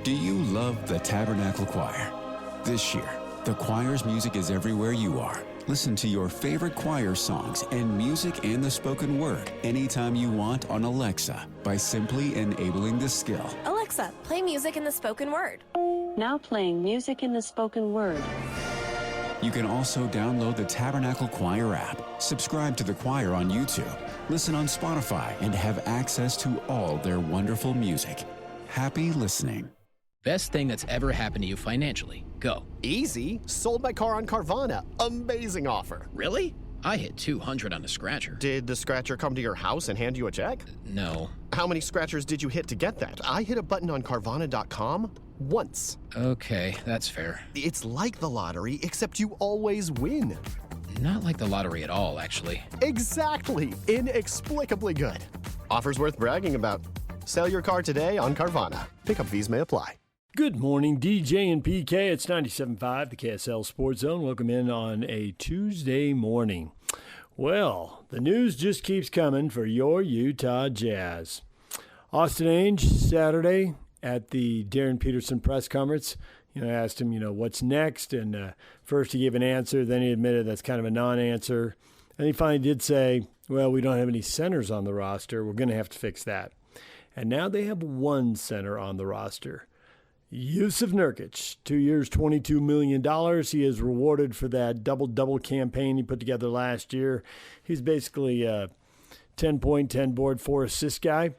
Do you love the Tabernacle Choir? This year, the choir's music is everywhere you are. Listen to your favorite choir songs and music and the spoken word anytime you want on Alexa by simply enabling the skill. Alexa, play music in the spoken word. Now playing music in the spoken word. You can also download the Tabernacle Choir app, subscribe to the choir on YouTube, listen on Spotify, and have access to all their wonderful music. Happy listening. Best thing that's ever happened to you financially. Go. Easy. Sold my car on Carvana. Amazing offer. Really? I hit 200 on a scratcher. Did the scratcher come to your house and hand you a check? No. How many scratchers did you hit to get that? I hit a button on Carvana.com once. Okay, that's fair. It's like the lottery, except you always win. Not like the lottery at all, actually. Exactly. Inexplicably good. Offers worth bragging about. Sell your car today on Carvana. Pickup fees may apply. Good morning, DJ and PK. It's 97.5, the KSL Sports Zone. Welcome in on a Tuesday morning. Well, the news just keeps coming for your Utah Jazz. Austin Ainge, Saturday at the Darren Peterson press conference, I asked him, what's next? And first he gave an answer, then he admitted that's kind of a non-answer. And he finally did say, well, we don't have any centers on the roster. We're going to have to fix that. And now they have one center on the roster. Jusuf Nurkic, 2 years, $22 million. He is rewarded for that double-double campaign he put together last year. He's basically a 10-point, 10-board, 4-assist guy.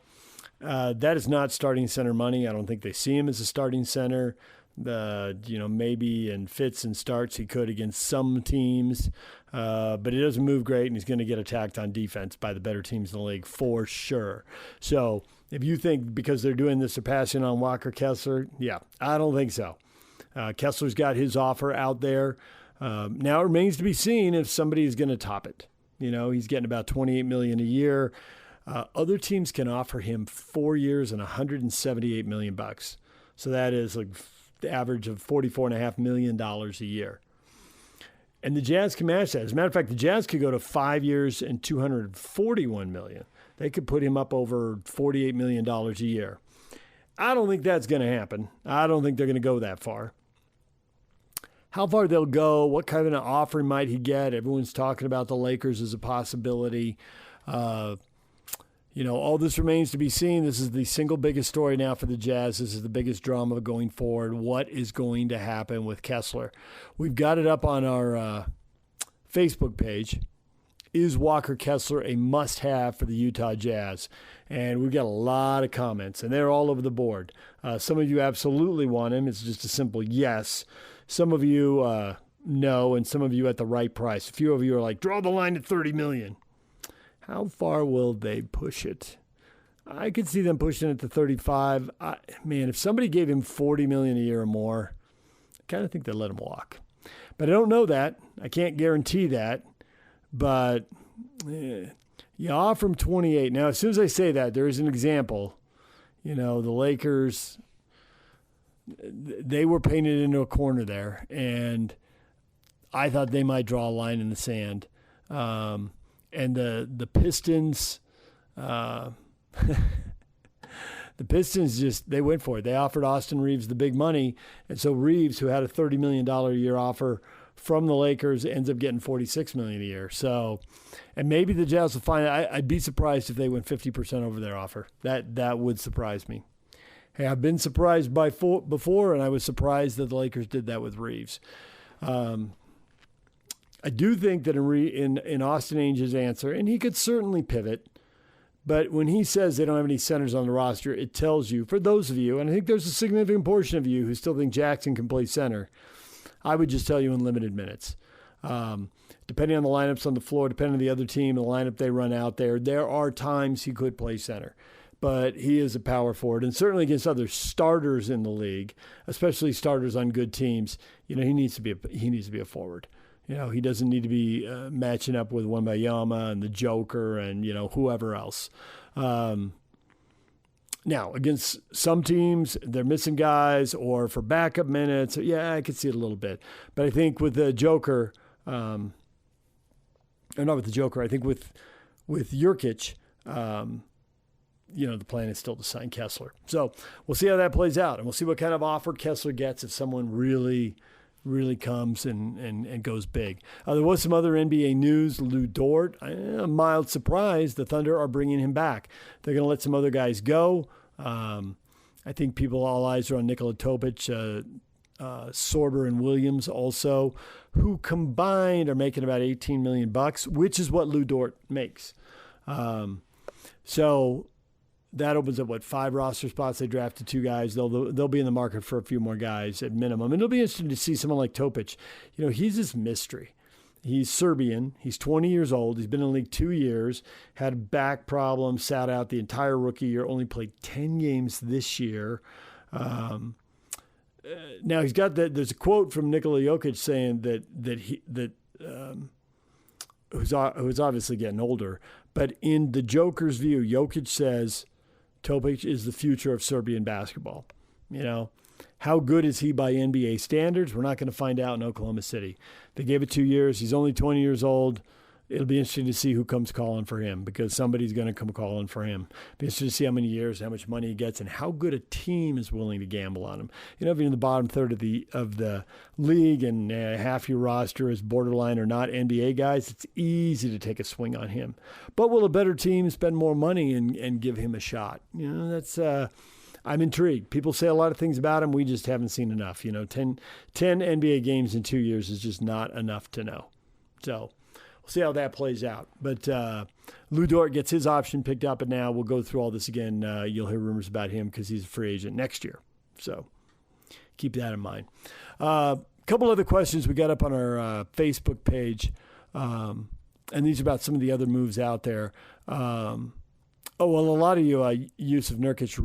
That is not starting center money. I don't think they see him as a starting center. Maybe in fits and starts he could against some teams. But he doesn't move great, and he's going to get attacked on defense by the better teams in the league for sure. So if you think because they're doing this, they're passing on Walker Kessler, yeah, I don't think so. Kessler's got his offer out there. Now it remains to be seen if somebody is going to top it. He's getting about $28 million a year. Other teams can offer him 4 years and $178 million. So that is like the average of $44.5 million a year. And the Jazz can match that. As a matter of fact, the Jazz could go to 5 years and $241 million. They could put him up over $48 million a year. I don't think that's going to happen. I don't think they're going to go that far. How far they'll go, what kind of an offer might he get? Everyone's talking about the Lakers as a possibility. All this remains to be seen. This is the single biggest story now for the Jazz. This is the biggest drama going forward. What is going to happen with Kessler? We've got it up on our Facebook page. Is Walker Kessler a must-have for the Utah Jazz? And we've got a lot of comments, and they're all over the board. Some of you absolutely want him. It's just a simple yes. Some of you no, and some of you at the right price. A few of you are like, draw the line at $30 million. How far will they push it? I could see them pushing it to 35. If somebody gave him $40 million a year or more, I kind of think they'd let him walk. But I don't know that. I can't guarantee that. But you offer him 28. Now, as soon as I say that, there is an example. The Lakers, they were painted into a corner there, and I thought they might draw a line in the sand. And the Pistons, the Pistons they went for it. They offered Austin Reeves the big money, and so Reeves, who had a $30 million a year offer from the Lakers, ends up getting $46 million a year. So, and maybe the Jazz will find it. I'd be surprised if they went 50% over their offer. That would surprise me. Hey, I've been surprised before, and I was surprised that the Lakers did that with Reeves. I do think that in Austin Ainge's answer, and he could certainly pivot, but when he says they don't have any centers on the roster, it tells you, for those of you, and I think there's a significant portion of you who still think Jackson can play center, I would just tell you in limited minutes. Depending on the lineups on the floor, depending on the other team, the lineup they run out there are times he could play center. But he is a power forward, and certainly against other starters in the league, especially starters on good teams, he needs to be a forward. He doesn't need to be matching up with Wembanyama and the Joker and, whoever else. Now, against some teams, they're missing guys or for backup minutes. Yeah, I could see it a little bit. But I think with the Joker, or not with the Joker, I think with Nurkic, the plan is still to sign Kessler. So we'll see how that plays out, and we'll see what kind of offer Kessler gets if someone really comes and goes big. There was some other NBA news. Lou Dort, a mild surprise, the Thunder are bringing him back. They're going to let some other guys go. I think all eyes are on Nikola Topic, Sorber and Williams also, who combined are making about $18 million, which is what Lou Dort makes. So that opens up, 5 roster spots. They drafted 2 guys. They'll be in the market for a few more guys at minimum. And it'll be interesting to see someone like Topic. He's this mystery. He's Serbian. He's 20 years old. He's been in the league 2 years, had a back problem, sat out the entire rookie year, only played 10 games this year. Now he's got that. There's a quote from Nikola Jokic saying who's obviously getting older, but in the Joker's view, Jokic says Topic is the future of Serbian basketball. How good is he by NBA standards? We're not going to find out in Oklahoma City. They gave it 2 years. He's only 20 years old. It'll be interesting to see who comes calling for him, because somebody's going to come calling for him. Be interesting to see how many years, how much money he gets, and how good a team is willing to gamble on him. If you're in the bottom third of the league and half your roster is borderline or not NBA guys, it's easy to take a swing on him. But will a better team spend more money and give him a shot? That's I'm intrigued. People say a lot of things about him. We just haven't seen enough. 10 NBA games in 2 years is just not enough to know. So we'll see how that plays out. But Lou Dort gets his option picked up, and now we'll go through all this again. You'll hear rumors about him because he's a free agent next year. So keep that in mind. A couple other questions we got up on our Facebook page, and these are about some of the other moves out there. A lot of you, Jusuf Nurkic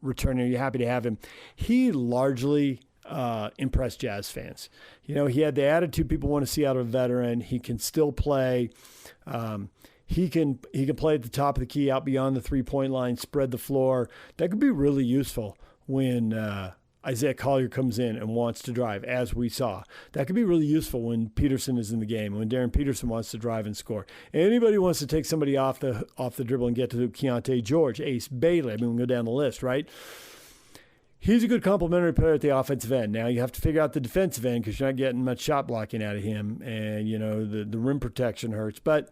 returning, are you happy to have him? He largely impressed Jazz fans. He had the attitude people want to see out of a veteran. He can still play. He can play at the top of the key, out beyond the 3-point line, spread the floor. That could be really useful when Isaiah Collier comes in and wants to drive, as we saw. That could be really useful when Peterson is in the game, when Darren Peterson wants to drive and score. Anybody who wants to take somebody off the dribble and get to Keontae George, Ace Bailey, we can go down the list, right? He's a good complementary player at the offensive end. Now you have to figure out the defensive end because you're not getting much shot blocking out of him, and the rim protection hurts. But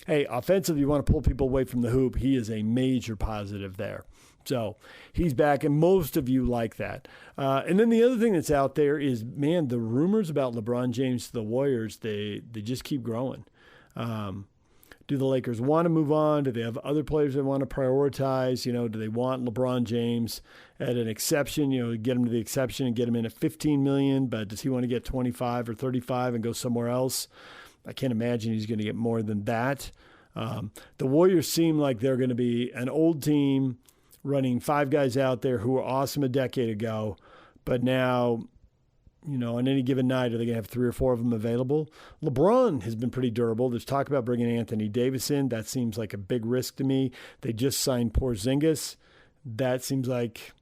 hey, offensively, you want to pull people away from the hoop. He is a major positive there. So he's back, and most of you like that. And then the other thing that's out there is, man, the rumors about LeBron James to the Warriors, they just keep growing. Do the Lakers want to move on? Do they have other players they want to prioritize? Do they want LeBron James at an exception, get him to the exception and get him in at $15 million, but does he want to get 25 or 35 and go somewhere else? I can't imagine he's going to get more than that. The Warriors seem like they're going to be an old team running 5 guys out there who were awesome a decade ago, but now, on any given night, are they going to have 3 or 4 of them available? LeBron has been pretty durable. There's talk about bringing Anthony Davis in. That seems like a big risk to me. They just signed Porzingis. That seems like,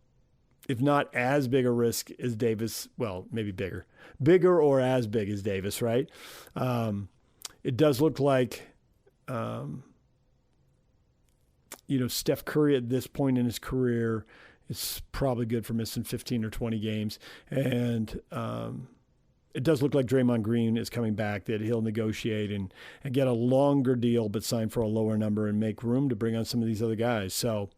if not as big a risk as Davis, well, maybe bigger. Bigger or as big as Davis, right? It does look like Steph Curry at this point in his career is probably good for missing 15 or 20 games. And it does look like Draymond Green is coming back, that he'll negotiate and get a longer deal but sign for a lower number and make room to bring on some of these other guys. So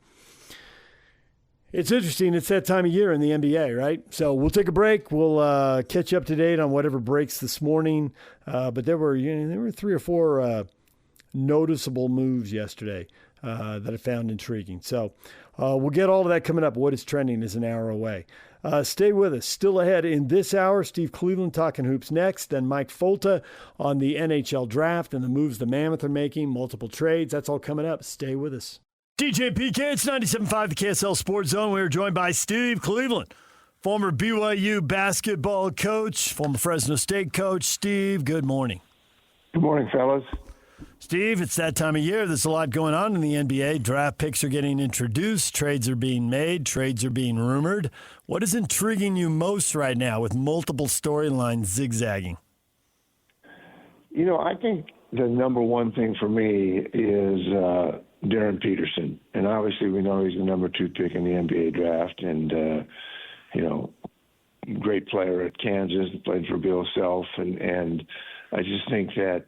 it's interesting. It's that time of year in the NBA, right? So we'll take a break. We'll catch you up to date on whatever breaks this morning. But there were 3 or 4 noticeable moves yesterday that I found intriguing. So we'll get all of that coming up. What is trending is an hour away. Stay with us. Still ahead in this hour, Steve Cleveland talking hoops next, then Mike Folta on the NHL draft and the moves the Mammoth are making, multiple trades. That's all coming up. Stay with us. DJ PK, it's 97.5, the KSL Sports Zone. We are joined by Steve Cleveland, former BYU basketball coach, former Fresno State coach. Steve, good morning. Good morning, fellas. Steve, it's that time of year. There's a lot going on in the NBA. Draft picks are getting introduced. Trades are being made. Trades are being rumored. What is intriguing you most right now with multiple storylines zigzagging? I think the number one thing for me is Darren Peterson. And obviously we know he's the number 2 pick in the NBA draft, and, great player at Kansas, played for Bill Self. And I just think that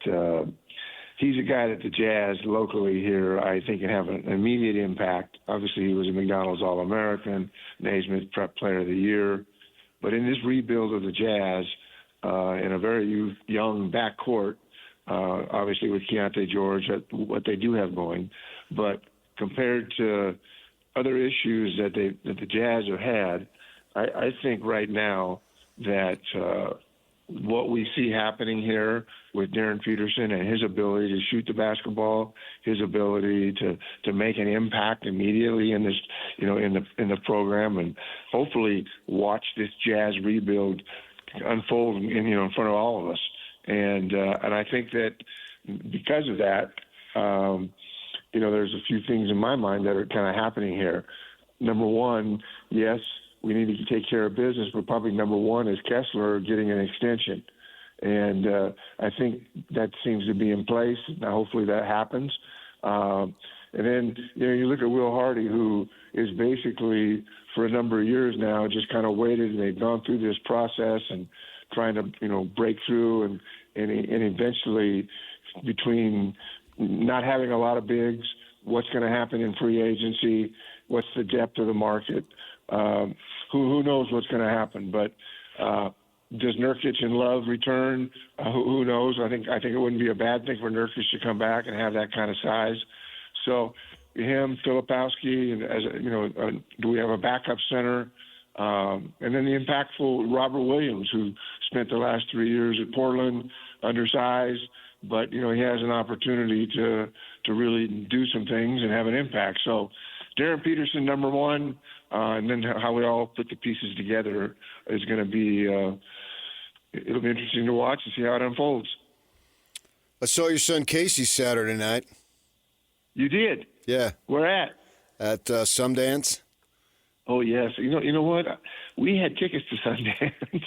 he's a guy that the Jazz locally here, I think, can have an immediate impact. Obviously, he was a McDonald's All-American, Naismith Prep Player of the Year. But in this rebuild of the Jazz, in a very young backcourt, obviously with Keontae George, what they do have going, but compared to other issues that the Jazz have had, I think right now that what we see happening here with Darren Peterson and his ability to shoot the basketball, his ability to make an impact immediately in this, in the program, and hopefully watch this Jazz rebuild unfold in front of all of us. And I think that because of that, there's a few things in my mind that are kind of happening here. Number one, yes, we need to take care of business, but probably number one is Kessler getting an extension. And I think that seems to be in place. Now, hopefully that happens. And then, you look at Will Hardy, who is basically for a number of years now just kind of waited, and they've gone through this process and trying to, break through and eventually, between not having a lot of bigs, what's going to happen in free agency, what's the depth of the market, who knows what's going to happen. But does Nurkic and Love return? Who knows? I think it wouldn't be a bad thing for Nurkic to come back and have that kind of size. So him, Filipowski, and do we have a backup center? And then the impactful Robert Williams, who spent the last 3 years at Portland, undersized, but he has an opportunity to really do some things and have an impact. So Darren Peterson, number one, and then how we all put the pieces together is going to be it'll be interesting to watch and see how it unfolds. I saw your son Casey Saturday night. You did? Yeah. Where at? At Sundance. Oh, yes. You know what? We had tickets to Sundance,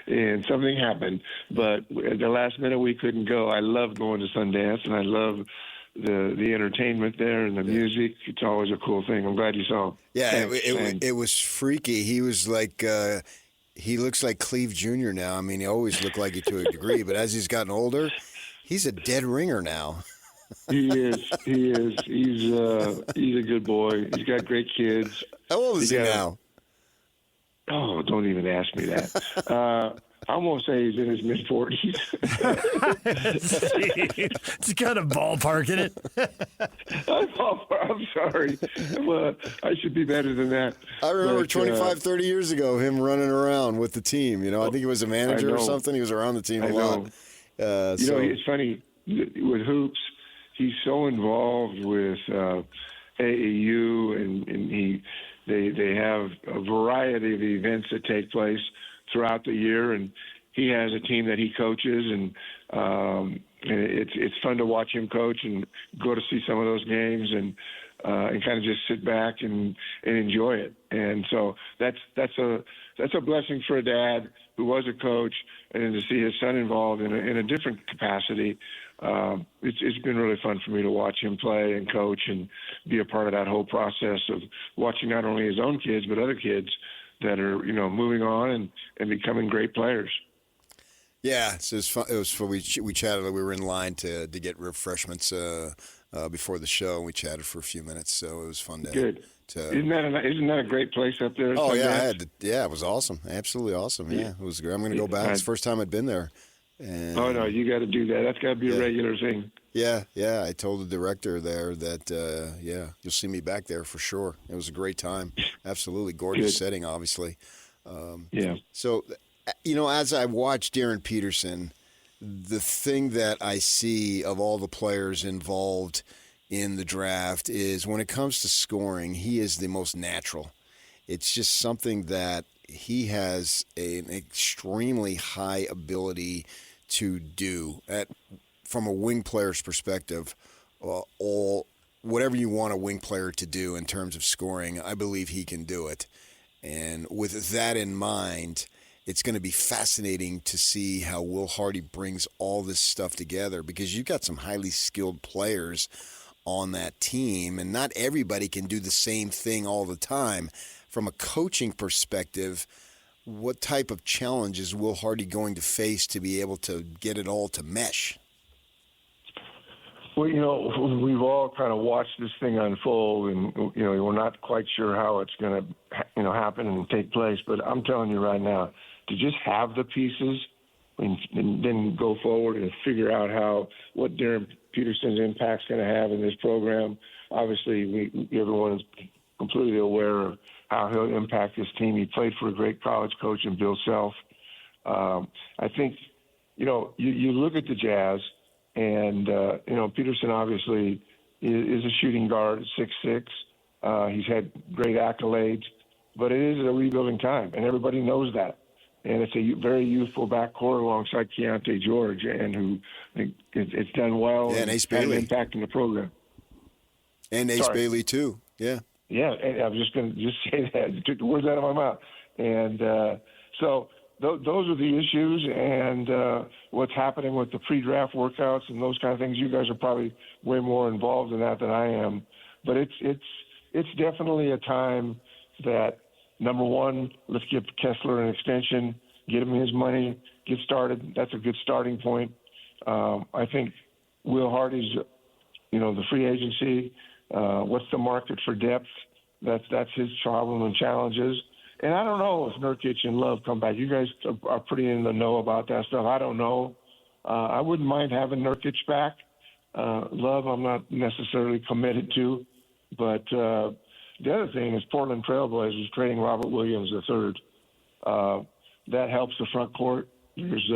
and something happened. But at the last minute, we couldn't go. I love going to Sundance, and I love the entertainment there and the music. It's always a cool thing. I'm glad you saw him. Yeah, it was freaky. He was like he looks like Cleve Jr. now. I mean, he always looked like it to a degree, but as he's gotten older, he's a dead ringer now. He is. He's a good boy. He's got great kids. How old is he now? Oh, don't even ask me that. I'm going to say he's in his mid-40s. It's kind of ballparking it. I'm sorry. I should be better than that. I remember 25, 30 years ago, him running around with the team. I think he was a manager or something. He was around the team a lot. It's funny. With hoops, he's so involved with AAU, and they have a variety of events that take place throughout the year, and he has a team that he coaches, and it's fun to watch him coach and go to see some of those games and kind of just sit back and enjoy it. And so that's a blessing for a dad who was a coach, and then to see his son involved in a different capacity. It's been really fun for me to watch him play and coach and be a part of that whole process of watching not only his own kids but other kids that are moving on and becoming great players. Yeah, so it was fun. We chatted. We were in line to get refreshments before the show, and we chatted for a few minutes. So it was fun. Good. Isn't that a great place up there? Oh yeah, it was awesome. Absolutely awesome. Yeah, it was great. I'm going to go back. It's the first time I'd been there. And, oh no, you got to do that. That's got to be a regular thing. Yeah. I told the director there that you'll see me back there for sure. It was a great time. Absolutely gorgeous setting, obviously. So, as I watch Darren Peterson, the thing that I see of all the players involved in the draft is when it comes to scoring, he is the most natural. It's just something that he has an extremely high ability to do from a wing player's perspective. Whatever you want a wing player to do in terms of scoring, I believe he can do it. And with that in mind, it's going to be fascinating to see how Will Hardy brings all this stuff together, because you've got some highly skilled players on that team, and not everybody can do the same thing all the time. From a coaching perspective, what type of challenges is Will Hardy going to face to be able to get it all to mesh? Well, we've all kind of watched this thing unfold, and, we're not quite sure how it's going to, happen and take place. But I'm telling you right now, to just have the pieces and then go forward and figure out what Darren Peterson's impact's going to have in this program. Obviously, everyone is completely aware of how he'll impact this team. He played for a great college coach in Bill Self. I think, you look at the Jazz, and, Peterson obviously is a shooting guard at 6'6". He's had great accolades, but it is a rebuilding time, and everybody knows that. And it's a very youthful backcourt alongside Keontae George, and who it's done well and Ace Bailey. Had an impact in the program. And Ace Bailey, too. Yeah. Yeah, and I was just going to say that. You took the words out of my mouth. And so those are the issues, and what's happening with the pre-draft workouts and those kind of things. You guys are probably way more involved in that than I am. But it's definitely a time that, number one, let's give Kessler an extension, get him his money, get started. That's a good starting point. I think Will Hardy's, the free agency, what's the market for depth? That's his problem and challenges. And I don't know if Nurkic and Love come back. You guys are pretty in the know about that stuff. I don't know. I wouldn't mind having Nurkic back. Love, I'm not necessarily committed to. But the other thing is Portland Trailblazers trading Robert Williams III. That helps the front court. There's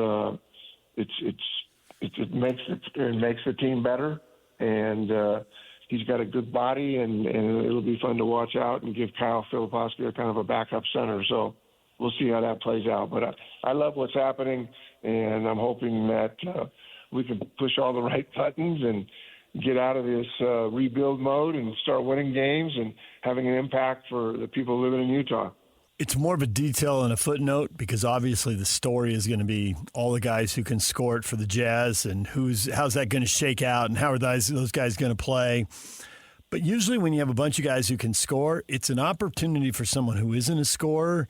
it makes the team better, and he's got a good body, and it'll be fun to watch out and give Kyle Filipowski a kind of a backup center. So we'll see how that plays out. But I love what's happening, and I'm hoping that we can push all the right buttons and get out of this rebuild mode and start winning games and having an impact for the people living in Utah. It's more of a detail and a footnote because obviously the story is going to be all the guys who can score it for the Jazz and how's that going to shake out and how are those guys going to play. But usually when you have a bunch of guys who can score, it's an opportunity for someone who isn't a scorer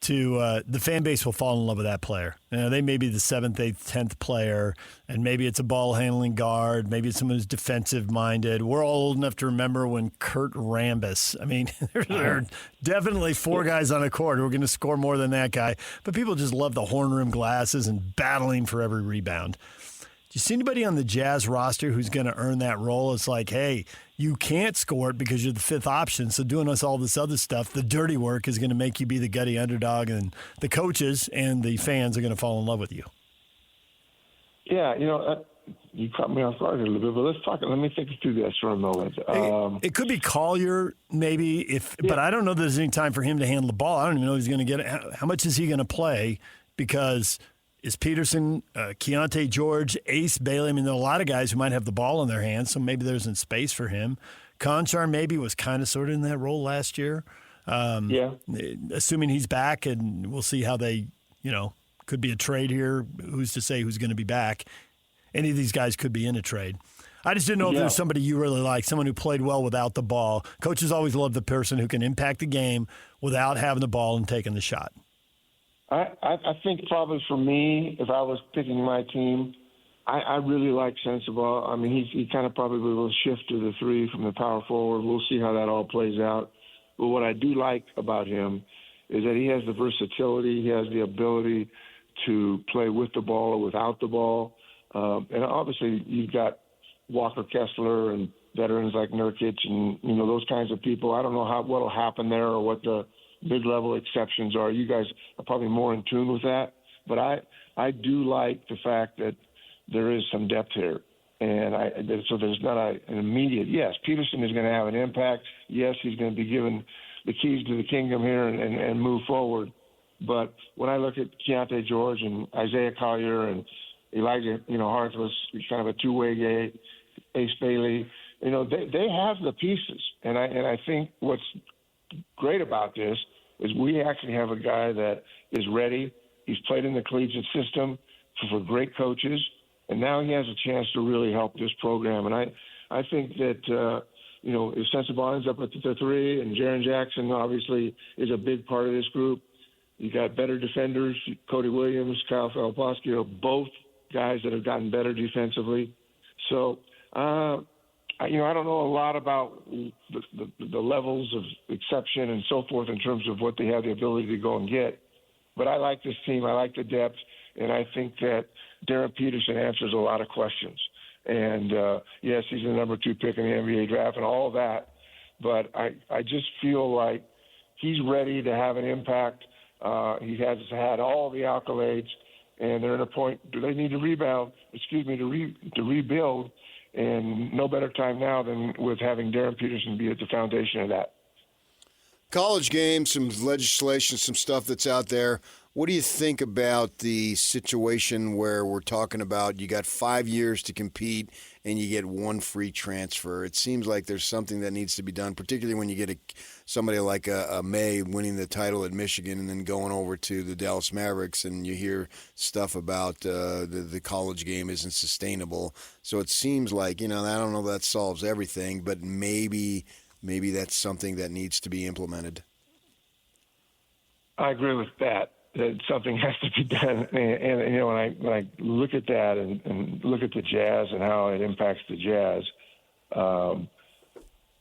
to the fan base will fall in love with that player. They may be the 7th, 8th, 10th player, and maybe it's a ball-handling guard. Maybe it's someone who's defensive-minded. We're all old enough to remember when Kurt Rambis. I mean, there are definitely 4 guys on a court who are going to score more than that guy. But people just love the horn-rimmed glasses and battling for every rebound. Do you see anybody on the Jazz roster who's going to earn that role? It's like, hey, you can't score it because you're the 5th option, so doing us all this other stuff, the dirty work is going to make you be the gutty underdog, and the coaches and the fans are going to fall in love with you. Yeah, you caught me off guard a little bit, but let me think through this for a moment. It could be Collier, maybe, but I don't know that there's any time for him to handle the ball. I don't even know if he's going to get it. How much is he going to play? Because is Peterson, Keontae George, Ace Bailey? I mean, there are a lot of guys who might have the ball in their hands, so maybe there isn't space for him. Conchar maybe was kind of sort of in that role last year. Assuming he's back, and we'll see how they, could be a trade here. Who's to say who's going to be back? Any of these guys could be in a trade. I just didn't know if there's somebody you really like, someone who played well without the ball. Coaches always love the person who can impact the game without having the ball and taking the shot. I think probably for me, if I was picking my team, I really like Sensabaugh. I mean, he kind of probably will shift to the 3 from the power forward. We'll see how that all plays out. But what I do like about him is that he has the versatility. He has the ability to play with the ball or without the ball. And obviously you've got Walker Kessler and veterans like Nurkic and, those kinds of people. I don't know what will happen there or what the mid-level exceptions are. You guys are probably more in tune with that. But I do like the fact that there is some depth here. And so there's not an immediate, yes, Peterson is going to have an impact. Yes, he's going to be given the keys to the kingdom here and move forward. But when I look at Keontae George and Isaiah Collier and Elijah, Harkless, kind of a two-way guy, Ace Bailey, they have the pieces. And I think what's great about this is we actually have a guy that is ready. He's played in the collegiate system for great coaches, and now he has a chance to really help this program. And I think that, if Sensabaugh ends up at the 3 and Jaren Jackson obviously is a big part of this group, you got better defenders, Cody Williams, Kyle Filipowski, both guys that have gotten better defensively. So, I don't know a lot about the levels of exception and so forth in terms of what they have the ability to go and get. But I like this team. I like the depth. And I think that Darren Peterson answers a lot of questions. And, yes, he's the number 2 pick in the NBA draft and all of that. But I just feel like he's ready to have an impact. He has had all the accolades, and they're at a point, do they need to to rebuild? And no better time now than with having Darren Peterson be at the foundation of that. College game, some legislation, some stuff that's out there. What do you think about the situation where we're talking about you got 5 years to compete and you get 1 free transfer? It seems like there's something that needs to be done, particularly when you get somebody like a May winning the title at Michigan and then going over to the Dallas Mavericks, and you hear stuff about the college game isn't sustainable. So it seems like, I don't know if that solves everything, but maybe that's something that needs to be implemented. I agree with that something has to be done. And when I look at that and look at the Jazz and how it impacts the Jazz,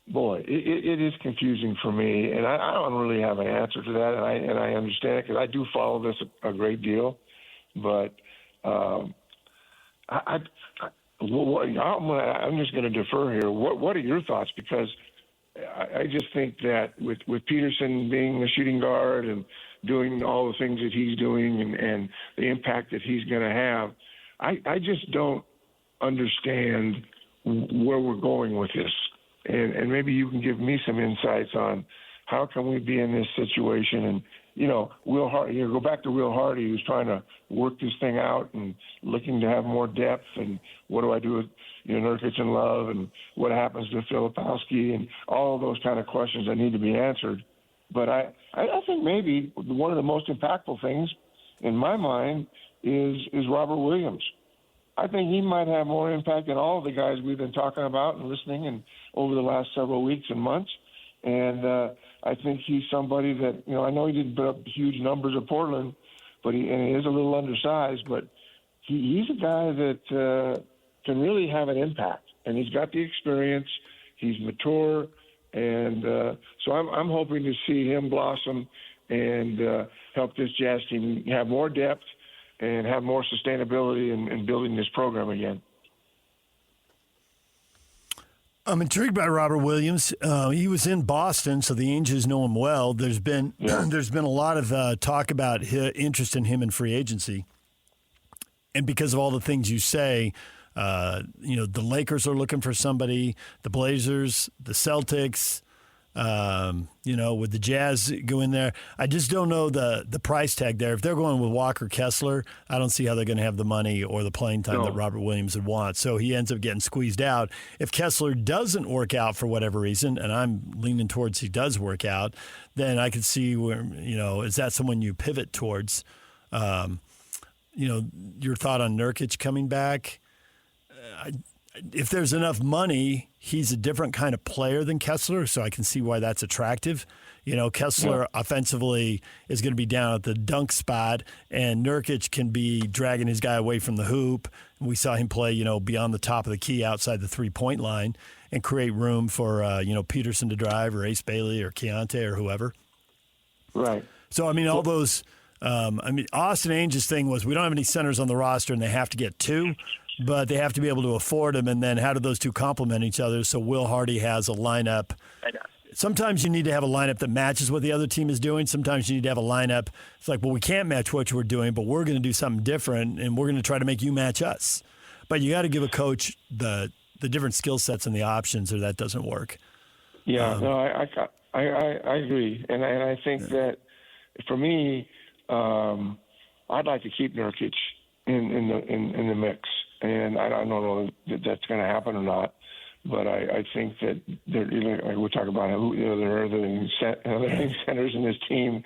it is confusing for me. And I don't really have an answer to that. And I understand it because I do follow this a great deal. But I'm just going to defer here. What are your thoughts? Because I just think that with Peterson being the shooting guard and doing all the things that he's doing and the impact that he's going to have, I just don't understand where we're going with this. And maybe you can give me some insights on how can we be in this situation. And, Will Hardy, go back to Will Hardy, who's trying to work this thing out and looking to have more depth. And what do I do with Nurkic and Love, and what happens to Filipowski, and all of those kind of questions that need to be answered. But I think maybe one of the most impactful things in my mind is Robert Williams. I think he might have more impact than all of the guys we've been talking about and listening and over the last several weeks and months. And I think he's somebody that, I know he didn't put up huge numbers at Portland, but he is a little undersized, but he's a guy that can really have an impact. And he's got the experience. He's mature. And so I'm hoping to see him blossom and help this Jazz team have more depth and have more sustainability in building this program again. I'm intrigued by Robert Williams. He was in Boston, so the Angels know him well. There's been a lot of talk about his interest in him in free agency. And because of all the things you say, the Lakers are looking for somebody, the Blazers, the Celtics, with the Jazz go in there. I just don't know the price tag there. If they're going with Walker Kessler, I don't see how they're going to have the money or the playing time that Robert Williams would want. So he ends up getting squeezed out. If Kessler doesn't work out for whatever reason, and I'm leaning towards he does work out, then I could see where, is that someone you pivot towards? Your thought on Nurkic coming back? If there's enough money, he's a different kind of player than Kessler, so I can see why that's attractive. Kessler offensively is going to be down at the dunk spot, and Nurkic can be dragging his guy away from the hoop. We saw him play, beyond the top of the key outside the three-point line and create room for, Peterson to drive or Ace Bailey or Keontae or whoever. Right. So, all those Austin Ainge's thing was we don't have any centers on the roster and they have to get 2. But they have to be able to afford them, and then how do those 2 complement each other? So Will Hardy has a lineup. Sometimes you need to have a lineup that matches what the other team is doing. Sometimes you need to have a lineup. It's like, well, we can't match what we're doing, but we're going to do something different, and we're going to try to make you match us. But you got to give a coach the different skill sets and the options, or that doesn't work. Yeah, I agree, and I think that for me, I'd like to keep Nurkic in the mix. And I don't know that that's going to happen or not, but I think that we're talking about there are other centers in this team.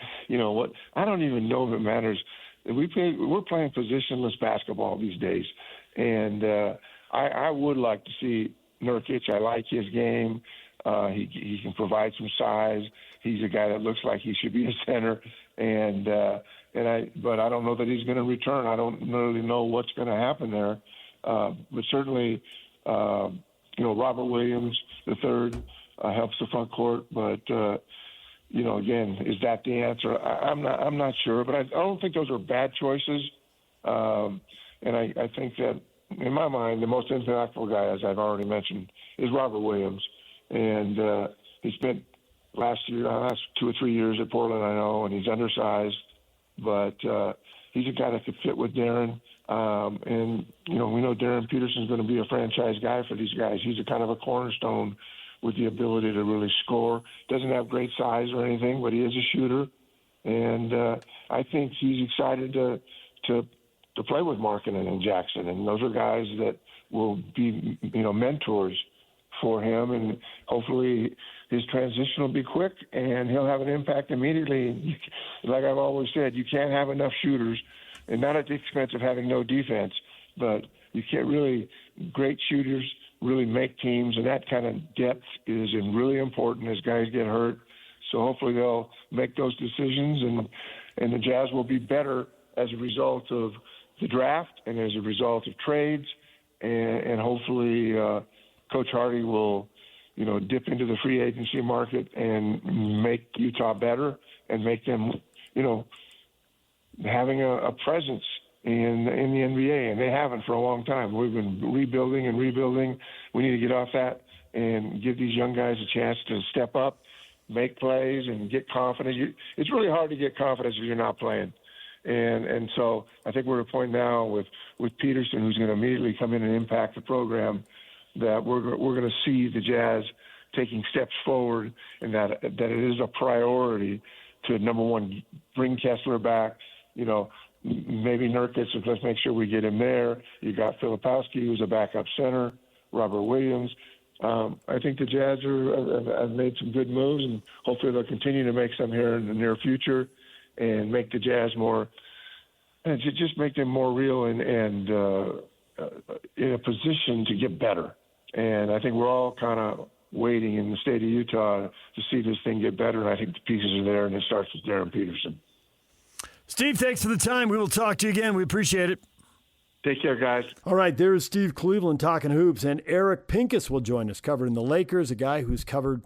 I don't even know if it matters. We're playing positionless basketball these days, and I would like to see Nurkic. I like his game. He can provide some size. He's a guy that looks like he should be a center, but I don't know that he's going to return. I don't really know what's going to happen there. But certainly, Robert Williams III helps the front court. But again, is that the answer? I'm not sure. But I don't think those are bad choices. And I think that, in my mind, the most impactful guy, as I've already mentioned, is Robert Williams. And he spent last 2 or 3 years at Portland, I know, and he's undersized. But he's a guy that could fit with Darren. And we know Darren Peterson's going to be a franchise guy for these guys. He's a kind of a cornerstone with the ability to really score. Doesn't have great size or anything, but he is a shooter. And I think he's excited to play with Markkanen and Jackson. And those are guys that will be, mentors for him. And hopefully his transition will be quick and he'll have an impact immediately. Like I've always said, you can't have enough shooters, and not at the expense of having no defense, but you can't really – great shooters really make teams, and that kind of depth is really important as guys get hurt. So hopefully they'll make those decisions, and the Jazz will be better as a result of the draft and as a result of trades, and hopefully Coach Hardy will, dip into the free agency market and make Utah better and make them, having a presence in the NBA, and they haven't for a long time. We've been rebuilding. We need to get off that and give these young guys a chance to step up, make plays, and get confident. It's really hard to get confidence if you're not playing. And so I think we're at a point now with Peterson, who's going to immediately come in and impact the program, that we're going to see the Jazz taking steps forward, and that it is a priority to, number one, bring Kessler back, maybe Nurkic, so let's make sure we get him there. You got Filipowski, who's a backup center, Robert Williams. I think the Jazz have made some good moves, and hopefully they'll continue to make some here in the near future and make the Jazz more, and just make them more real and in a position to get better. And I think we're all kind of waiting in the state of Utah to see this thing get better, and I think the pieces are there, and it starts with Darren Peterson. Steve, thanks for the time. We will talk to you again. We appreciate it. Take care, guys. All right, there's Steve Cleveland talking hoops, and Eric Pincus will join us covering the Lakers, a guy who's covered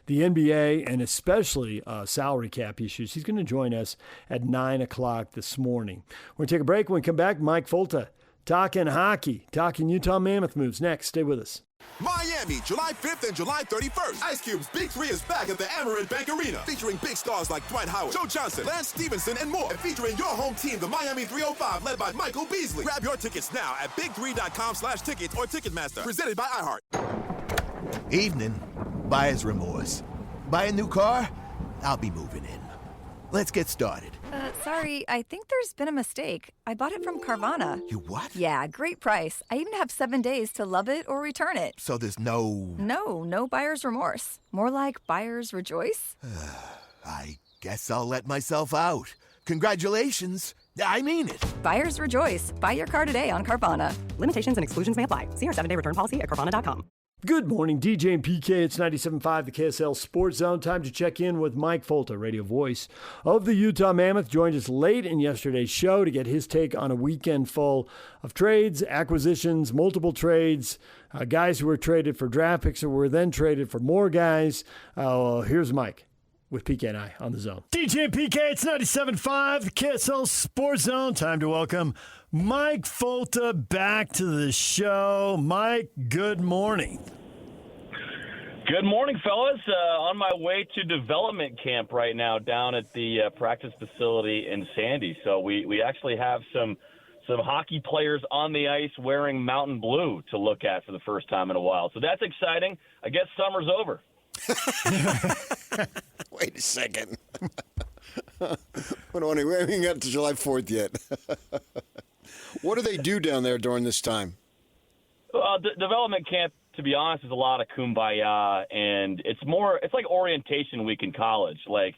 the NBA and especially salary cap issues. He's going to join us at 9 o'clock this morning. We're going to take a break. When we come back, Mike Folta talking hockey, talking Utah Mammoth moves. Next, stay with us. Miami, July 5th and July 31st. Ice Cube's Big 3 is back at the Amerant Bank Arena, featuring big stars like Dwight Howard, Joe Johnson, Lance Stevenson, and more. And featuring your home team, the Miami 305, led by Michael Beasley. Grab your tickets now at big3.com/tickets or Ticketmaster. Presented by iHeart. Evening. Buyer's remorse. Buy a new car? I'll be moving in. Let's get started. Sorry, I think there's been a mistake. I bought it from Carvana. You what? Yeah, great price. I even have 7 days to love it or return it. So there's no... No buyer's remorse. More like buyer's rejoice. I guess I'll let myself out. Congratulations. I mean it. Buyer's rejoice. Buy your car today on Carvana. Limitations and exclusions may apply. See our 7-day return policy at Carvana.com. Good morning, DJ and PK. It's 97.5, the KSL Sports Zone. Time to check in with Mike Folta, radio voice of the Utah Mammoth. Joined us late in yesterday's show to get his take on a weekend full of trades, acquisitions, multiple trades, guys who were traded for draft picks or were then traded for more guys. Here's Mike with PK and I on the Zone. DJ and PK, it's 97.5, the KSL Sports Zone. Time to welcome Mike Folta back to the show. Mike, good morning. Good morning, fellas. On my way to development camp right now down at the practice facility in Sandy. So we actually have some hockey players on the ice wearing mountain blue to look at for the first time in a while. So that's exciting. I guess summer's over. Wait a second. We haven't got to July 4th yet. What do they do down there during this time? Development camp, to be honest, is a lot of kumbaya, and it's like orientation week in college. Like,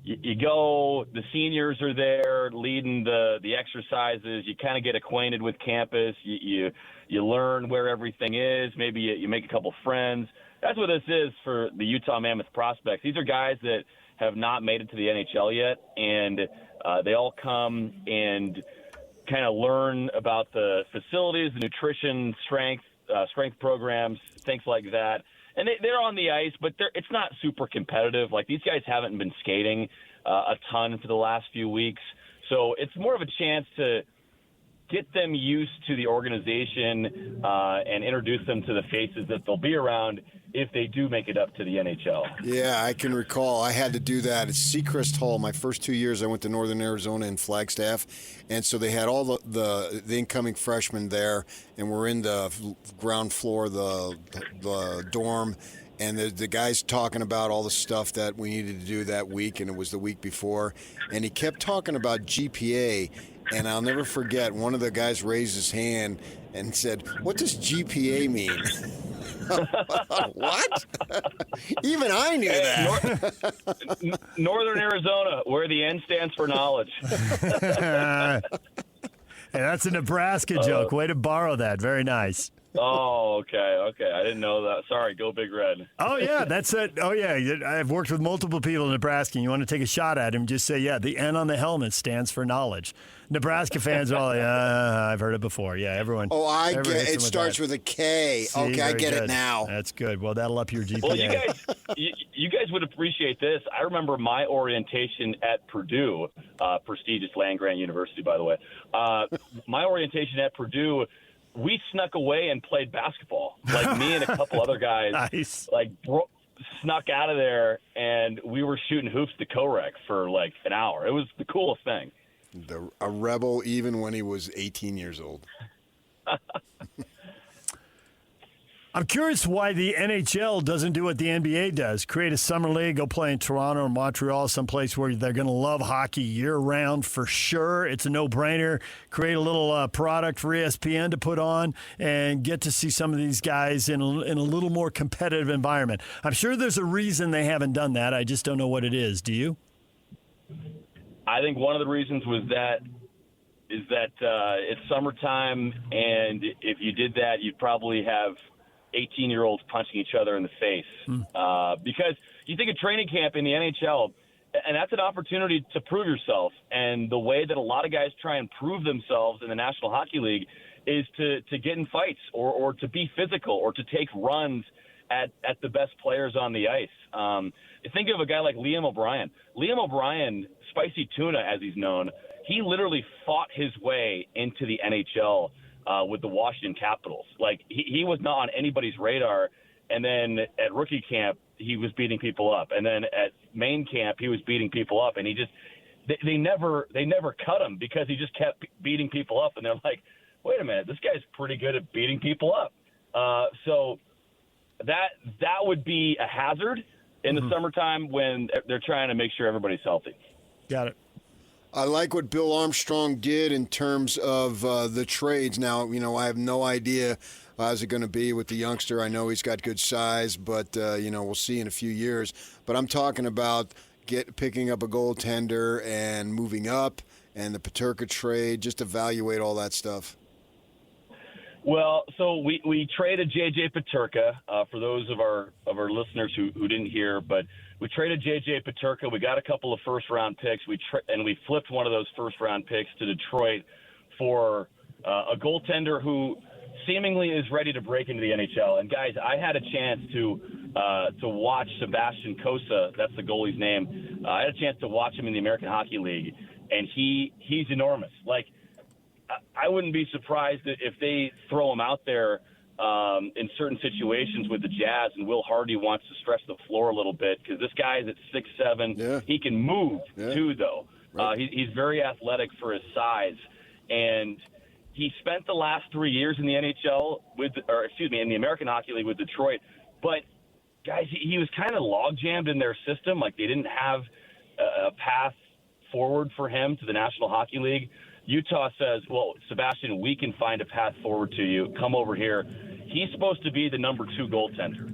you go, the seniors are there leading the exercises. You kind of get acquainted with campus. You learn where everything is. Maybe you make a couple friends. That's what this is for the Utah Mammoth prospects. These are guys that have not made it to the NHL yet, and they all come and kind of learn about the facilities, the nutrition, strength programs, things like that. And they're on the ice, but it's not super competitive. Like, these guys haven't been skating a ton for the last few weeks. So it's more of a chance to get them used to the organization and introduce them to the faces that they'll be around if they do make it up to the NHL. Yeah, I can recall. I had to do that at Seacrest Hall. My first 2 years, I went to Northern Arizona in Flagstaff, and so they had all the incoming freshmen there, and we're in the ground floor, the dorm, and the guy's talking about all the stuff that we needed to do that week, and it was the week before, and he kept talking about GPA, and I'll never forget, one of the guys raised his hand and said, "What does GPA mean?" What? Even I knew that. Northern Arizona, where the N stands for knowledge. Hey, that's a Nebraska joke. Way to borrow that. Very nice. Oh, okay. I didn't know that. Sorry, go Big Red. Oh, yeah, that's it. Oh, yeah, I've worked with multiple people in Nebraska, and you want to take a shot at him, just say, yeah, the N on the helmet stands for knowledge. Nebraska fans are all like, I've heard it before. Yeah, everyone. Oh, I get it. It starts with a K. See, okay, I get good. it now. That's good. Well, that'll up your GPA. Well, you guys would appreciate this. I remember my orientation at Purdue, prestigious land-grant university, by the way. My orientation at Purdue, we snuck away and played basketball. Like, me and a couple other guys, nice. Snuck out of there, and we were shooting hoops to Korek for like an hour. It was the coolest thing. A rebel even when he was 18 years old. I'm curious why the NHL doesn't do what the NBA does. Create a summer league, go play in Toronto or Montreal, someplace where they're going to love hockey year-round for sure. It's a no-brainer. Create a little product for ESPN to put on and get to see some of these guys in a little more competitive environment. I'm sure there's a reason they haven't done that. I just don't know what it is. Do you? I think one of the reasons is that it's summertime, and if you did that, you'd probably have 18-year-olds punching each other in the face. Because you think of training camp in the NHL, and that's an opportunity to prove yourself. And the way that a lot of guys try and prove themselves in the National Hockey League is to get in fights or to be physical or to take runs at the best players on the ice. Think of a guy like Liam O'Brien. Liam O'Brien, Spicy Tuna as he's known, he literally fought his way into the NHL with the Washington Capitals. Like, he was not on anybody's radar, and then at rookie camp, he was beating people up. And then at main camp, he was beating people up, and they never cut him because he just kept beating people up, and they're like, wait a minute, this guy's pretty good at beating people up. So that would be a hazard in the summertime when they're trying to make sure everybody's healthy. Got it. I like what Bill Armstrong did in terms of the trades. Now, I have no idea how's it going to be with the youngster. I know he's got good size, but, we'll see in a few years. But I'm talking about picking up a goaltender and moving up and the Peterka trade, just evaluate all that stuff. Well, so we traded J.J. Peterka for those of our listeners who didn't hear, but we traded J.J. Peterka. We got a couple of first-round picks, and we flipped one of those first-round picks to Detroit for a goaltender who seemingly is ready to break into the NHL. And, guys, I had a chance to watch Sebastian Cossa. That's the goalie's name. I had a chance to watch him in the American Hockey League, and he's enormous. Like, I wouldn't be surprised if they throw him out there in certain situations with the Jazz, and Will Hardy wants to stretch the floor a little bit because this guy is at 6'7". Yeah. He can move, too, though. Right. He's very athletic for his size, and he spent the last 3 years in the NHL in the American Hockey League with Detroit. But, guys, he was kind of log-jammed in their system. Like, they didn't have a path forward for him to the National Hockey League. Utah says, well, Sebastian, we can find a path forward to you. Come over here. He's supposed to be the number 2 goaltender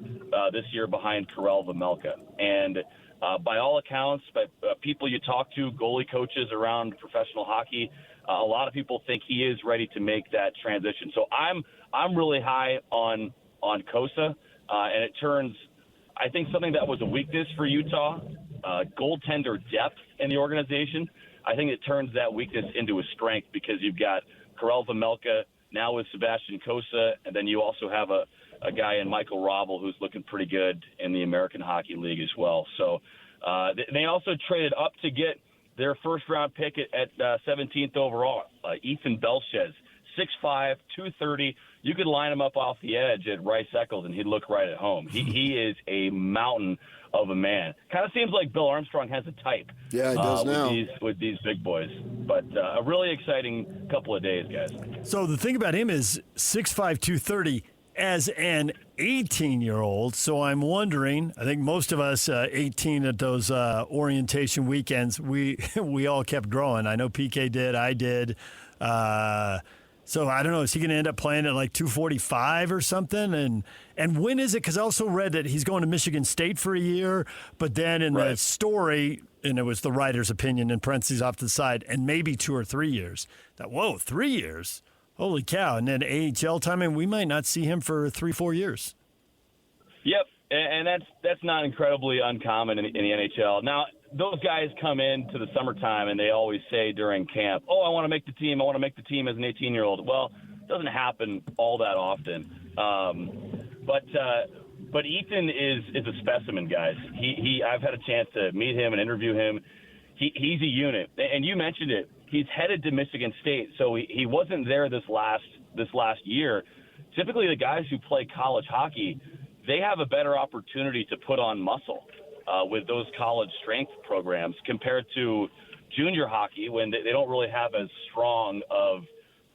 this year behind Karel Vejmelka. And By all accounts, by people you talk to, goalie coaches around professional hockey, a lot of people think he is ready to make that transition. So I'm really high on Kosa, and it turns, I think, something that was a weakness for Utah, goaltender depth in the organization. I think it turns that weakness into a strength because you've got Karel Vejmelka now with Sebastian Kosa, and then you also have a guy in Michael Robel who's looking pretty good in the American Hockey League as well. So they also traded up to get their first-round pick at 17th overall, Ethan Belchez, 6'5", 230. You could line him up off the edge at Rice Eccles, and he'd look right at home. He is a mountain of a man. Kind of seems like Bill Armstrong has a type. Yeah, he does now. With these big boys. But a really exciting couple of days, guys. So the thing about him is 6'5", 230 as an 18-year-old. So I'm wondering, I think most of us 18 at those orientation weekends, we all kept growing. I know PK did. I did. So I don't know, is he going to end up playing at like 245 or something? And when is it? Because I also read that he's going to Michigan State for a year, but then in the story, and it was the writer's opinion in parentheses off to the side, and maybe 2 or 3 years. That, whoa, 3 years? Holy cow. And then AHL time, and we might not see him for 3-4 years. Yep, and that's not incredibly uncommon in the NHL. Now, those guys come into the summertime and they always say during camp, I want to make the team. I want to make the team as an 18-year-old. Well, it doesn't happen all that often. But Ethan is a specimen, guys. I've had a chance to meet him and interview him. He's a unit. And you mentioned it. He's headed to Michigan State, so he wasn't there this last year. Typically, the guys who play college hockey, they have a better opportunity to put on muscle with those college strength programs compared to junior hockey when they don't really have as strong of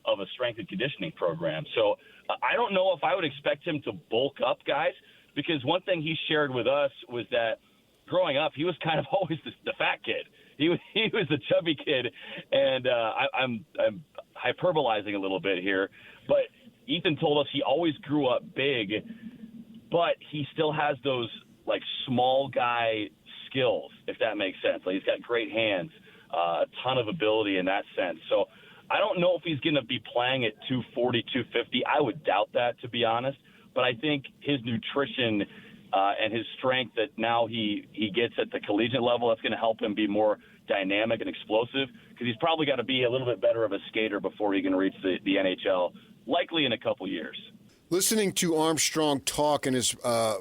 a strength and conditioning program. So I don't know if I would expect him to bulk up, guys, because one thing he shared with us was that growing up, he was kind of always the fat kid. He was the chubby kid, and I'm hyperbolizing a little bit here, but Ethan told us he always grew up big, but he still has those like small guy skills, if that makes sense. Like he's got great hands, a ton of ability in that sense. So I don't know if he's going to be playing at 240, 250. I would doubt that, to be honest. But I think his nutrition and his strength that now he gets at the collegiate level, that's going to help him be more dynamic and explosive because he's probably got to be a little bit better of a skater before he can reach the NHL, likely in a couple years. Listening to Armstrong talk and his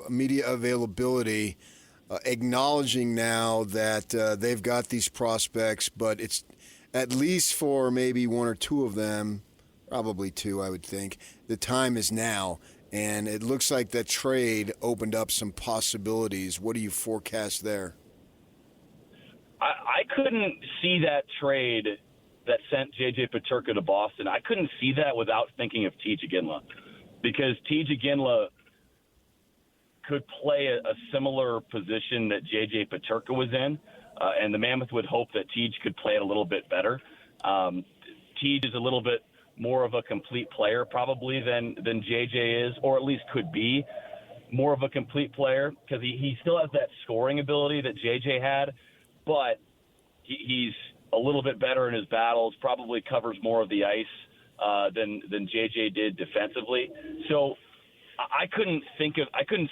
media availability, acknowledging now that they've got these prospects, but it's at least for maybe 1 or 2 of them, probably 2, I would think, the time is now. And it looks like that trade opened up some possibilities. What do you forecast there? I couldn't see that trade that sent J.J. Peterka to Boston. I couldn't see that without thinking of T.J. Ginla. Because T.J. Ginla could play a similar position that J.J. Peterka was in, and the Mammoth would hope that T.J. could play it a little bit better. T.J. is a little bit more of a complete player probably than J.J. is, or at least could be more of a complete player because he still has that scoring ability that J.J. had, but he's a little bit better in his battles, probably covers more of the ice than J.J. did defensively. So I couldn't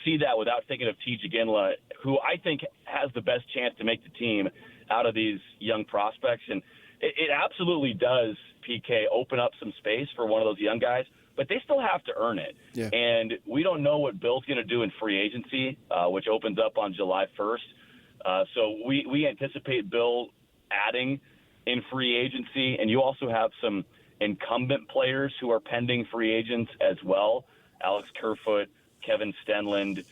see that without thinking of T.J. Ginla, who I think has the best chance to make the team out of these young prospects. And it absolutely does, PK, open up some space for one of those young guys, but they still have to earn it. Yeah. And we don't know what Bill's going to do in free agency, which opens up on July 1st. So we anticipate Bill adding in free agency, and you also have some incumbent players who are pending free agents as well. Alex Kerfoot, Kevin Stenlund,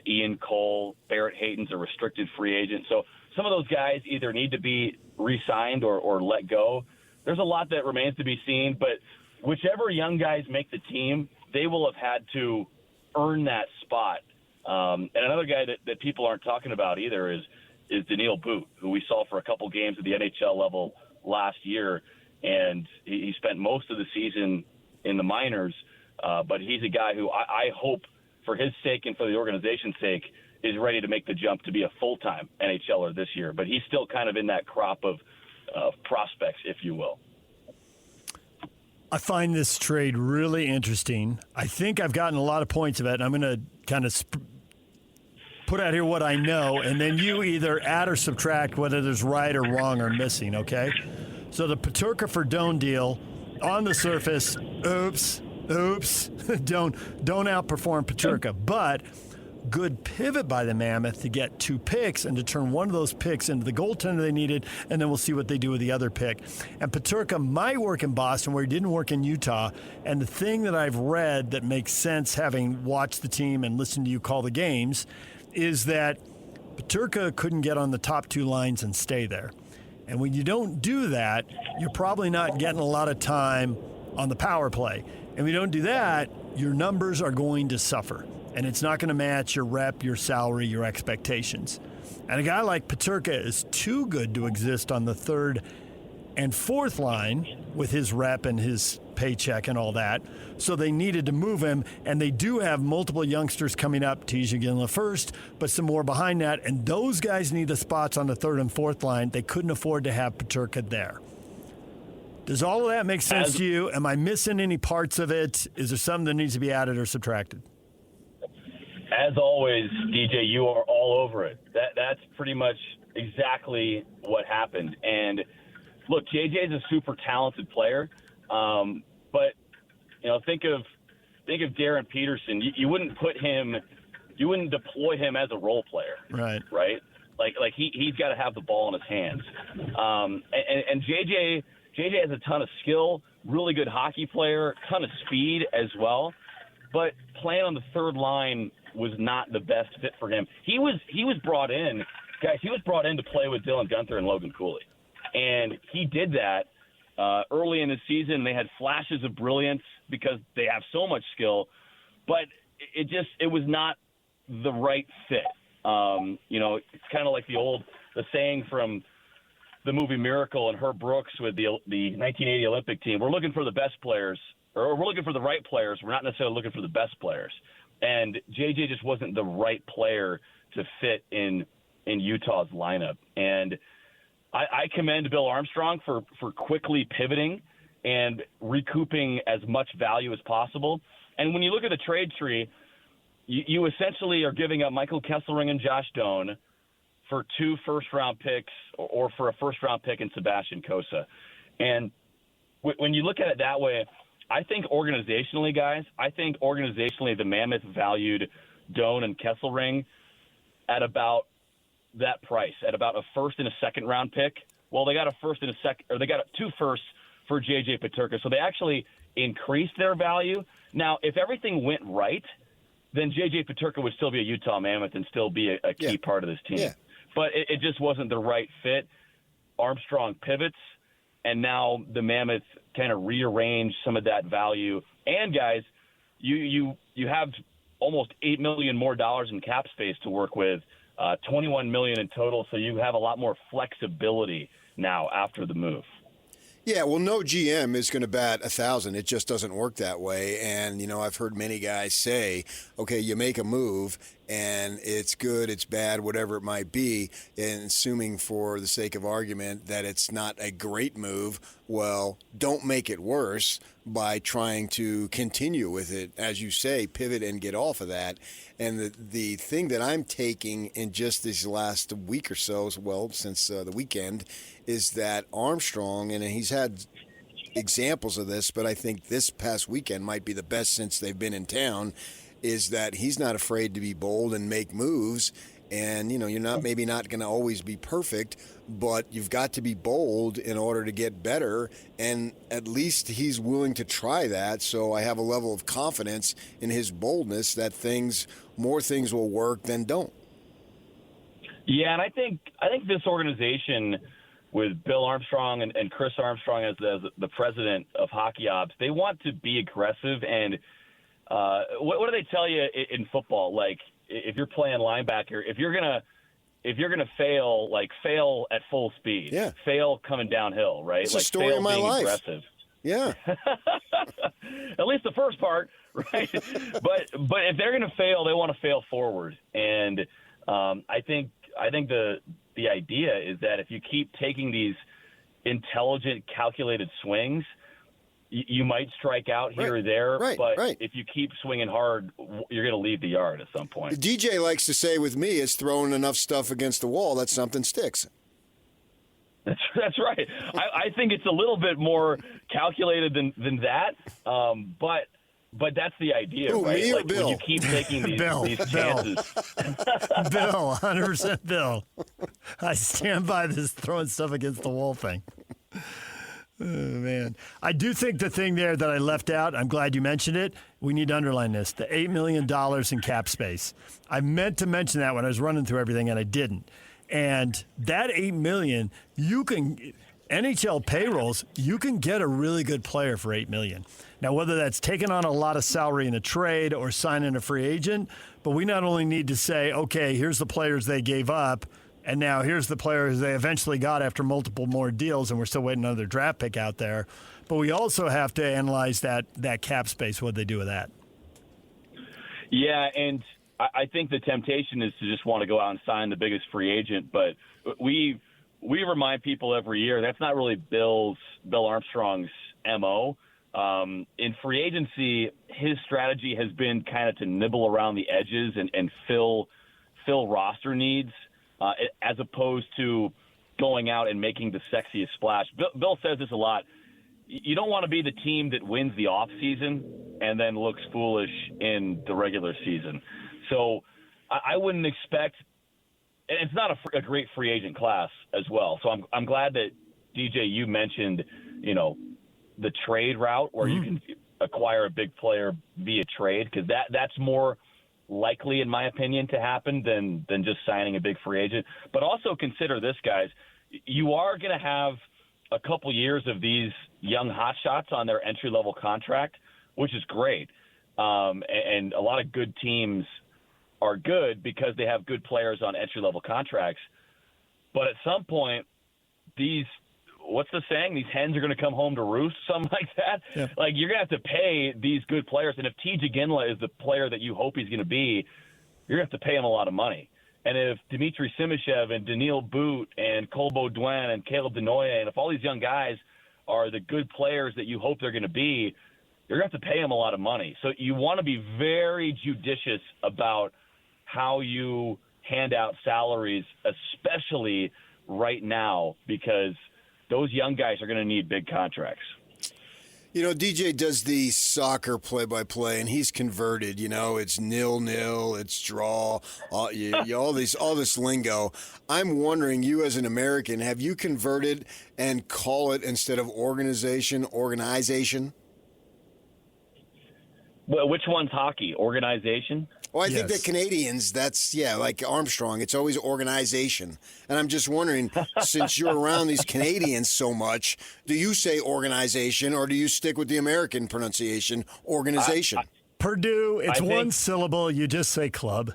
Ian Cole, Barrett Hayton's a restricted free agent. So some of those guys either need to be re-signed or let go. There's a lot that remains to be seen, but whichever young guys make the team, they will have had to earn that spot. And another guy that people aren't talking about either is Daniil Boot, who we saw for a couple games at the NHL level last year, and he spent most of the season in the minors. But he's a guy who I hope, for his sake and for the organization's sake, is ready to make the jump to be a full-time NHLer this year. But he's still kind of in that crop of prospects, if you will. I find this trade really interesting. I think I've gotten a lot of points of it, and I'm going to kind of put out here what I know, and then you either add or subtract whether there's right or wrong or missing, okay? So the Peterka for Doan deal, on the surface, oops, don't outperform Peterka, but good pivot by the Mammoth to get 2 picks and to turn one of those picks into the goaltender they needed, and then we'll see what they do with the other pick. And Peterka might work in Boston where he didn't work in Utah, and the thing that I've read that makes sense having watched the team and listened to you call the games is that Peterka couldn't get on the top 2 lines and stay there. And when you don't do that, you're probably not getting a lot of time on the power play. And when you don't do that, your numbers are going to suffer. And it's not going to match your rep, your salary, your expectations. And a guy like Peterka is too good to exist on the 3rd and 4th line with his rep and his paycheck and all that. So they needed to move him, and they do have multiple youngsters coming up, Tisha Ginla first, but some more behind that, and those guys need the spots on the 3rd and 4th line. They couldn't afford to have Peterka there. Does all of that make sense to you? Am I missing any parts of it? Is there something that needs to be added or subtracted? As always, DJ, you are all over it. That's pretty much exactly what happened. And look, JJ is a super talented player, but think of Darren Peterson. You wouldn't deploy him as a role player, right? Like he's got to have the ball in his hands. And JJ has a ton of skill, really good hockey player, ton of speed as well. But playing on the 3rd line was not the best fit for him. He was brought in, guys. He was brought in to play with Dylan Guenther and Logan Cooley, and he did that early in the season. They had flashes of brilliance because they have so much skill, but it was not the right fit. It's kind of like the saying from the movie Miracle and Herb Brooks with the 1980 Olympic team. We're looking for the best players, or we're looking for the right players. We're not necessarily looking for the best players. And JJ just wasn't the right player to fit in Utah's lineup. And I commend Bill Armstrong for quickly pivoting and recouping as much value as possible. And when you look at the trade tree, you essentially are giving up Michael Kesselring and Josh Doan for 2 first-round picks or for a first-round pick in Sebastian Cossa. And when you look at it that way, I think organizationally, guys, the Mammoth valued Doan and Kesselring at about that price, at about a first and a second-round pick. Well, they got a first and a second, or they got 2 firsts for J.J. Peterka, so they actually increased their value. Now, if everything went right, then J.J. Peterka would still be a Utah Mammoth and still be a key part of this team. Yeah. But it just wasn't the right fit. Armstrong pivots, and now the Mammoth kind of rearranged some of that value. And, guys, you have almost $8 million more dollars in cap space to work with, $21 million in total, so you have a lot more flexibility now after the move. Yeah, well, no GM is going to bat 1,000. It just doesn't work that way. And, I've heard many guys say, okay, you make a move, and it's good, it's bad, whatever it might be, and assuming for the sake of argument that it's not a great move, well, don't make it worse by trying to continue with it, as you say, pivot and get off of that. And the thing that I'm taking in just this last week or so, well, since the weekend, is that Armstrong, and he's had examples of this, but I think this past weekend might be the best since they've been in town, is that he's not afraid to be bold and make moves. And, you're not going to always be perfect, but you've got to be bold in order to get better. And at least he's willing to try that. So I have a level of confidence in his boldness that more things will work than don't. Yeah, and I think this organization with Bill Armstrong and Chris Armstrong as the president of Hockey Ops, they want to be aggressive. And what do they tell you in football? Like, if you're playing linebacker, if you're gonna fail, like fail at full speed, fail coming downhill, right? It's like a story fail of my being life. Aggressive. Yeah. At least the first part, right? but if they're gonna fail, they want to fail forward. And I think the idea is that if you keep taking these intelligent, calculated swings, you might strike out here or there, but if you keep swinging hard, you're going to leave the yard at some point. The DJ likes to say with me, it's throwing enough stuff against the wall that something sticks. That's right. I think it's a little bit more calculated than that, but that's the idea, Ooh, right? Me or like Bill? When you keep taking these chances. Bill, 100% Bill. I stand by this throwing stuff against the wall thing. Oh, man. I do think the thing there that I left out, I'm glad you mentioned it, we need to underline this, the $8 million in cap space. I meant to mention that when I was running through everything, and I didn't. And that $8 million, you can NHL payrolls, you can get a really good player for $8 million. Now, whether that's taking on a lot of salary in a trade or signing a free agent, but we not only need to say, okay, here's the players they gave up, and now here's the players they eventually got after multiple more deals, and we're still waiting on another draft pick out there. But we also have to analyze that cap space, what they do with that. Yeah, and I think the temptation is to just want to go out and sign the biggest free agent, but we remind people every year that's not really Bill Armstrong's MO. In free agency, his strategy has been kind of to nibble around the edges and fill roster needs, as opposed to going out and making the sexiest splash. Bill says this a lot. You don't want to be the team that wins the offseason and then looks foolish in the regular season. So I wouldn't expect – and it's not a great free agent class as well. So I'm glad that, DJ, you mentioned, the trade route where you can acquire a big player via trade, because that's more likely, in my opinion, to happen than just signing a big free agent. But also consider this, guys. You are going to have a couple years of these young hotshots on their entry-level contract, which is great. And a lot of good teams are good because they have good players on entry-level contracts. But at some point, what's the saying? These hens are going to come home to roost, something like that. Yeah. Like, you're going to have to pay these good players. And if T.J. Ginla is the player that you hope he's going to be, you're going to have to pay him a lot of money. And if Dmitry Simashev and Daniil Boot and Cole Baudouin and Caleb Denoye, and if all these young guys are the good players that you hope they're going to be, you're going to have to pay them a lot of money. So you want to be very judicious about how you hand out salaries, especially right now, because those young guys are going to need big contracts. DJ does the soccer play-by-play, and he's converted. It's 0-0, it's draw, all this lingo. I'm wondering, you as an American, have you converted and call it, instead of organization? Well, which one's hockey? Organization? Well, I think the Canadians, like Armstrong, it's always organization. And I'm just wondering, since you're around these Canadians so much, do you say organization, or do you stick with the American pronunciation, organization? Purdue, it's one syllable. You just say club.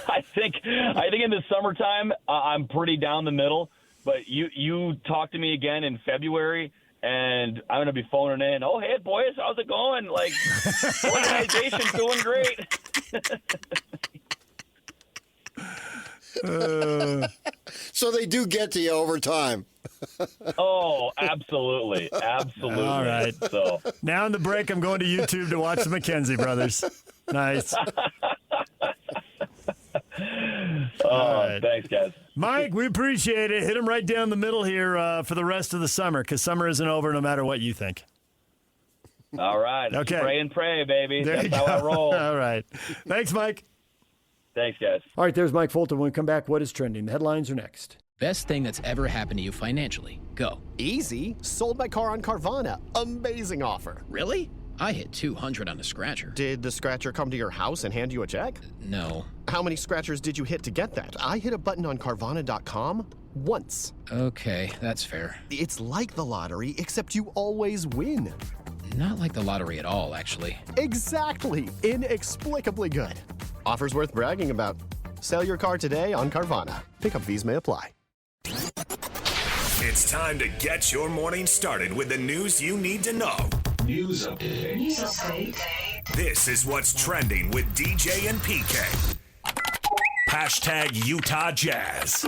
I think in the summertime, I'm pretty down the middle. But you talk to me again in February, and I'm going to be phoning in. Oh, hey, boys, how's it going? Like, organization's doing great. So they do get to you over time. Oh, absolutely. Absolutely. All right. So now in the break, I'm going to YouTube to watch the McKenzie brothers. Nice. Right. Thanks, guys. Mike, we appreciate it. Hit him right down the middle here for the rest of the summer, because summer isn't over no matter what you think. All right. Okay. Pray and pray, baby. There That's how I roll. All right. Thanks, Mike. Thanks, guys. All right, there's Mike Folta. When we come back, what is trending? The headlines are next. Best thing that's ever happened to you financially. Go. Easy. Sold my car on Carvana. Amazing offer. Really? I hit 200 on the scratcher. Did the scratcher come to your house and hand you a check? No. How many scratchers did you hit to get that? I hit a button on Carvana.com once. Okay, that's fair. It's like the lottery, except you always win. Not like the lottery at all, actually. Exactly. Inexplicably good. Offers worth bragging about. Sell your car today on Carvana. Pickup fees may apply. It's time to get your morning started with the news you need to know. News update. This is what's trending with DJ and PK. Hashtag Utah Jazz.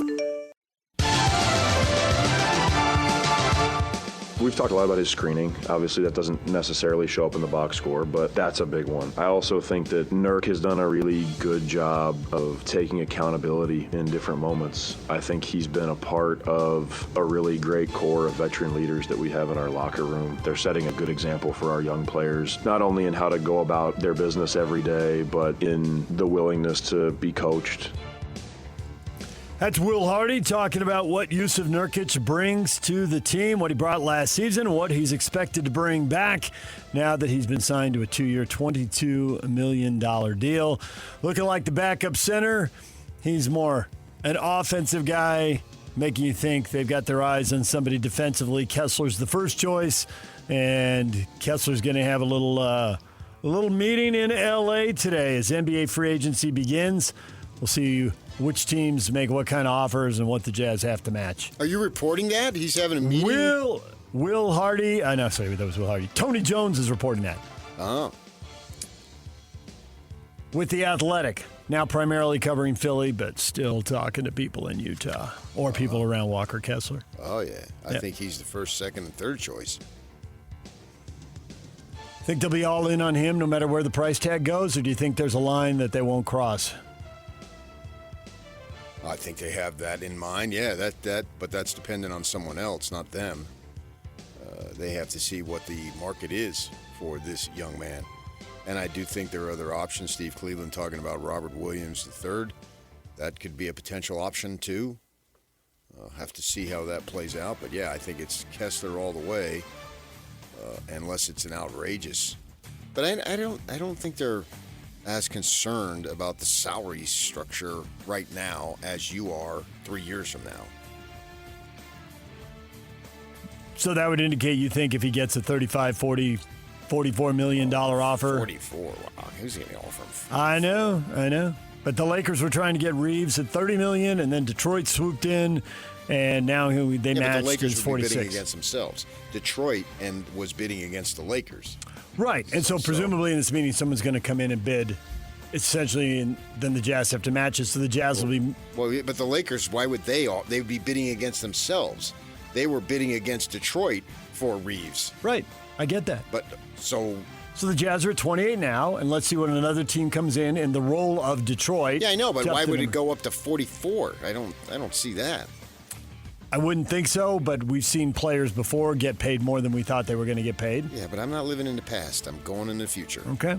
We've talked a lot about his screening. Obviously, that doesn't necessarily show up in the box score, but that's a big one. I also think that Nurk has done a really good job of taking accountability in different moments. I think he's been a part of a really great core of veteran leaders that we have in our locker room. They're setting a good example for our young players, not only in how to go about their business every day, but in the willingness to be coached. That's Will Hardy talking about what Jusuf Nurkic brings to the team, what he brought last season, what he's expected to bring back now that he's been signed to a 2-year, $22 million deal. Looking like the backup center. He's more an offensive guy, making you think they've got their eyes on somebody defensively. Kessler's the first choice, and Kessler's going to have a little meeting in L.A. today as NBA free agency begins. We'll see which teams make what kind of offers and what the Jazz have to match. Are you reporting that? He's having a meeting? Will Hardy. No, sorry, that was Will Hardy. Tony Jones is reporting that. Oh. With The Athletic, now primarily covering Philly, but still talking to people in Utah or people around Walker Kessler. Oh, yeah. I think he's the first, second, and third choice. Think they'll be all in on him no matter where the price tag goes, or do you think there's a line that they won't cross? I think they have that in mind. Yeah, but that's dependent on someone else, not them. They have to see what the market is for this young man. And I do think there are other options. Steve Cleveland talking about Robert Williams III. That could be a potential option, too. Have to see how that plays out. But, yeah, I think it's Kessler all the way, unless it's an outrageous. But I don't think they're as concerned about the salary structure right now as you are 3 years from now. So that would indicate you think if he gets a $35, $40, $44 million offer. 44, wow. Who's going to offer him? I know. But the Lakers were trying to get Reeves at $30 million, and then Detroit swooped in, and now they matched the Lakers his would be 46. bidding against themselves. Detroit was bidding against the Lakers. Right, and so presumably in this meeting, someone's going to come in and bid essentially, and then the Jazz have to match it, so the Jazz will be... Well, but the Lakers, why would they would be bidding against themselves. They were bidding against Detroit for Reeves. Right, I get that. But so the Jazz are at 28 now, and let's see when another team comes in the role of Detroit. Yeah, I know, but why would it go up to 44? I don't see that. I wouldn't think so, but we've seen players before get paid more than we thought they were going to get paid. Yeah, but I'm not living in the past. I'm going in the future. Okay.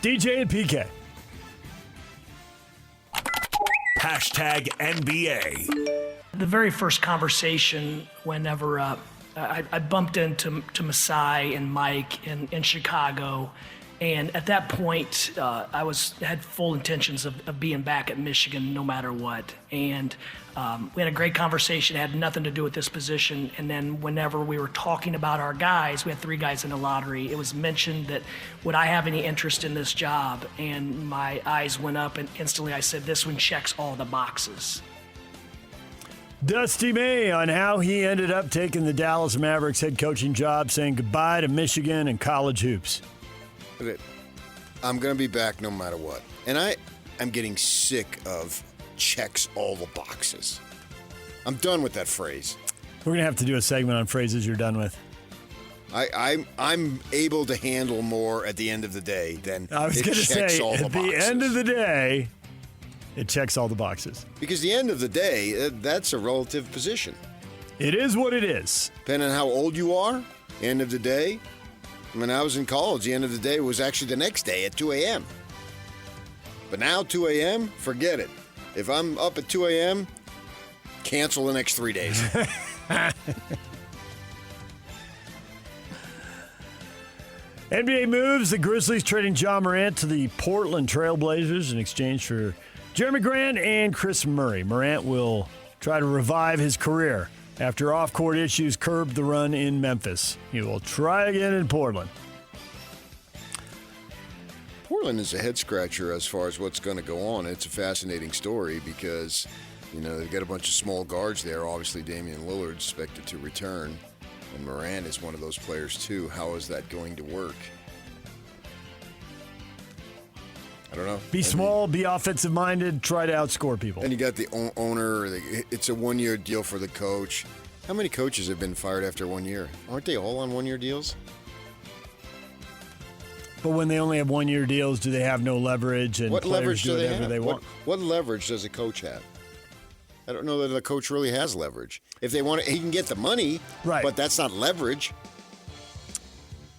DJ and PK. Hashtag NBA. The very first conversation whenever I bumped into Masai and Mike in Chicago, and at that point I had full intentions of being back at Michigan no matter what. And we had a great conversation. It had nothing to do with this position. And then whenever we were talking about our guys, we had 3 guys in the lottery. It was mentioned that would I have any interest in this job? And my eyes went up, and instantly I said, this one checks all the boxes. Dusty May on how he ended up taking the Dallas Mavericks head coaching job, saying goodbye to Michigan and college hoops. I'm going to be back no matter what. And I'm getting sick of checks all the boxes. I'm done with that phrase. We're going to have to do a segment on phrases you're done with. I'm able to handle more at the end of the day than I was going to say, at the end of the day, it checks all the boxes. Because the end of the day, that's a relative position. It is what it is. Depending on how old you are, end of the day. When I was in college, the end of the day was actually the next day at 2 a.m. But now 2 a.m., forget it. If I'm up at 2 a.m., cancel the next 3 days. NBA moves. The Grizzlies trading Ja Morant to the Portland Trailblazers in exchange for Jeremy Grant and Chris Murray. Morant will try to revive his career after off-court issues curbed the run in Memphis. He will try again in Portland. Portland is a head-scratcher as far as what's going to go on. It's a fascinating story because, they've got a bunch of small guards there. Obviously, Damian Lillard expected to return, and Morant is one of those players, too. How is that going to work? I don't know. Be small, be offensive-minded, try to outscore people. And you got the owner. It's a one-year deal for the coach. How many coaches have been fired after 1 year? Aren't they all on one-year deals? But when they only have one-year deals, do they have no leverage and what players leverage do whatever they want? What leverage does a coach have? I don't know that a coach really has leverage. If they want it, he can get the money, right? But that's not leverage.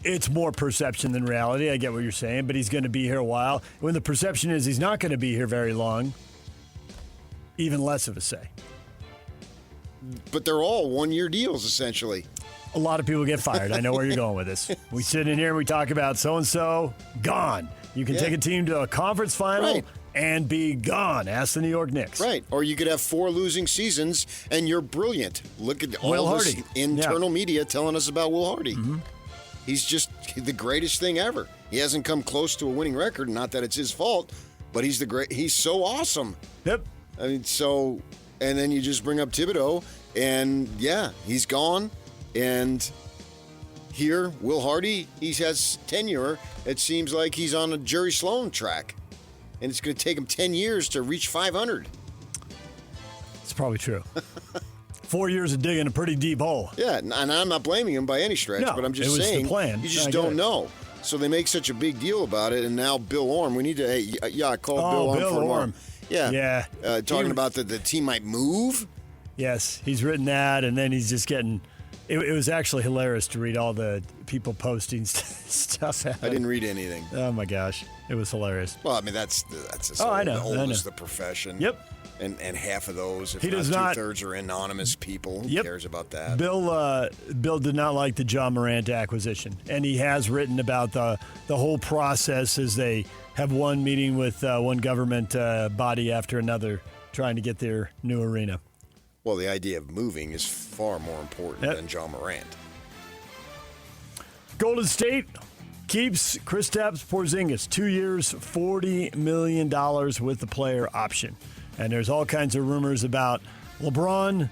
It's more perception than reality. I get what you're saying, but he's going to be here a while. When the perception is he's not going to be here very long, even less of a say. But they're all one-year deals, essentially. A lot of people get fired. I know where you're going with this. We sit in here and we talk about so-and-so, gone. You can take a team to a conference final and be gone. Ask the New York Knicks. Right. Or you could have 4 losing seasons and you're brilliant. Look at all this internal media telling us about Will Hardy. Mm-hmm. He's just the greatest thing ever. He hasn't come close to a winning record. Not that it's his fault, but he's He's so awesome. Yep. I mean, and then you just bring up Thibodeau, and he's gone. And here, Will Hardy, he has tenure. It seems like he's on a Jerry Sloan track, and it's going to take him 10 years to reach 500. It's probably true. 4 years of digging a pretty deep hole. Yeah, and I'm not blaming him by any stretch, but I'm just saying the plan. You just don't know. So they make such a big deal about it, and now Bill Orm, we need to, I called Bill Orm. Yeah. Talking about the team might move. Yes, he's written that, and then he's just getting... It was actually hilarious to read all the people posting stuff. I didn't read anything. Oh, my gosh. It was hilarious. Well, I mean, that's I know. The oldest of the profession. Yep. And half of those, if he not two-thirds, are anonymous people. Who cares about that? Bill did not like the John Morant acquisition, and he has written about the whole process as they have one meeting with one government body after another trying to get their new arena. Well, the idea of moving is far more important than John Morant. Golden State keeps Kristaps Porzingis 2 years, $40 million with the player option. And there's all kinds of rumors about LeBron.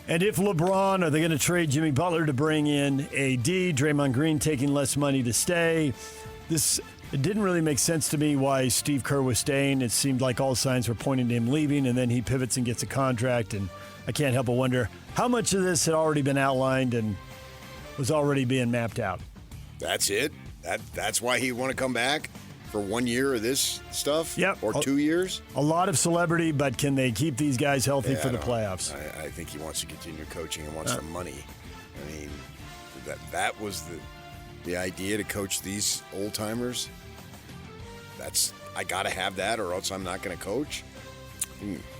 And if LeBron, are they going to trade Jimmy Butler to bring in AD? Draymond Green taking less money to stay. It didn't really make sense to me why Steve Kerr was staying. It seemed like all signs were pointing to him leaving, and then he pivots and gets a contract. And I can't help but wonder how much of this had already been outlined and was already being mapped out. That's it? That's why he want to come back for 1 year of this stuff? Yep. Or 2 years? A lot of celebrity, but can they keep these guys healthy for the playoffs? I think he wants to continue coaching and wants the money. I mean, that was the idea to coach these old-timers. I got to have that or else I'm not going to coach.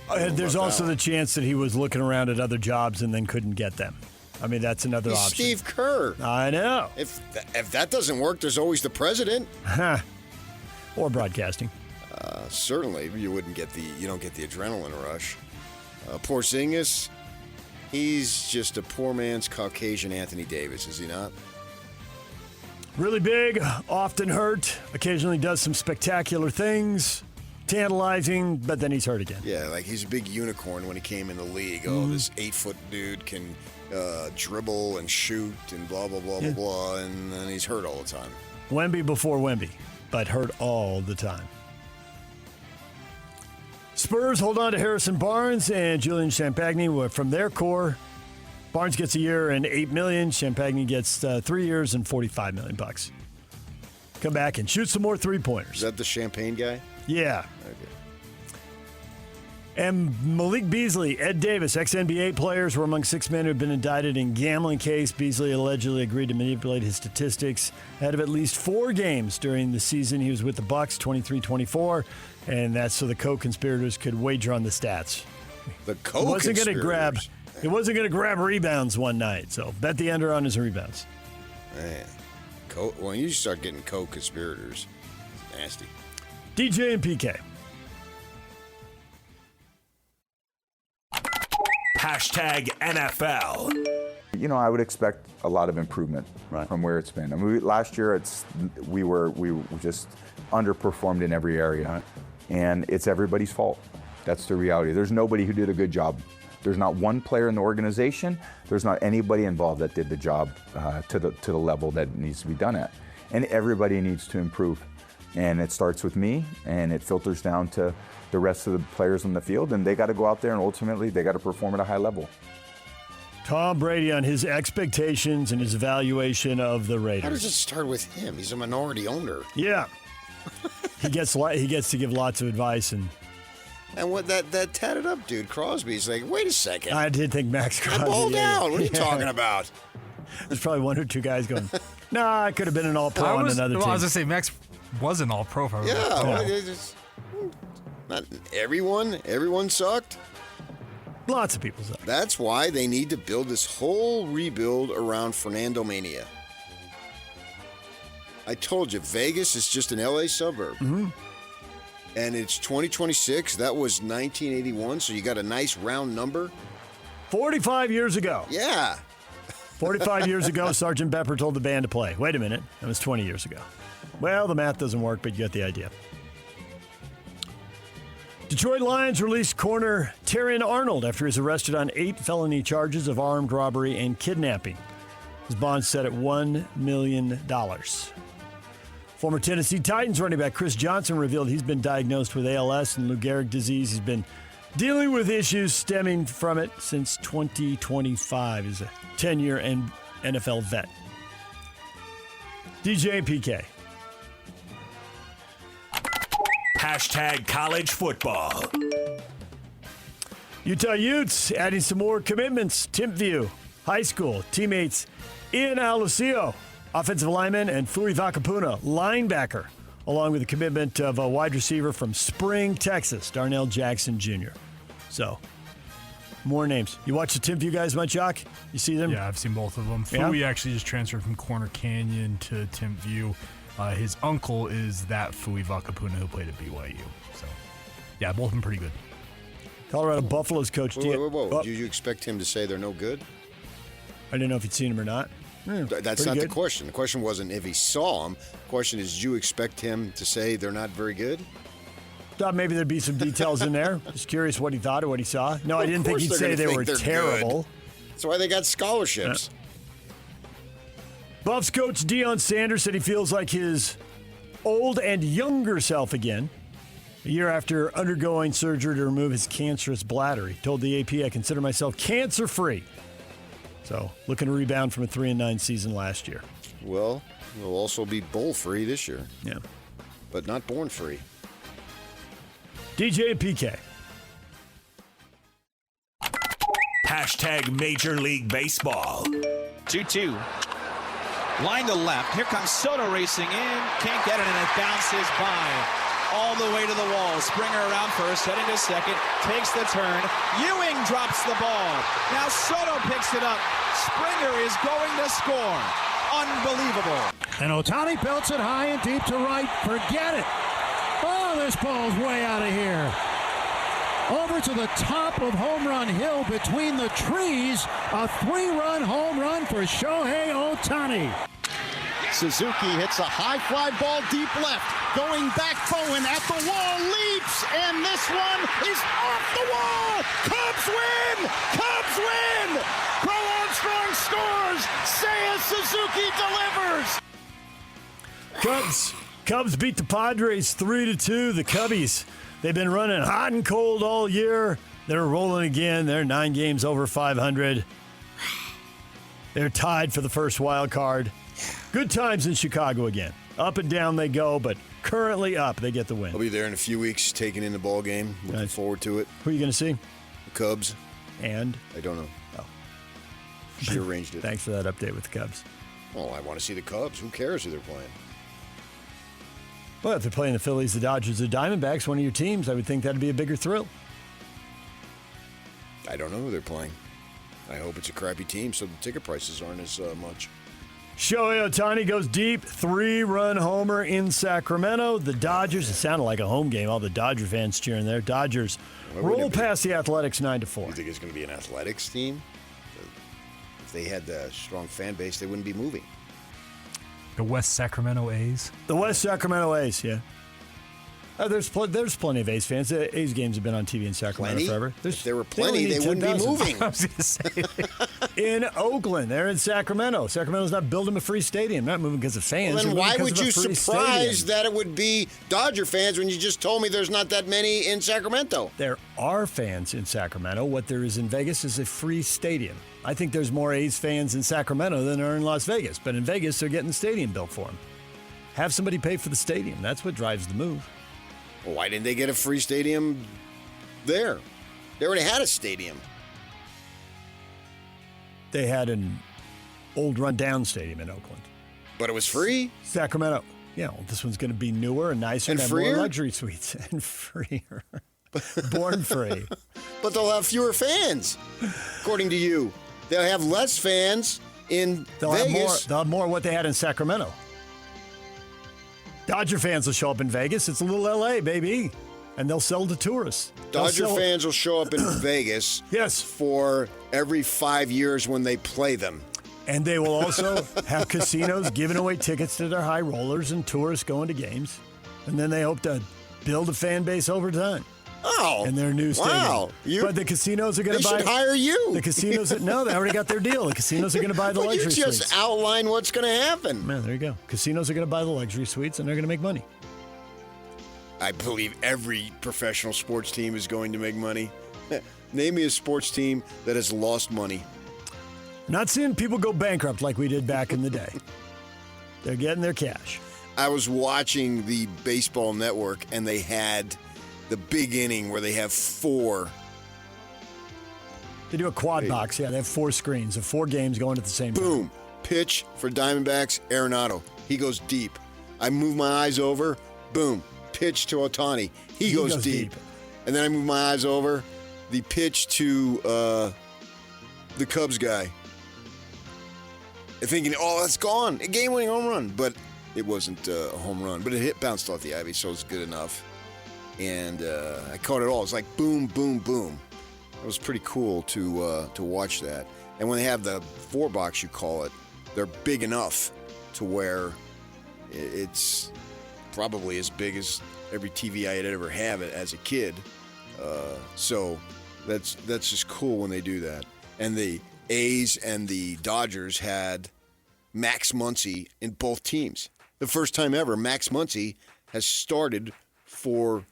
There's also the chance that he was looking around at other jobs and then couldn't get them. I mean, that's another option. Steve Kerr. I know. If that doesn't work, there's always the president. Or broadcasting. Certainly, you don't get the adrenaline rush. Porzingis, he's just a poor man's Caucasian Anthony Davis, is he not? Really big, often hurt, occasionally does some spectacular things, tantalizing, but then he's hurt again. Yeah, like he's a big unicorn when he came in the league. Mm-hmm. Oh, this 8-foot dude can dribble and shoot and blah, blah, blah, blah, blah, and then he's hurt all the time. Wemby before Wemby, but hurt all the time. Spurs hold on to Harrison Barnes and Julian Champagny from their core. Barnes gets a year and $8 million. Champagny gets 3 years and $45 million. Come back and shoot some more three-pointers. Is that the Champagne guy? Yeah. Okay. And Malik Beasley, Ed Davis, ex-NBA players were among 6 men who have been indicted in gambling case. Beasley allegedly agreed to manipulate his statistics ahead of at least 4 games during the season. He was with the Bucks, 23-24, and that's so the co-conspirators could wager on the stats. The co-conspirators? He wasn't going to grab rebounds one night, so bet the under on his rebounds. Man, when you start getting co-conspirators, it's nasty. DJ and PK. #NFL. You know, I would expect a lot of improvement from where it's been. I mean, last year we just underperformed in every area, and it's everybody's fault. That's the reality. There's nobody who did a good job. There's not one player in the organization. There's not anybody involved that did the job to the level that it needs to be done at. And everybody needs to improve. And it starts with me, and it filters down to the rest of the players on the field, and they got to go out there, and ultimately they got to perform at a high level. Tom Brady on his expectations and his evaluation of the Raiders. How does it start with him? He's a minority owner. Yeah. he gets to give lots of advice. And what that tatted up dude, Crosby's like, wait a second. I did think Max Crosby. Ball down. What are you talking about? There's probably one or two guys going, nah, I could have been an all-pro on another team. I was going to say, Max was an all-pro. Not everyone sucked. Lots of people suck. That's why they need to build this whole rebuild around Fernando Mania. I told you, Vegas is just an LA suburb. Mm-hmm. And it's 2026. That was 1981, so you got a nice round number. 45 years ago. Yeah. 45 years ago, Sergeant Pepper told the band to play. Wait a minute. That was 20 years ago. Well, the math doesn't work, but you get the idea. Detroit Lions released corner Terrion Arnold after he's arrested on 8 felony charges of armed robbery and kidnapping. His bond set at $1 million. Former Tennessee Titans running back Chris Johnson revealed he's been diagnosed with ALS and Lou Gehrig's disease. He's been dealing with issues stemming from it since 2025. He's a 10-year NFL vet. DJ and PK. Hashtag college football. Utah Utes adding some more commitments. Timpview High School teammates Ian Alucio, offensive lineman, and Fui Vakapuna, linebacker, along with the commitment of a wide receiver from Spring, Texas, Darnell Jackson Jr. So, more names. You watch the Timpview guys much, Jock? You see them? Yeah, I've seen both of them. Yeah? Fui actually just transferred from Corner Canyon to Timpview. His uncle is that Fui Vakapuna who played at BYU. So, yeah, both of them pretty good. Colorado Buffaloes coach. Whoa. Did you expect him to say they're no good? I didn't know if he'd seen him or not. That's not the question. The question wasn't if he saw him. The question is, did you expect him to say they're not very good? Thought maybe there'd be some details in there. Just curious what he thought or what he saw. No, I didn't think he'd say they were terrible. Good. That's why they got scholarships. Yeah. Buffs coach Deion Sanders said he feels like his old and younger self again. A year after undergoing surgery to remove his cancerous bladder, he told the AP, "I consider myself cancer-free." So, looking to rebound from a 3-9 season last year. Well, we'll also be bowl-free this year. Yeah. But not born-free. DJ and PK. Hashtag Major League Baseball. 2-2. Line to left. Here comes Soto racing in. Can't get it, and it bounces by. All the way to the wall. Springer around first, heading to second. Takes the turn. Ewing drops the ball. Now Soto picks it up. Springer is going to score. Unbelievable. And Ohtani belts it high and deep to right. Forget it. Oh, this ball's way out of here. Over to the top of Home Run Hill between the trees. A 3-run home run for Shohei Ohtani. Suzuki hits a high fly ball deep left. Going back, Bowen at the wall, leaps, and this one is off the wall. Cubs win! Cubs win! Crow Armstrong scores. Seiya Suzuki delivers. Cubs beat the Padres 3-2. The Cubbies, they've been running hot and cold all year. They're rolling again. They're 9 games over 500. They're tied for the first wild card. Good times in Chicago again. Up and down they go, but currently up. They get the win. I'll be there in a few weeks, taking in the ball game. Looking forward to it. Who are you going to see? The Cubs. And? I don't know. Oh. She arranged it. Thanks for that update with the Cubs. Well, I want to see the Cubs. Who cares who they're playing? Well, if they're playing the Phillies, the Dodgers, the Diamondbacks, one of your teams, I would think that'd be a bigger thrill. I don't know who they're playing. I hope it's a crappy team so the ticket prices aren't as much. Shohei Ohtani goes deep, 3-run homer in Sacramento. The Dodgers, it sounded like a home game, all the Dodger fans cheering there. Dodgers roll past the Athletics 9-4. You think it's going to be an Athletics team? If they had the strong fan base, they wouldn't be moving. The West Sacramento A's? The West Sacramento A's, yeah. There's plenty of A's fans. The A's games have been on TV in Sacramento forever. If there were plenty, they wouldn't be moving. I was going to say. In Oakland, they're in Sacramento. Sacramento's not building a free stadium. Not moving because of fans. Well, then why would you surprise that it would be Dodger fans when you just told me there's not that many in Sacramento? There are fans in Sacramento. What there is in Vegas is a free stadium. I think there's more A's fans in Sacramento than there are in Las Vegas. But in Vegas, they're getting the stadium built for them. Have somebody pay for the stadium. That's what drives the move. Well, why didn't they get a free stadium there? They already had a stadium. They had an old rundown stadium in Oakland. But it was free? Sacramento. Yeah, well, this one's going to be newer and nicer and have more luxury suites and freer. Born free. But they'll have fewer fans, according to you. They'll have less fans in Vegas. They'll have more what they had in Sacramento. Dodger fans will show up in Vegas. It's a little L.A., baby. And they'll sell to tourists. Dodger fans will show up in Vegas for every 5 years when they play them. And they will also have casinos giving away tickets to their high rollers and tourists going to games. And then they hope to build a fan base over time. Oh. In their new stadium. Wow. But the casinos are going to buy. They should hire you. The casinos, no, they already got their deal. The casinos are going to buy the luxury suites. You just outline what's going to happen. Man, there you go. Casinos are going to buy the luxury suites, and they're going to make money. I believe every professional sports team is going to make money. Name me a sports team that has lost money. Not seeing people go bankrupt like we did back in the day. They're getting their cash. I was watching the Baseball Network, and they had the big inning where they have four. They do a quad box. Yeah, they have 4 screens of 4 games going at the same time. Boom. Pitch for Diamondbacks, Arenado. He goes deep. I move my eyes over. Boom. Pitch to Ohtani. He goes deep. And then I move my eyes over. The pitch to the Cubs guy. Thinking, that's gone. A game-winning home run. But it wasn't a home run. But it bounced off the ivy, so it's good enough. And I caught it all. It's like boom, boom, boom. It was pretty cool to watch that. And when they have the 4-box, you call it, they're big enough to where it's probably as big as every TV I had ever had as a kid. So that's just cool when they do that. And the A's and the Dodgers had Max Muncy in both teams. The first time ever, Max Muncy has started for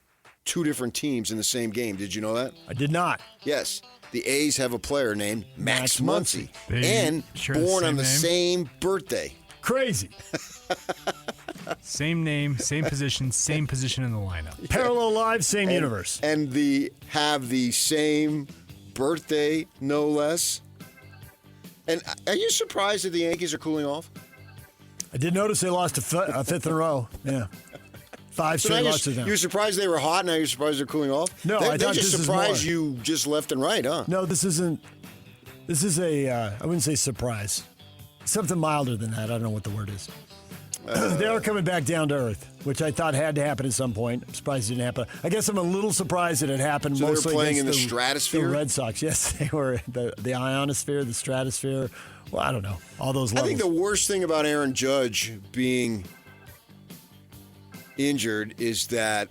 2 different teams in the same game. Did you know that? I did not. Yes. The A's have a player named Max Muncy. And born on the same birthday. Crazy. Same name, same position in the lineup. Parallel lives, same universe. And have the same birthday, no less. And are you surprised that the Yankees are cooling off? I did notice they lost a 5th in a row. Yeah. 5 straight losses now. You're surprised they were hot, now you're surprised they're cooling off? No, I thought just surprised you just left and right, huh? No, this isn't. This is I wouldn't say surprise. Something milder than that. I don't know what the word is. They are coming back down to earth, which I thought had to happen at some point. I'm surprised it didn't happen. I guess I'm a little surprised that it happened so mostly they were playing in the against stratosphere? The Red Sox. Yes, they were. The ionosphere, the stratosphere. Well, I don't know. All those levels. I think the worst thing about Aaron Judge being injured is that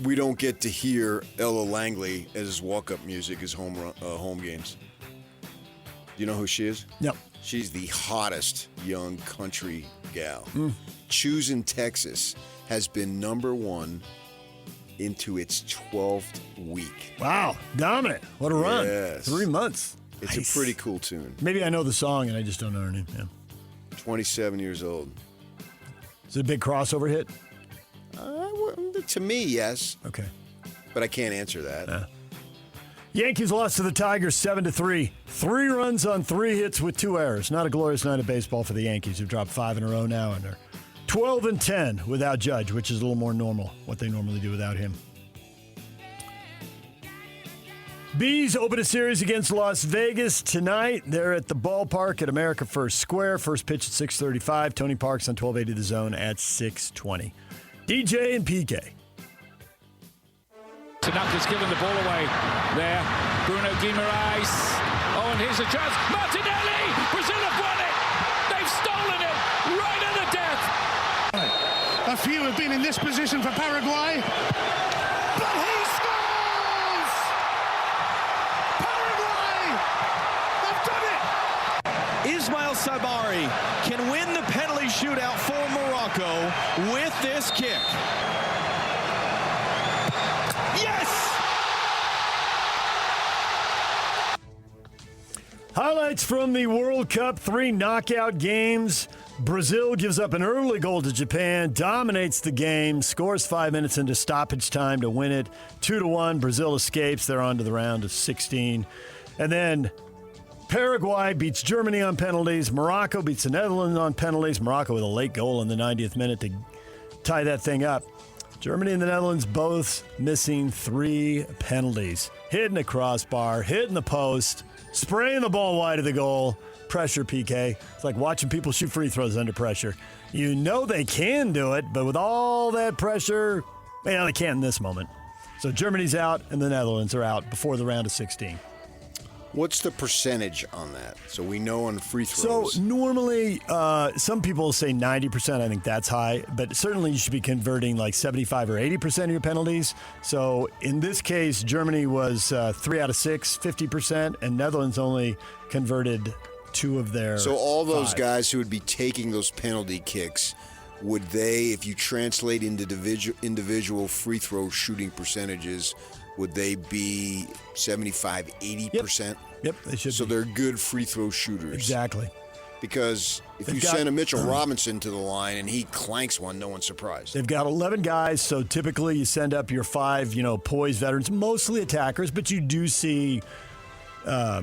we don't get to hear Ella Langley as his walk-up music as home games. Do you know who she is? No. She's the hottest young country gal. Choosing Texas has been #1 into its 12th week. Wow. Dominant. What a run. Yes. 3 months. It's a pretty cool tune. Maybe I know the song and I just don't know her name. Yeah. 27 years old. Is it a big crossover hit? To me, yes. Okay. But I can't answer that. Yankees lost to the Tigers 7-3. 3 runs on 3 hits with 2 errors. Not a glorious night of baseball for the Yankees, who've dropped 5 in a row now, and they're 12-10 without Judge, which is a little more normal, what they normally do without him. Bees open a series against Las Vegas tonight. They're at the ballpark at America First Square. First pitch at 6:35. Tony Parks on 1280 The Zone at 6:20. DJ and PK. Tanaka's given the ball away there. Bruno Guimaraes. Oh, and here's a chance. Martinelli! Brazil have won it! They've stolen it right at the death! A few have been in this position for Paraguay. But he scores! Paraguay have done it! Ismail Sabari can win the penalty shootout for Morocco with this kick. Yes! Highlights from the World Cup 3 knockout games. Brazil gives up an early goal to Japan, dominates the game, scores 5 minutes into stoppage time to win it. 2-1, Brazil escapes. They're on to the round of 16. And then Paraguay beats Germany on penalties. Morocco beats the Netherlands on penalties. Morocco with a late goal in the 90th minute to tie that thing up. Germany and the Netherlands both missing 3 penalties. Hitting the crossbar, hitting the post, spraying the ball wide of the goal. Pressure, PK. It's like watching people shoot free throws under pressure. You know they can do it, but with all that pressure, well, they can't in this moment. So Germany's out and the Netherlands are out before the round of 16. What's the percentage on that? So we know on free throws. So normally, some people say 90%. I think that's high. But certainly you should be converting like 75 or 80% of your penalties. So in this case, Germany was 3 out of 6, 50%. And Netherlands only converted 2 of their So all those 5. guys who would be taking those penalty kicks, would they, if you translate into individual free throw shooting percentages, would they be 75, 80%? Yep, they should So be. they're good free throw shooters. Exactly. Because if They've you got- send a Mitchell Robinson to the line and he clanks one, no one's surprised. They've got 11 guys, so typically you send up your 5, poised veterans, mostly attackers, but you do see, a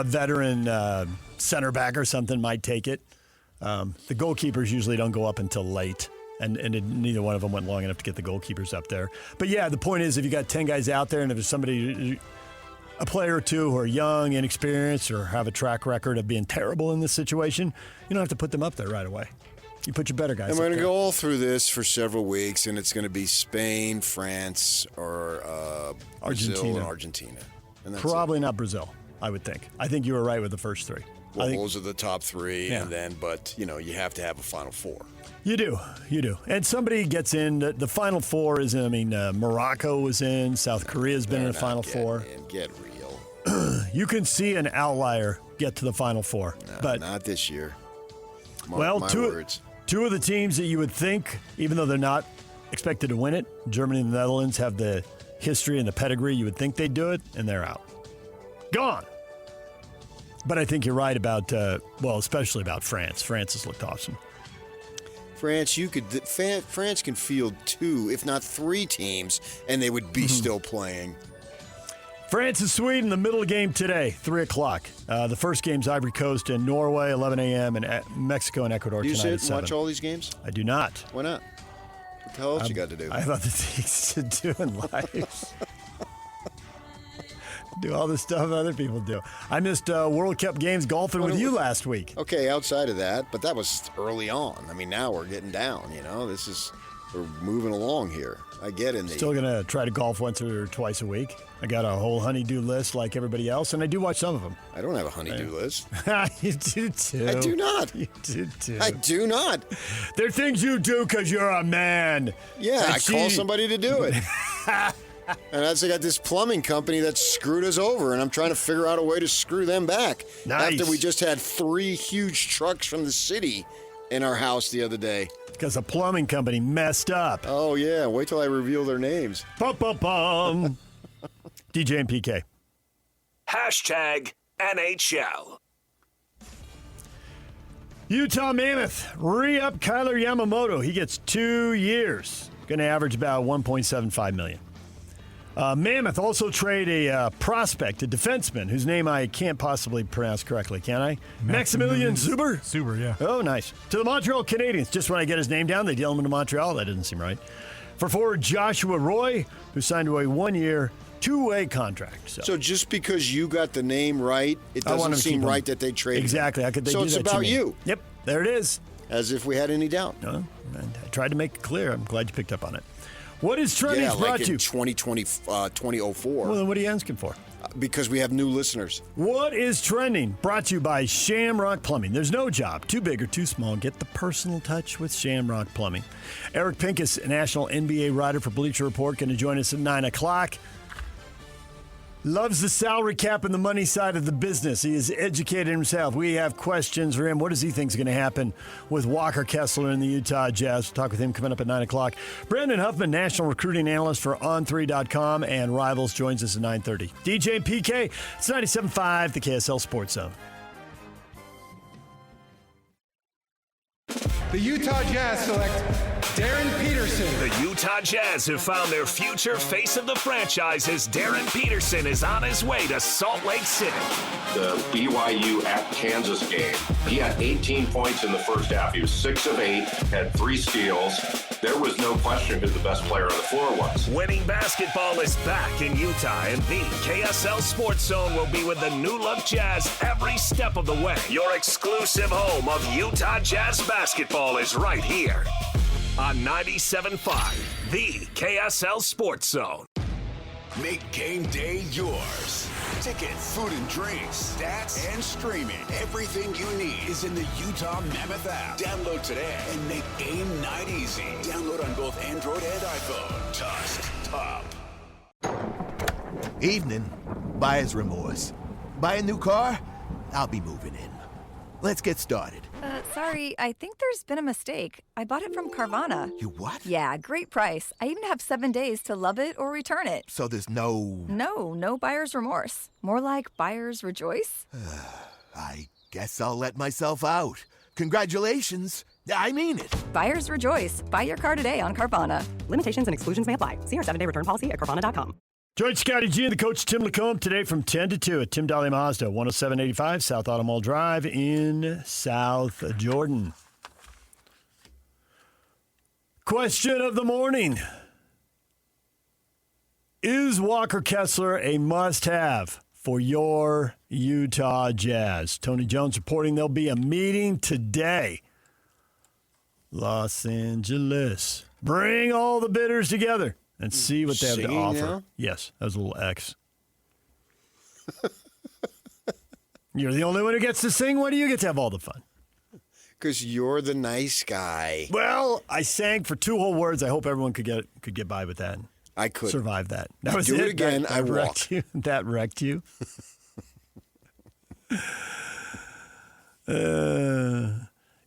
veteran center back or something might take it. The goalkeepers usually don't go up until late, and neither one of them went long enough to get the goalkeepers up there. But yeah, the point is if you got 10 guys out there and if there's somebody, a player or two who are young, inexperienced, or have a track record of being terrible in this situation, you don't have to put them up there right away. You put your better guys And we're up going to there. go all through this for several weeks, and it's going to be Spain, France, or Brazil and Argentina. And that's Probably not Brazil, I would think. I think you were right with the first 3. Well, I think those are the top 3, Yeah. and then, but you have to have a Final Four. you do. And somebody gets in. The Final Four is in. Morocco was in. South Korea's been in the Final Four. Get real. You can see an outlier get to the Final Four, but not this year. Well, my two words. of the teams that you would think, even though they're not expected to win it, Germany and the Netherlands have the history and the pedigree. You would think they'd do it, and they're out. Gone. But I think you're right about, especially about France. France has looked awesome. France can field 2, if not 3 teams, and they would be still playing. France and Sweden, the middle game today, 3 o'clock. The first game's Ivory Coast and Norway, 11 a.m., and Mexico and Ecuador Do you tonight sit at and 7. watch all these games? I do not. Why not? What the hell else you got to do? I have other things to do in life. Do all the stuff other people do. I missed World Cup games golfing with you last week. Okay, outside of that, but that was early on. I mean, now we're getting down, we're moving along here. I get in the... Still going to try to golf once or twice a week. I got a whole honey-do list like everybody else, and I do watch some of them. I don't have a honey-do list. You do too. I do not. You do too. I do not. They're things you do because you're a man. Yeah, I call somebody to do it. And I got this plumbing company that screwed us over, and I'm trying to figure out a way to screw them back. Nice. After we just had 3 huge trucks from the city in our house the other day. Because a plumbing company messed up. Oh, yeah. Wait till I reveal their names. Bum. DJ and PK. Hashtag NHL. Utah Mammoth re-up Kyler Yamamoto. He gets 2 years. Going to average about $1.75 million. Mammoth also trade a prospect, a defenseman, whose name I can't possibly pronounce correctly, can I? Maximilian Zuber? Zuber, yeah. Oh, nice. To the Montreal Canadiens. Just when I get his name down, they deal him to Montreal. That doesn't seem right. For forward Joshua Roy, who signed to a 1-year, 2-way contract. So just because you got the name right, it doesn't seem right that they traded Exactly. How could they do that So it's to about me? you. Yep, there it is. As if we had any doubt. No, I tried to make it clear. I'm glad you picked up on it. What is trending brought like to you? in 2004. Well, then what are you asking for? because we have new listeners. What is trending? Brought to you by Shamrock Plumbing. There's no job too big or too small. Get the personal touch with Shamrock Plumbing. Eric Pincus, national NBA writer for Bleacher Report, going to join us at 9 o'clock. Loves the salary cap and the money side of the business. He is educated himself. We have questions for him. What does he think is going to happen with Walker Kessler and the Utah Jazz? We'll talk with him coming up at 9 o'clock. Brandon Huffman, national recruiting analyst for On3.com and Rivals, joins us at 9:30. DJ and PK, it's 97.5, the KSL Sports Zone. The Utah Jazz select Darren Peterson. The Utah Jazz have found their future face of the franchise as Darren Peterson is on his way to Salt Lake City. The BYU at Kansas game, he had 18 points in the first half. He was 6 of 8, had 3 steals. There was no question who the best player on the floor was. Winning basketball is back in Utah, and the KSL Sports Zone will be with the new look Jazz every step of the way. Your exclusive home of Utah Jazz basketball is right here on 97.5, the KSL Sports Zone. Make game day yours. Tickets, food and drinks, stats, and streaming. Everything you need is in the Utah Mammoth app. Download today and make game night easy. Download on both Android and iPhone. Tusk Top. Evening. Buyer's remorse. Buy a new car? I'll be moving in. Let's get started. Sorry, I think there's been a mistake. I bought it from Carvana. You what? Yeah, great price. I even have 7 days to love it or return it. So there's no... No buyer's remorse. More like buyer's rejoice. I guess I'll let myself out. Congratulations. I mean it. Buyer's rejoice. Buy your car today on Carvana. Limitations and exclusions may apply. See our 7-day return policy at Carvana.com. Join Scotty G and the coach Tim Lacombe today from 10 to 2 at Tim Daly Mazda, 10785 South Auto Mall Drive in South Jordan. Question of the morning. Is Walker Kessler a must-have for your Utah Jazz? Tony Jones reporting there'll be a meeting today. Los Angeles. Bring all the bidders together and see what they have to offer. Now? Yes, that was a little X. You're the only one who gets to sing. Why do you get to have all the fun? Because you're the nice guy. Well, I sang for 2 whole words. I hope everyone could get by with that. I could survive that. That was do it. it again. That I walk. Wrecked you. That wrecked you.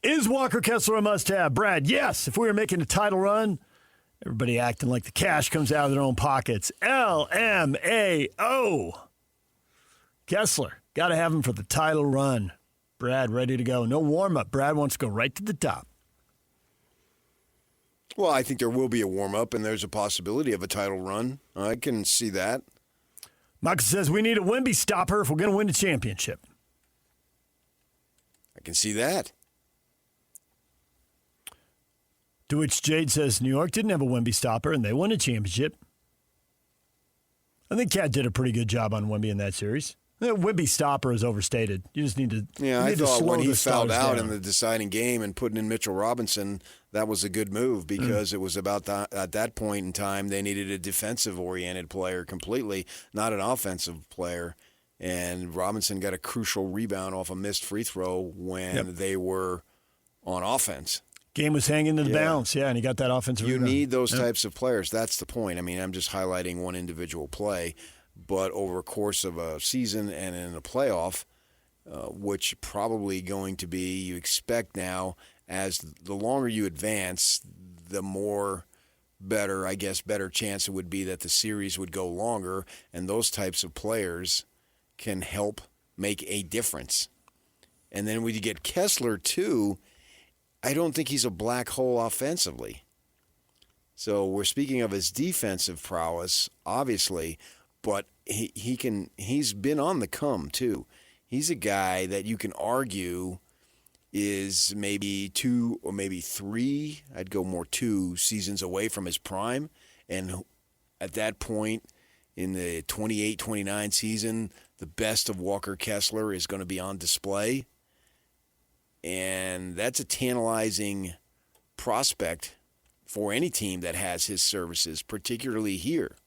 Is Walker Kessler a must-have? Brad, yes. If we were making a title run, everybody acting like the cash comes out of their own pockets. LMAO. Kessler, got to have him for the title run. Brad, ready to go. No warm-up. Brad wants to go right to the top. Well, I think there will be a warm-up, and there's a possibility of a title run. I can see that. Michael says we need a Wemby stopper if we're going to win the championship. I can see that. To which Jade says New York didn't have a Wemby stopper, and they won a championship. I think Cat did a pretty good job on Wemby in that series. The Wemby stopper is overstated. You just need to I thought when he fouled out down in the deciding game and putting in Mitchell Robinson, that was a good move because it was about at that point in time they needed a defensive-oriented player completely, not an offensive player. And Robinson got a crucial rebound off a missed free throw when they were on offense. Game was hanging to the bounce, and he got that offensive rebound. You need those types of players. That's the point. I mean, I'm just highlighting one individual play, but over a course of a season and in a playoff, which probably going to be, you expect now, as the longer you advance, the more better chance it would be that the series would go longer, and those types of players can help make a difference. And then when you get Kessler, too, I don't think he's a black hole offensively. So we're speaking of his defensive prowess, obviously, but he's been on the come, too. He's a guy that you can argue is maybe 2 or maybe 3, I'd go more 2 seasons away from his prime. And at that point in the 28-29 season, the best of Walker Kessler is going to be on display. And that's a tantalizing prospect for any team that has his services, particularly here.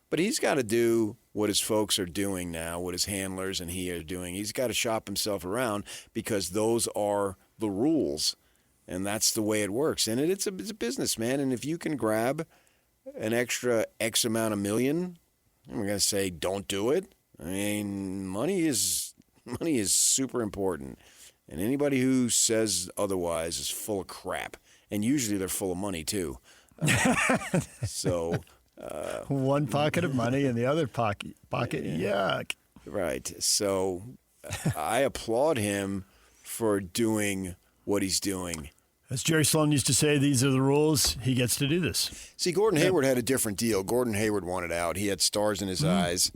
But he's got to do what his folks are doing now, what his handlers and he are doing. He's got to shop himself around because those are the rules, and that's the way it works. And it's a business, man. And if you can grab an extra X amount of million, I'm going to say don't do it. I mean, money is super important. And anybody who says otherwise is full of crap. And usually they're full of money, too. One pocket of money and the other pocket yuck. Right. So I applaud him for doing what he's doing. As Jerry Sloan used to say, these are the rules. He gets to do this. See, Gordon Hayward had a different deal. Gordon Hayward wanted out. He had stars in his eyes.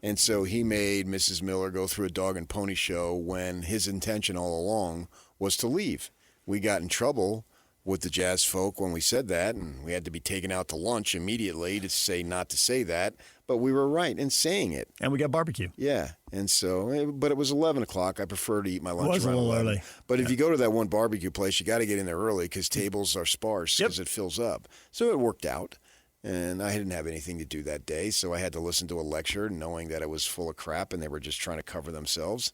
And so he made Mrs. Miller go through a dog and pony show when his intention all along was to leave. We got in trouble with the Jazz folk when we said that, and we had to be taken out to lunch immediately to say not to say that. But we were right in saying it. And we got barbecue. Yeah. And so, but it was 11 o'clock. I prefer to eat my lunch around 11. A little early. But if you go to that one barbecue place, you got to get in there early because tables are sparse because it fills up. So it worked out. And I didn't have anything to do that day, so I had to listen to a lecture knowing that it was full of crap and they were just trying to cover themselves.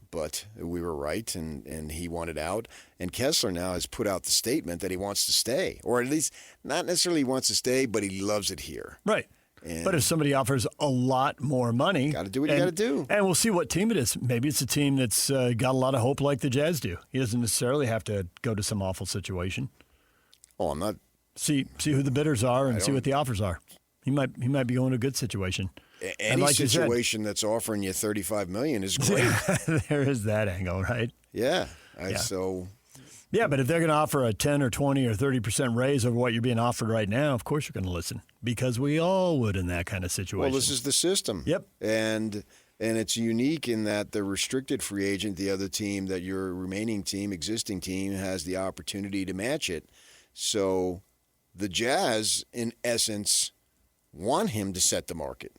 But we were right, and he wanted out. And Kessler now has put out the statement that he wants to stay, or at least not necessarily wants to stay, but he loves it here. Right. But if somebody offers a lot more money, got to do what you got to do. And we'll see what team it is. Maybe it's a team that's got a lot of hope like the Jazz do. He doesn't necessarily have to go to some awful situation. Oh, I'm not. See who the bidders are and see what the offers are. He might be going to a good situation. Any like situation that's offering you $35 million is great. There is that angle, right? Yeah. Yeah, but if they're going to offer a 10 or 20 or 30% raise over what you're being offered right now, of course you're going to listen because we all would in that kind of situation. Well, this is the system. Yep. And it's unique in that the restricted free agent, the other team, that your remaining team, existing team, has the opportunity to match it. So the Jazz, in essence, want him to set the market.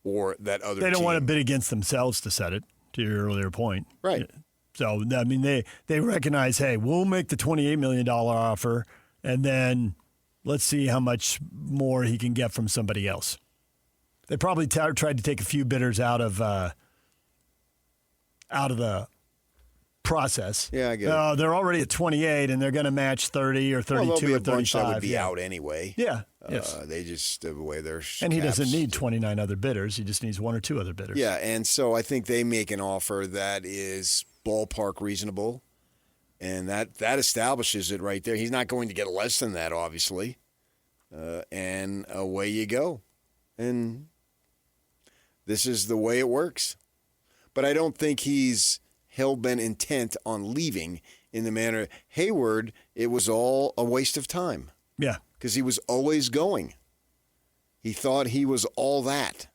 Or that other team. They don't want to bid against themselves to set it, to your earlier point. Right. So, I mean, they recognize, hey, we'll make the $28 million offer, and then let's see how much more he can get from somebody else. They probably tried to take a few bidders out of the process. Yeah, I get it. They're already at 28, and they're going to match 30 or 32 or 35. Well, there'll be a bunch that would be out anyway. Yeah, yes. They just, the way they're And he doesn't need 29 other bidders. He just needs one or two other bidders. Yeah, and so I think they make an offer that is ballpark reasonable, and that establishes it right there. He's not going to get less than that, obviously, and away you go. And this is the way it works. But I don't think he's hell-bent intent on leaving in the manner. Hayward, it was all a waste of time. Yeah. Because he was always going. He thought he was all that.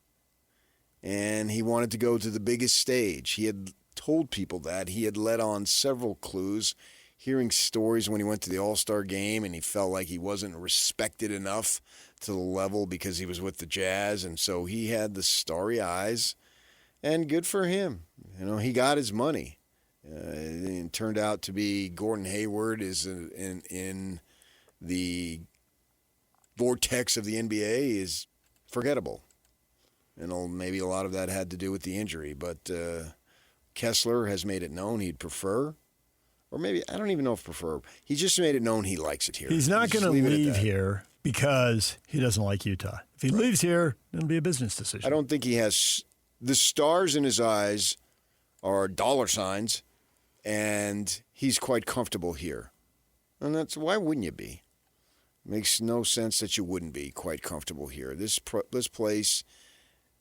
And he wanted to go to the biggest stage. He had told people that. He had let on several clues, hearing stories when he went to the All-Star game and he felt like he wasn't respected enough to the level because he was with the Jazz. And so he had the starry eyes. And good for him. You know, he got his money. It turned out to be Gordon Hayward is in the vortex of the NBA is forgettable. And maybe a lot of that had to do with the injury. But Kessler has made it known he'd prefer, or maybe, I don't even know if prefer. He just made it known he likes it here. He's not going to leave here because he doesn't like Utah. If he leaves here, it'll be a business decision. I don't think he has. The stars in his eyes are dollar signs, and he's quite comfortable here. And why wouldn't you be? Makes no sense that you wouldn't be quite comfortable here. This place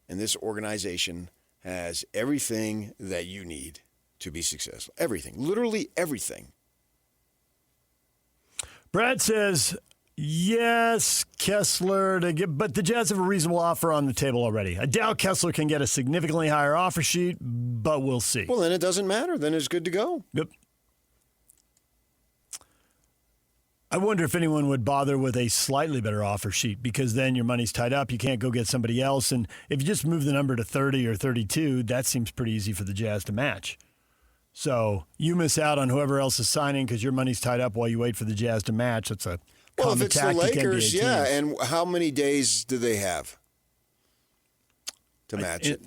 and this organization has everything that you need to be successful. Everything. Literally everything. Brad says, yes, Kessler but the Jazz have a reasonable offer on the table already. I doubt Kessler can get a significantly higher offer sheet, but we'll see. Well, then it doesn't matter. Then it's good to go. Yep. I wonder if anyone would bother with a slightly better offer sheet because then your money's tied up. You can't go get somebody else. And if you just move the number to 30 or 32, that seems pretty easy for the Jazz to match. So you miss out on whoever else is signing because your money's tied up while you wait for the Jazz to match. That's a Well, common if it's the tactic Lakers, NBA yeah. teams. And how many days do they have to match it?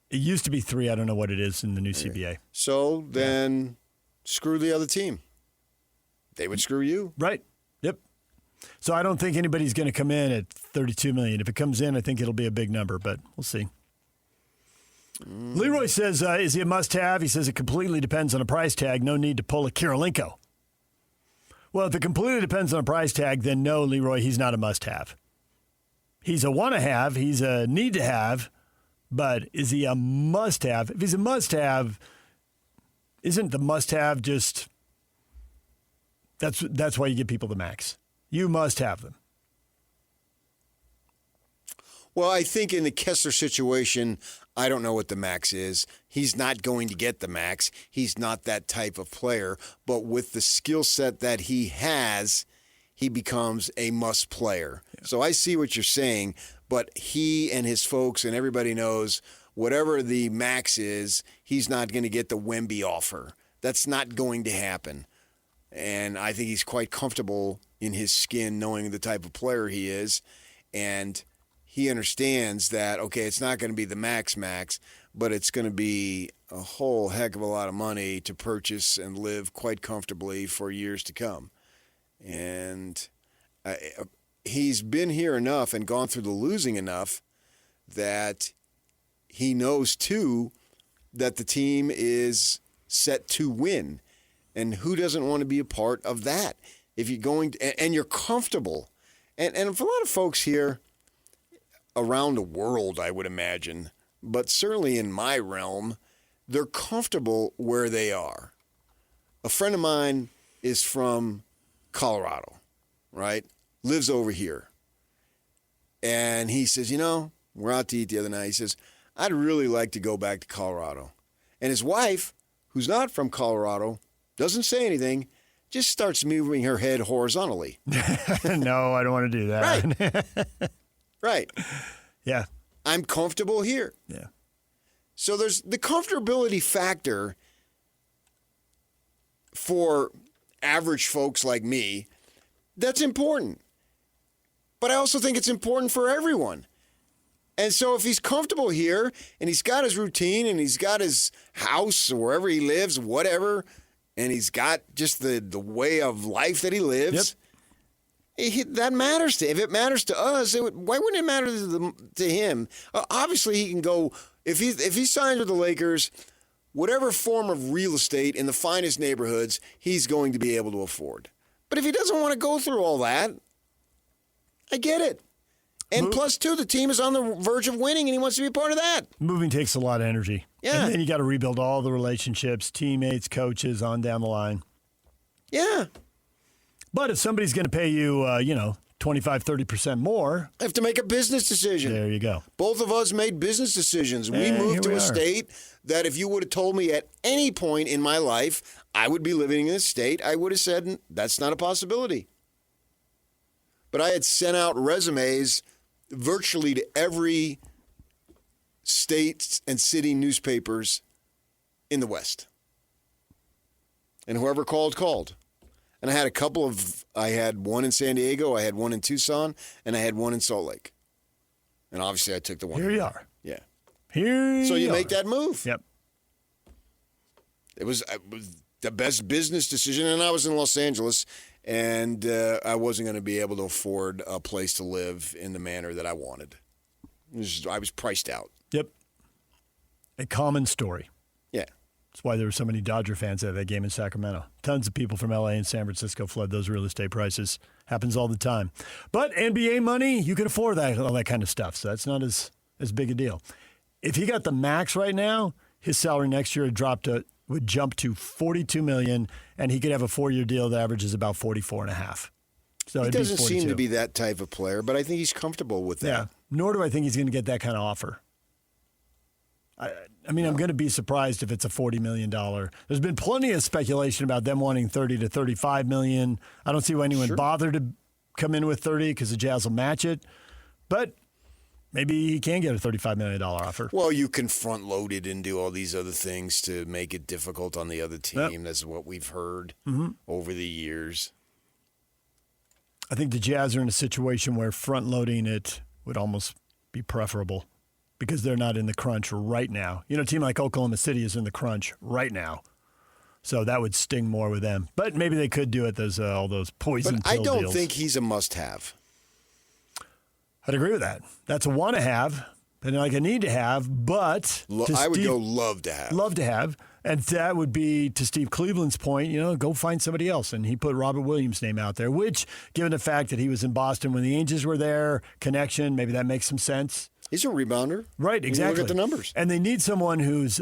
It used to be 3. I don't know what it is in the new CBA. So then screw the other team. They would screw you. Right. Yep. So I don't think anybody's going to come in at $32 million. If it comes in, I think it'll be a big number, but we'll see. Leroy says, is he a must-have? He says it completely depends on a price tag. No need to pull a Kirilenko. Well, if it completely depends on a price tag, then no, Leroy, he's not a must-have. He's a want-to-have. He's a need-to-have. But is he a must-have? If he's a must-have, isn't the must-have just that's why you give people the max. You must have them. Well, I think in the Kessler situation, I don't know what the max is. He's not going to get the max. He's not that type of player. But with the skill set that he has, he becomes a must player. Yeah. So I see what you're saying, but he and his folks and everybody knows whatever the max is, he's not going to get the Wemby offer. That's not going to happen. And I think he's quite comfortable in his skin knowing the type of player he is. And he understands that, okay, it's not going to be the max, but it's going to be a whole heck of a lot of money to purchase and live quite comfortably for years to come. And he's been here enough and gone through the losing enough that he knows, too, that the team is set to win. And who doesn't want to be a part of that? If you're going to, and you're comfortable. And for a lot of folks here around the world, I would imagine, but certainly in my realm, they're comfortable where they are. A friend of mine is from Colorado, right? Lives over here. And he says, we're out to eat the other night. He says, I'd really like to go back to Colorado. And his wife, who's not from Colorado, doesn't say anything, just starts moving her head horizontally. No, I don't want to do that. Right. Yeah. I'm comfortable here. Yeah. So there's the comfortability factor for average folks like me. That's important. But I also think it's important for everyone. And so if he's comfortable here and he's got his routine and he's got his house or wherever he lives, whatever, and he's got just the way of life that he lives, that matters to him. If it matters to us, why wouldn't it matter to him? Obviously, he can go, if he signs with the Lakers, whatever form of real estate in the finest neighborhoods, he's going to be able to afford. But if he doesn't want to go through all that, I get it. And plus, too, the team is on the verge of winning, and he wants to be a part of that. Moving takes a lot of energy. Yeah. And then you got to rebuild all the relationships, teammates, coaches, on down the line. Yeah. But if somebody's going to pay you, 25, 30% more. I have to make a business decision. There you go. Both of us made business decisions. We moved to a state that if you would have told me at any point in my life I would be living in this state, I would have said, that's not a possibility. But I had sent out resumes virtually to every state and city newspapers in the West. And whoever called. And I had one in San Diego, I had one in Tucson, and I had one in Salt Lake. And obviously I took the one. Here you are. Yeah. So you make that move. Yep. It was the best business decision, and I was in Los Angeles, and I wasn't going to be able to afford a place to live in the manner that I wanted. I was priced out. Yep. A common story. Yeah. That's why there were so many Dodger fans at that game in Sacramento. Tons of people from L.A. and San Francisco flood those real estate prices. Happens all the time. But NBA money, you can afford all that kind of stuff, so that's not as big a deal. If he got the max right now, his salary next year would jump to $42 million, and he could have a 4-year deal that averages about $44.5. So he doesn't seem to be that type of player, but I think he's comfortable with that. Yeah, nor do I think he's going to get that kind of offer. I'm going to be surprised if it's a $40 million. There's been plenty of speculation about them wanting $30 to $35 million. I don't see why anyone bothered to come in with 30 because the Jazz will match it. But maybe he can get a $35 million offer. Well, you can front load it and do all these other things to make it difficult on the other team. Yep. That's what we've heard over the years. I think the Jazz are in a situation where front-loading it would almost be preferable because they're not in the crunch right now. A team like Oklahoma City is in the crunch right now. So that would sting more with them. But maybe they could do it, all those poison pill deals. I don't think he's a must-have. I'd agree with that. That's a want-to-have, and like a need-to-have, but I would go love to have. Love to have. And that would be, to Steve Cleveland's point, go find somebody else. And he put Robert Williams' name out there, which, given the fact that he was in Boston when the Angels were there, connection, maybe that makes some sense. He's a rebounder. Right, exactly. Look at the numbers. And they need someone who's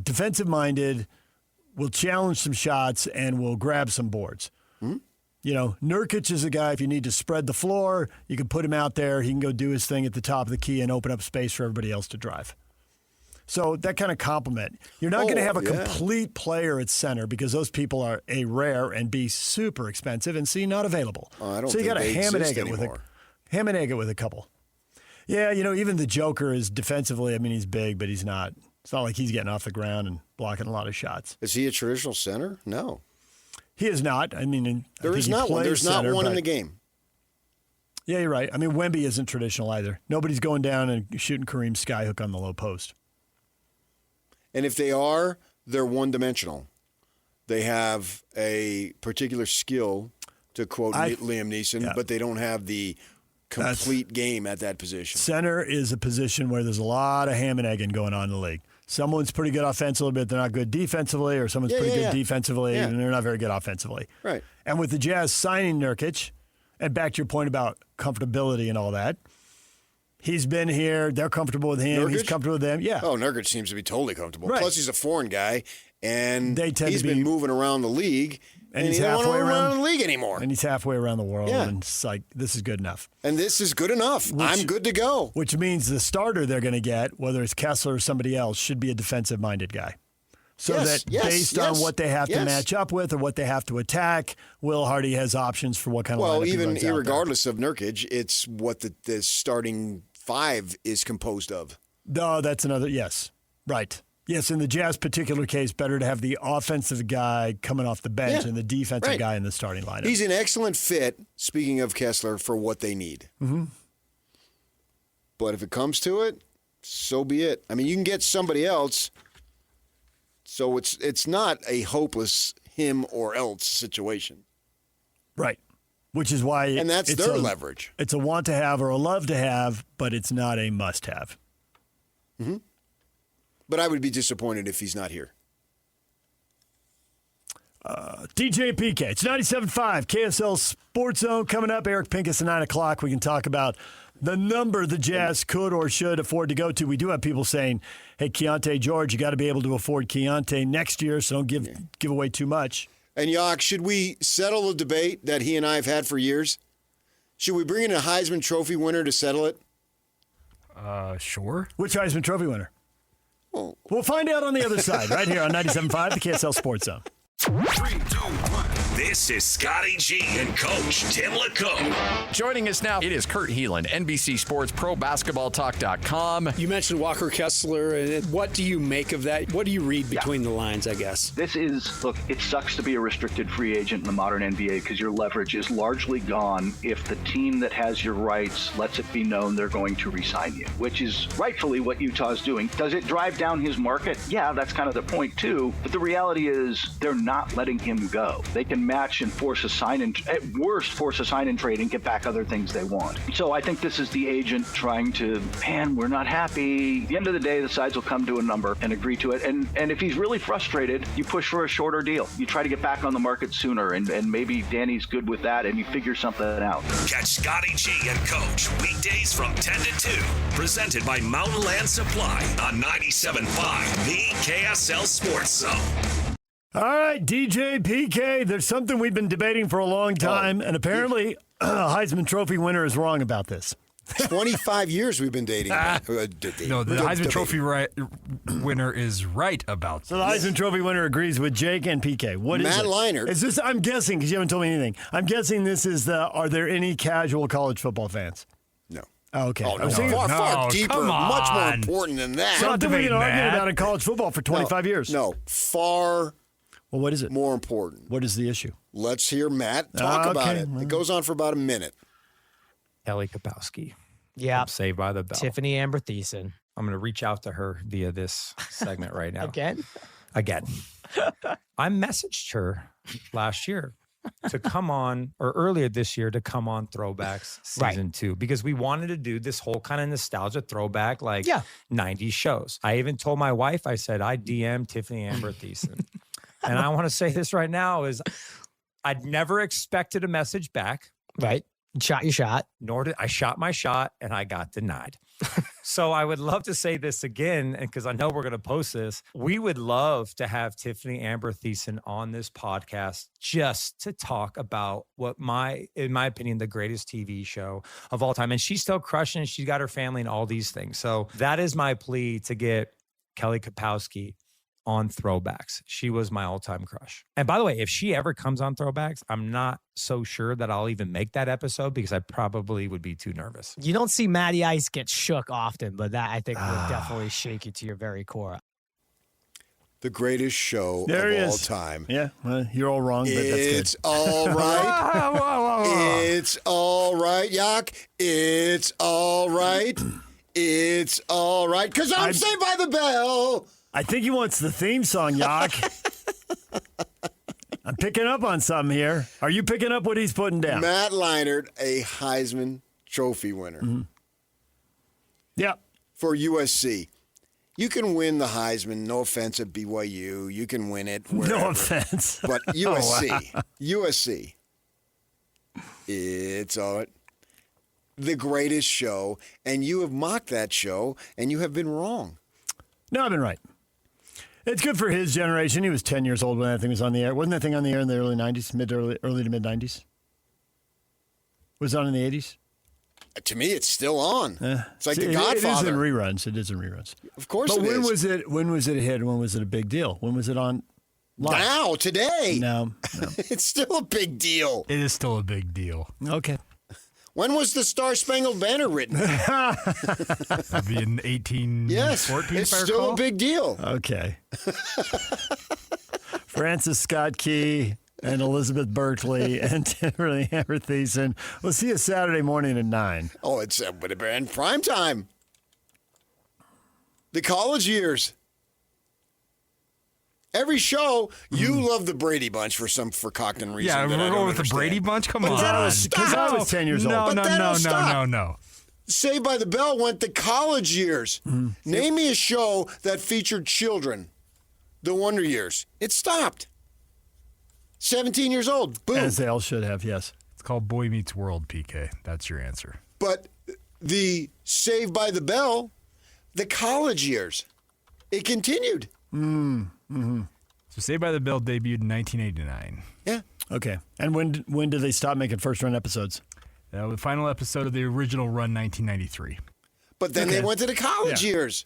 defensive-minded, will challenge some shots, and will grab some boards. Mm-hmm. Nurkic is a guy, if you need to spread the floor, you can put him out there. He can go do his thing at the top of the key and open up space for everybody else to drive. So that kind of complement. You're not going to have a complete player at center because those people are, A, rare, and B, super expensive, and C, not available. So you got to ham and egg it with a couple. Yeah, even the Joker is defensively, he's big, but he's not. It's not like he's getting off the ground and blocking a lot of shots. Is he a traditional center? No. He is not. There is not one. There's not one in the game. Yeah, you're right. Wemby isn't traditional either. Nobody's going down and shooting Kareem skyhook on the low post. And if they are, they're one-dimensional. They have a particular skill, to quote Liam Neeson, but they don't have the complete game at that position. Center is a position where there's a lot of ham and egging going on in the league. Someone's pretty good offensively, but they're not good defensively, or someone's pretty good defensively, and they're not very good offensively. Right. And with the Jazz signing Nurkic, and back to your point about comfortability and all that, he's been here. They're comfortable with him. Nurkic? He's comfortable with them. Yeah. Oh, Nurkic seems to be totally comfortable. Right. Plus, he's a foreign guy, and he's been be moving around the league, and he's he don't halfway want to around the league anymore. And he's halfway around the world, Yeah. and it's like, this is good enough. And this is good enough. I'm good to go. Which means the starter they're going to get, whether it's Kessler or somebody else, should be a defensive-minded guy. So based on what they have to match up with or what they have to attack, Will Hardy has options for what kind of lineup he even runs out there. irregardless of Nurkic, it's what the starting five is composed of. No, that's another, yes. Right. Yes, in the Jazz particular case, better to have the offensive guy coming off the bench and the defensive guy in the starting lineup. He's an excellent fit, speaking of Kessler, for what they need. Mm-hmm. But if it comes to it, so be it. You can get somebody else, so it's not a hopeless him or else situation. Right. Which is why and that's their leverage. It's a want to have or a love to have, but it's not a must have. Mm-hmm. But I would be disappointed if he's not here. DJ PK, it's 97.5 KSL Sports Zone coming up. Eric Pincus at 9 o'clock. We can talk about the number the Jazz could or should afford to go to. We do have people saying, hey, Keontae George, you got to be able to afford Keontae next year, so don't give away too much. And, Yak, should we settle the debate that he and I have had for years? Should we bring in a Heisman Trophy winner to settle it? Sure. Which Heisman Trophy winner? Well, we'll find out on the other side, right here on 97.5, the KSL Sports Zone. 3, 2, 1. This is Scotty G and Coach Tim LeComb. Joining us now, it is Kurt Heelan, NBC Sports Pro Basketball Talk.com. You mentioned Walker Kessler, and what do you make of that? What do you read between the lines, I guess? Look, it sucks to be a restricted free agent in the modern NBA because your leverage is largely gone if the team that has your rights lets it be known they're going to re-sign you, which is rightfully what Utah's doing. Does it drive down his market? Yeah, that's kind of the point too. But the reality is they're not letting him go. They can match and force a sign-in, at worst, force a sign-in trade and get back other things they want. So I think this is the agent trying to, we're not happy. At the end of the day, the sides will come to a number and agree to it. And if he's really frustrated, you push for a shorter deal. You try to get back on the market sooner, and maybe Danny's good with that, and you figure something out. Catch Scotty G and Coach weekdays from 10 to 2. Presented by Mountain Land Supply on 97.5, the KSL Sports Zone. All right, DJ PK, there's something we've been debating for a long time, and apparently a Heisman Trophy winner is wrong about this. 25 years we've been dating. No, the Heisman Trophy winner is right about this. So the Heisman Trophy winner agrees with Jake and PK. What is Matt it? Leinart. Is this? I'm guessing because you haven't told me anything. I'm guessing this is are there any casual college football fans? No. Oh, okay. Oh, no. Far deeper, much more important than that. Something we've been arguing about in college football for 25 years. No, far. Well, what is it? More important. What is the issue? Let's hear Matt talk about it. It goes on for about a minute. Kelly Kapowski. Yeah. Saved by the Bell. Tiffany Amber Thiessen. I'm going to reach out to her via this segment right now. Again. I messaged her last year to come on, or earlier this year to come on Throwbacks season 2, because we wanted to do this whole kind of nostalgia throwback, 90s shows. I even told my wife, I said, I DM Tiffany Amber Thiessen. And I want to say this right now is I'd never expected a message back. Right. Shot your shot. Nor did I shot my shot and I got denied. So I would love to say this again, because I know we're going to post this. We would love to have Tiffany Amber Thiessen on this podcast just to talk about what in my opinion, the greatest TV show of all time. And she's still crushing it. She's got her family and all these things. So that is my plea to get Kelly Kapowski on Throwbacks. She was my all-time crush. And by the way, if she ever comes on Throwbacks, I'm not so sure that I'll even make that episode because I probably would be too nervous. You don't see Matty Ice get shook often, but that I think would definitely shake you to your very core. The greatest show of all time. Yeah, well, you're all wrong, but that's good. It's all right. It's all right, Yak. It's all right. It's all right. Because I'm Saved by the Bell. I think he wants the theme song, Yak. I'm picking up on something here. Are you picking up what he's putting down? Matt Leinart, a Heisman Trophy winner. Mm-hmm. Yeah. For USC. You can win the Heisman. No offense at BYU. You can win it wherever. No offense. But USC. Oh, wow. USC. It's all right. The greatest show. And you have mocked that show, and you have been wrong. No, I've been right. It's good for his generation. He was 10 years old when that thing was on the air. Wasn't that thing on the air in the early 90s, early to mid 90s? Was it on in the 80s? To me, it's still on. It's like The Godfather. It is in reruns. It is in reruns. Of course but it when is. When was it a hit? When was it a big deal? When was it on live? Now, today. No. It's still a big deal. It is still a big deal. Okay. When was the Star Spangled Banner written? That'd be in 1814. Yes, it's still a big deal. Okay. Francis Scott Key and Elizabeth Berkley and Tiffany Amber Thiessen. We'll see you Saturday morning at 9. Oh, it's would have been prime time. The college years. Every show, you love the Brady Bunch for some forcocked reason. Yeah, we're going with the Brady Bunch? Come on. Because I was 10 years old. No. Saved by the Bell went to college years. Name me a show that featured children. The Wonder Years. It stopped. 17 years old. Boom. As they all should have, yes. It's called Boy Meets World, PK. That's your answer. But the Saved by the Bell, the college years, it continued. Mm-hmm. So Saved by the Bell debuted in 1989. Yeah. Okay. And when did they stop making first-run episodes? The final episode of the original run, 1993. But then they went to the college years.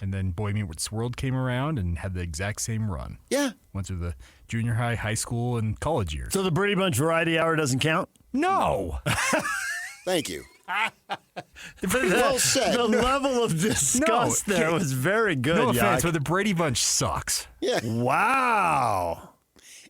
And then Boy Meets World came around and had the exact same run. Yeah. Went through the junior high, high school, and college years. So the Brady Bunch Variety Hour doesn't count? No. Thank you. Well said. The level of disgust there was very good. No offense, Yak. but the Brady Bunch sucks. Yeah. Wow.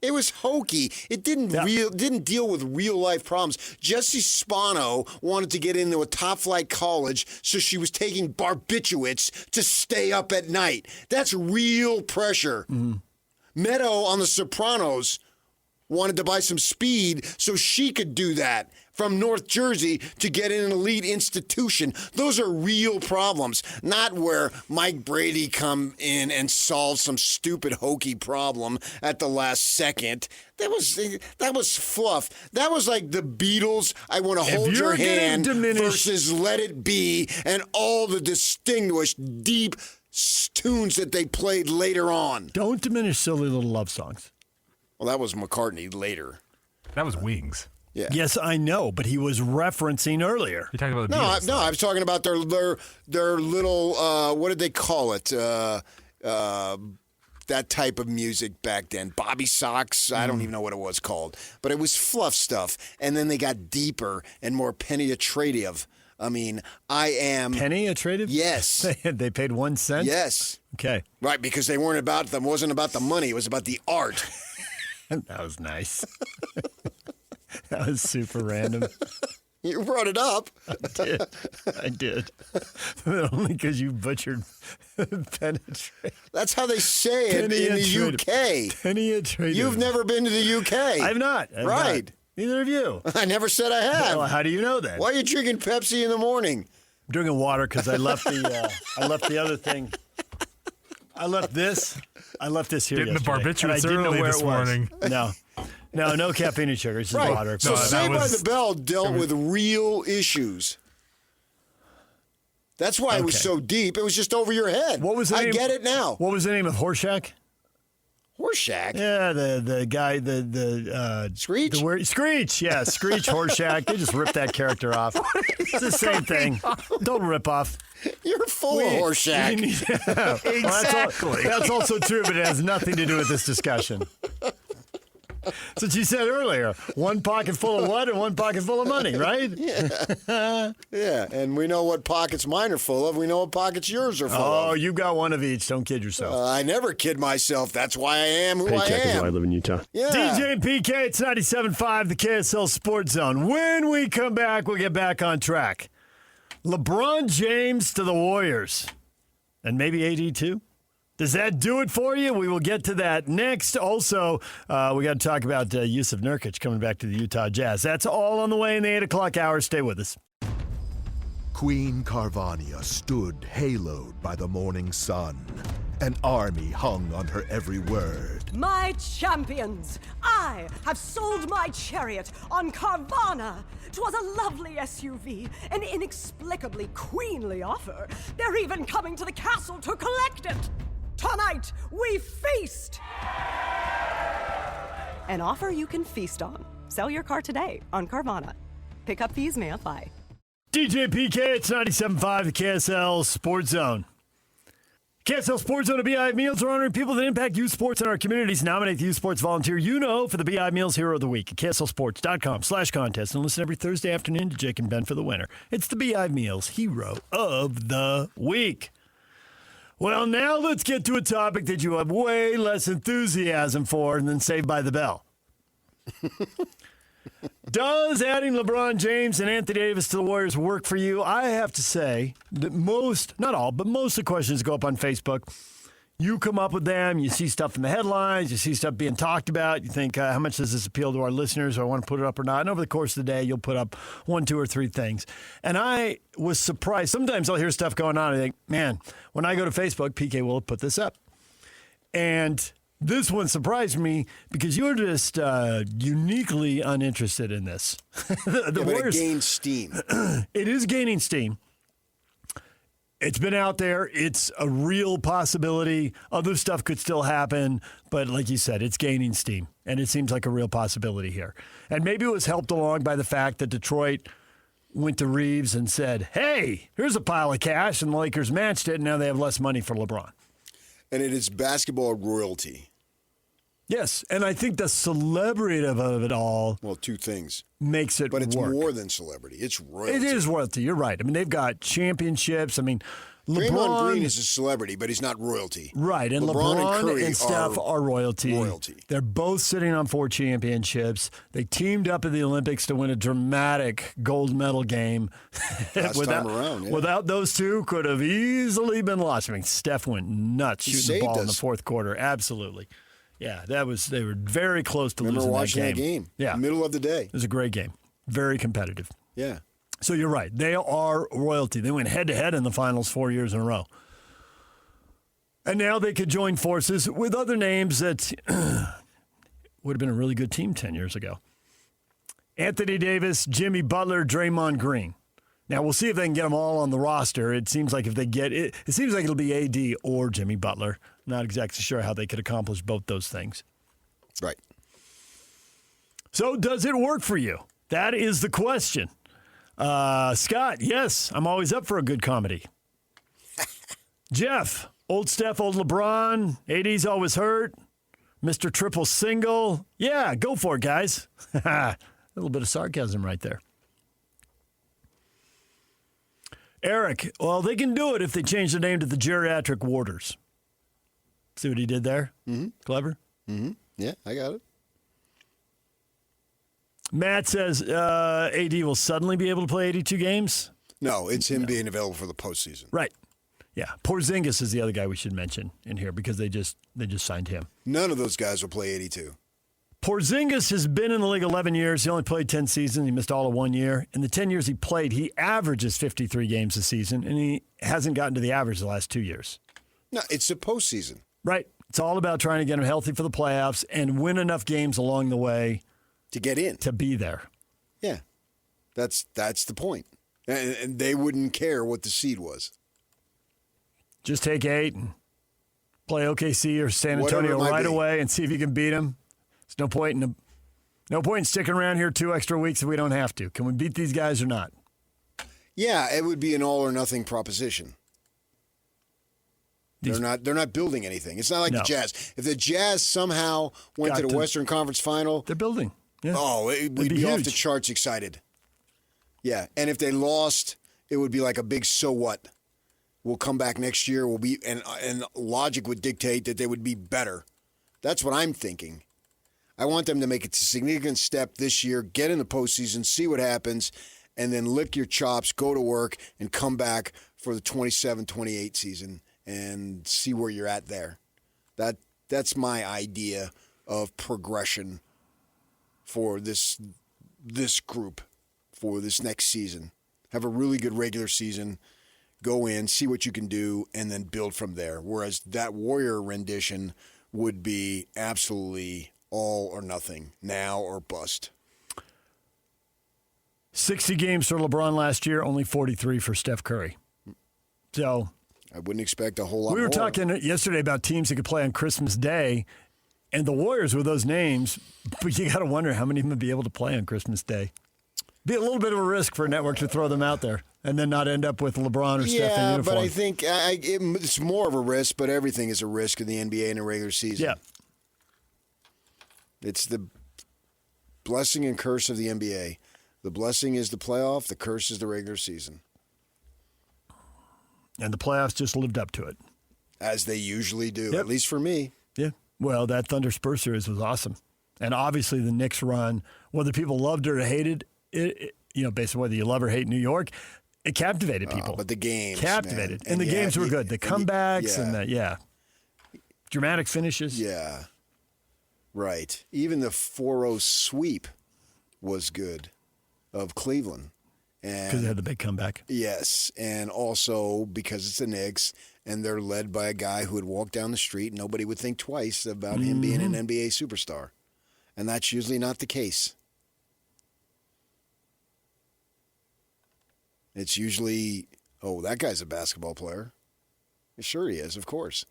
It was hokey. It didn't deal with real life problems. Jessie Spano wanted to get into a top flight college, so she was taking barbiturates to stay up at night. That's real pressure. Meadow on The Sopranos wanted to buy some speed so she could do that from North Jersey to get in an elite institution. Those are real problems, not where Mike Brady come in and solve some stupid hokey problem at the last second. That was fluff. That was like the Beatles, I Want to Hold Your Hand versus Let It Be and all the distinguished deep tunes that they played later on. Don't diminish Silly Little Love Songs. Well, that was McCartney later. That was Wings. Yeah. Yes, I know, but he was referencing earlier. You're talking about the No, Beatles, I was talking about their little, what did they call it? That type of music back then. Bobby Sox, I don't even know what it was called. But it was fluff stuff. And then they got deeper and more penetrative. I mean, I am... Penetrative? Yes. They paid 1 cent? Yes. Okay. Right, because they wasn't about the money. It was about the art. That was nice. That was super random. You brought it up. I did. But only because you butchered penetrate. That's how they say it in the UK. Penetrative. You've never been to the UK. I've not. Right. Not. Neither have you. I never said I have. Well, how do you know that? Why are you drinking Pepsi in the morning? I'm drinking water because I left the other thing. I left this here Getting yesterday. the barbiturates and I didn't know early where this it was. morning. No caffeine and sugar. It's just water. So Saved by the Bell dealt with real issues. That's why it was so deep. It was just over your head. What was the name? I get it now. What was the name of Horseshack? Horseshack? Yeah, the guy, Screech? Screech, yeah, Screech Horseshack. They just ripped that character off. It's the same thing. Don't rip off. You're full of Horseshack. Exactly. Well, that's also true, but it has nothing to do with this discussion. That's what you said earlier. One pocket full of what and one pocket full of money, right? Yeah. Yeah, and we know what pockets mine are full of. We know what pockets yours are full of. Oh, you got one of each. Don't kid yourself. I never kid myself. That's why I am who I Paycheck am. is why I live in Utah. Yeah. DJ and PK, it's 97.5, the KSL Sports Zone. When we come back, we'll get back on track. LeBron James to the Warriors. And maybe AD too. Does that do it for you? We will get to that next. Also, we got to talk about Jusuf Nurkic coming back to the Utah Jazz. That's all on the way in the 8 o'clock hour. Stay with us. Queen Carvania stood haloed by the morning sun. An army hung on her every word. My champions, I have sold my chariot on Carvana. 'Twas a lovely SUV, an inexplicably queenly offer. They're even coming to the castle to collect it. Tonight, we feast! An offer you can feast on. Sell your car today on Carvana. Pickup fees may apply. DJ PK, it's 97.5, the KSL Sports Zone. KSL Sports Zone and BI Meals are honoring people that impact youth sports in our communities. Nominate the youth sports volunteer you know for the BI Meals Hero of the Week at KSLSports.com/contest and listen every Thursday afternoon to Jake and Ben for the winner. It's the BI Meals Hero of the Week. Well, now let's get to a topic that you have way less enthusiasm for than Saved by the Bell. Does adding LeBron James and Anthony Davis to the Warriors work for you? I have to say that most, not all, but most of the questions go up on Facebook. You come up with them. You see stuff in the headlines. You see stuff being talked about. You think, how much does this appeal to our listeners? Do I want to put it up or not? And over the course of the day, you'll put up 1, 2, or 3 things. And I was surprised. Sometimes I'll hear stuff going on. And I think, man, when I go to Facebook, PK will put this up. And this one surprised me because you're just uniquely uninterested in this. The Warriors, it gained steam. It is gaining steam. It's been out there. It's a real possibility. Other stuff could still happen. But like you said, it's gaining steam. And it seems like a real possibility here. And maybe it was helped along by the fact that Detroit went to Reeves and said, hey, here's a pile of cash. And the Lakers matched it. And now they have less money for LeBron. And it is basketball royalty. Yes, and I think the celebrity of it all. Well, 2 things makes it. But it's work. more than celebrity. It's royalty. It is royalty. You're right. I mean, they've got championships. I mean, Draymond Green is a celebrity, but he's not royalty. Right, and LeBron and Steph are royalty. They're both sitting on 4 championships. They teamed up at the Olympics to win a dramatic gold medal game. Last time around, yeah. Without those two, could have easily been lost. I mean, Steph went nuts shooting the ball in the fourth quarter. Absolutely. Yeah, they were very close to losing watching that game. Yeah. Middle of the day. It was a great game. Very competitive. Yeah. So you're right. They are royalty. They went head-to-head in the finals 4 years in a row. And now they could join forces with other names that would have been a really good team 10 years ago. Anthony Davis, Jimmy Butler, Draymond Green. Now, we'll see if they can get them all on the roster. It seems like if they get it, it seems like it'll be AD or Jimmy Butler. Not exactly sure how they could accomplish both those things. Right. So does it work for you? That is the question. Scott, yes, I'm always up for a good comedy. Jeff, old Steph, old LeBron, AD's always hurt. Mr. Triple Single. Yeah, go for it, guys. A little bit of sarcasm right there. Eric, well, they can do it if they change the name to the Geriatric Warders. See what he did there? Mm-hmm. Clever? Mm-hmm. Yeah, I got it. Matt says AD will suddenly be able to play 82 games. No, it's him being available for the postseason. Right. Yeah. Porzingis is the other guy we should mention in here because they just signed him. None of those guys will play 82. Porzingis has been in the league 11 years. He only played 10 seasons. He missed all of 1 year. In the 10 years he played, he averages 53 games a season, and he hasn't gotten to the average the last 2 years. No, it's the postseason. Right. It's all about trying to get him healthy for the playoffs and win enough games along the way to get in, to be there. Yeah, that's the point. And they wouldn't care what the seed was. Just take 8 and play OKC or San Antonio right away and see if you can beat them. There's no point in sticking around here 2 extra weeks if we don't have to. Can we beat these guys or not? Yeah, it would be an all or nothing proposition. They're not building anything. It's not like the Jazz. If the Jazz somehow went to the Western Conference Final, they're building. Yeah. Oh, we'd be off the charts excited. Yeah, and if they lost, it would be like a big so what. We'll come back next year. We'll be and logic would dictate that they would be better. That's what I'm thinking. I want them to make a significant step this year, get in the postseason, see what happens, and then lick your chops, go to work, and come back for the 27-28 season and see where you're at there. That's my idea of progression for this group for this next season. Have a really good regular season, go in, see what you can do, and then build from there. Whereas that Warrior rendition would be absolutely all or nothing, now or bust. 60 games for LeBron last year, only 43 for Steph Curry. So I wouldn't expect a whole lot more. We were talking yesterday about teams that could play on Christmas Day, and the Warriors with those names, but you got to wonder how many of them would be able to play on Christmas Day. Be a little bit of a risk for a network to throw them out there and then not end up with LeBron or Steph in uniform. Yeah, but I think it's more of a risk, but everything is a risk in the NBA in a regular season. Yeah. It's the blessing and curse of the NBA. The blessing is the playoff. The curse is the regular season. And the playoffs just lived up to it. As they usually do, at least for me. Yeah. Well, that Thunder Spurs series was awesome. And obviously the Knicks run, whether people loved it or hated it, based on whether you love or hate New York, it captivated people. But the games, captivated. Man. And the games were good. The comebacks and the dramatic finishes. Yeah. Right. Even the 4-0 sweep was good of Cleveland. Because they had the big comeback. Yes. And also because it's the Knicks and they're led by a guy who would walk down the street and nobody would think twice about him being an NBA superstar. And that's usually not the case. It's usually, that guy's a basketball player. Sure he is, of course.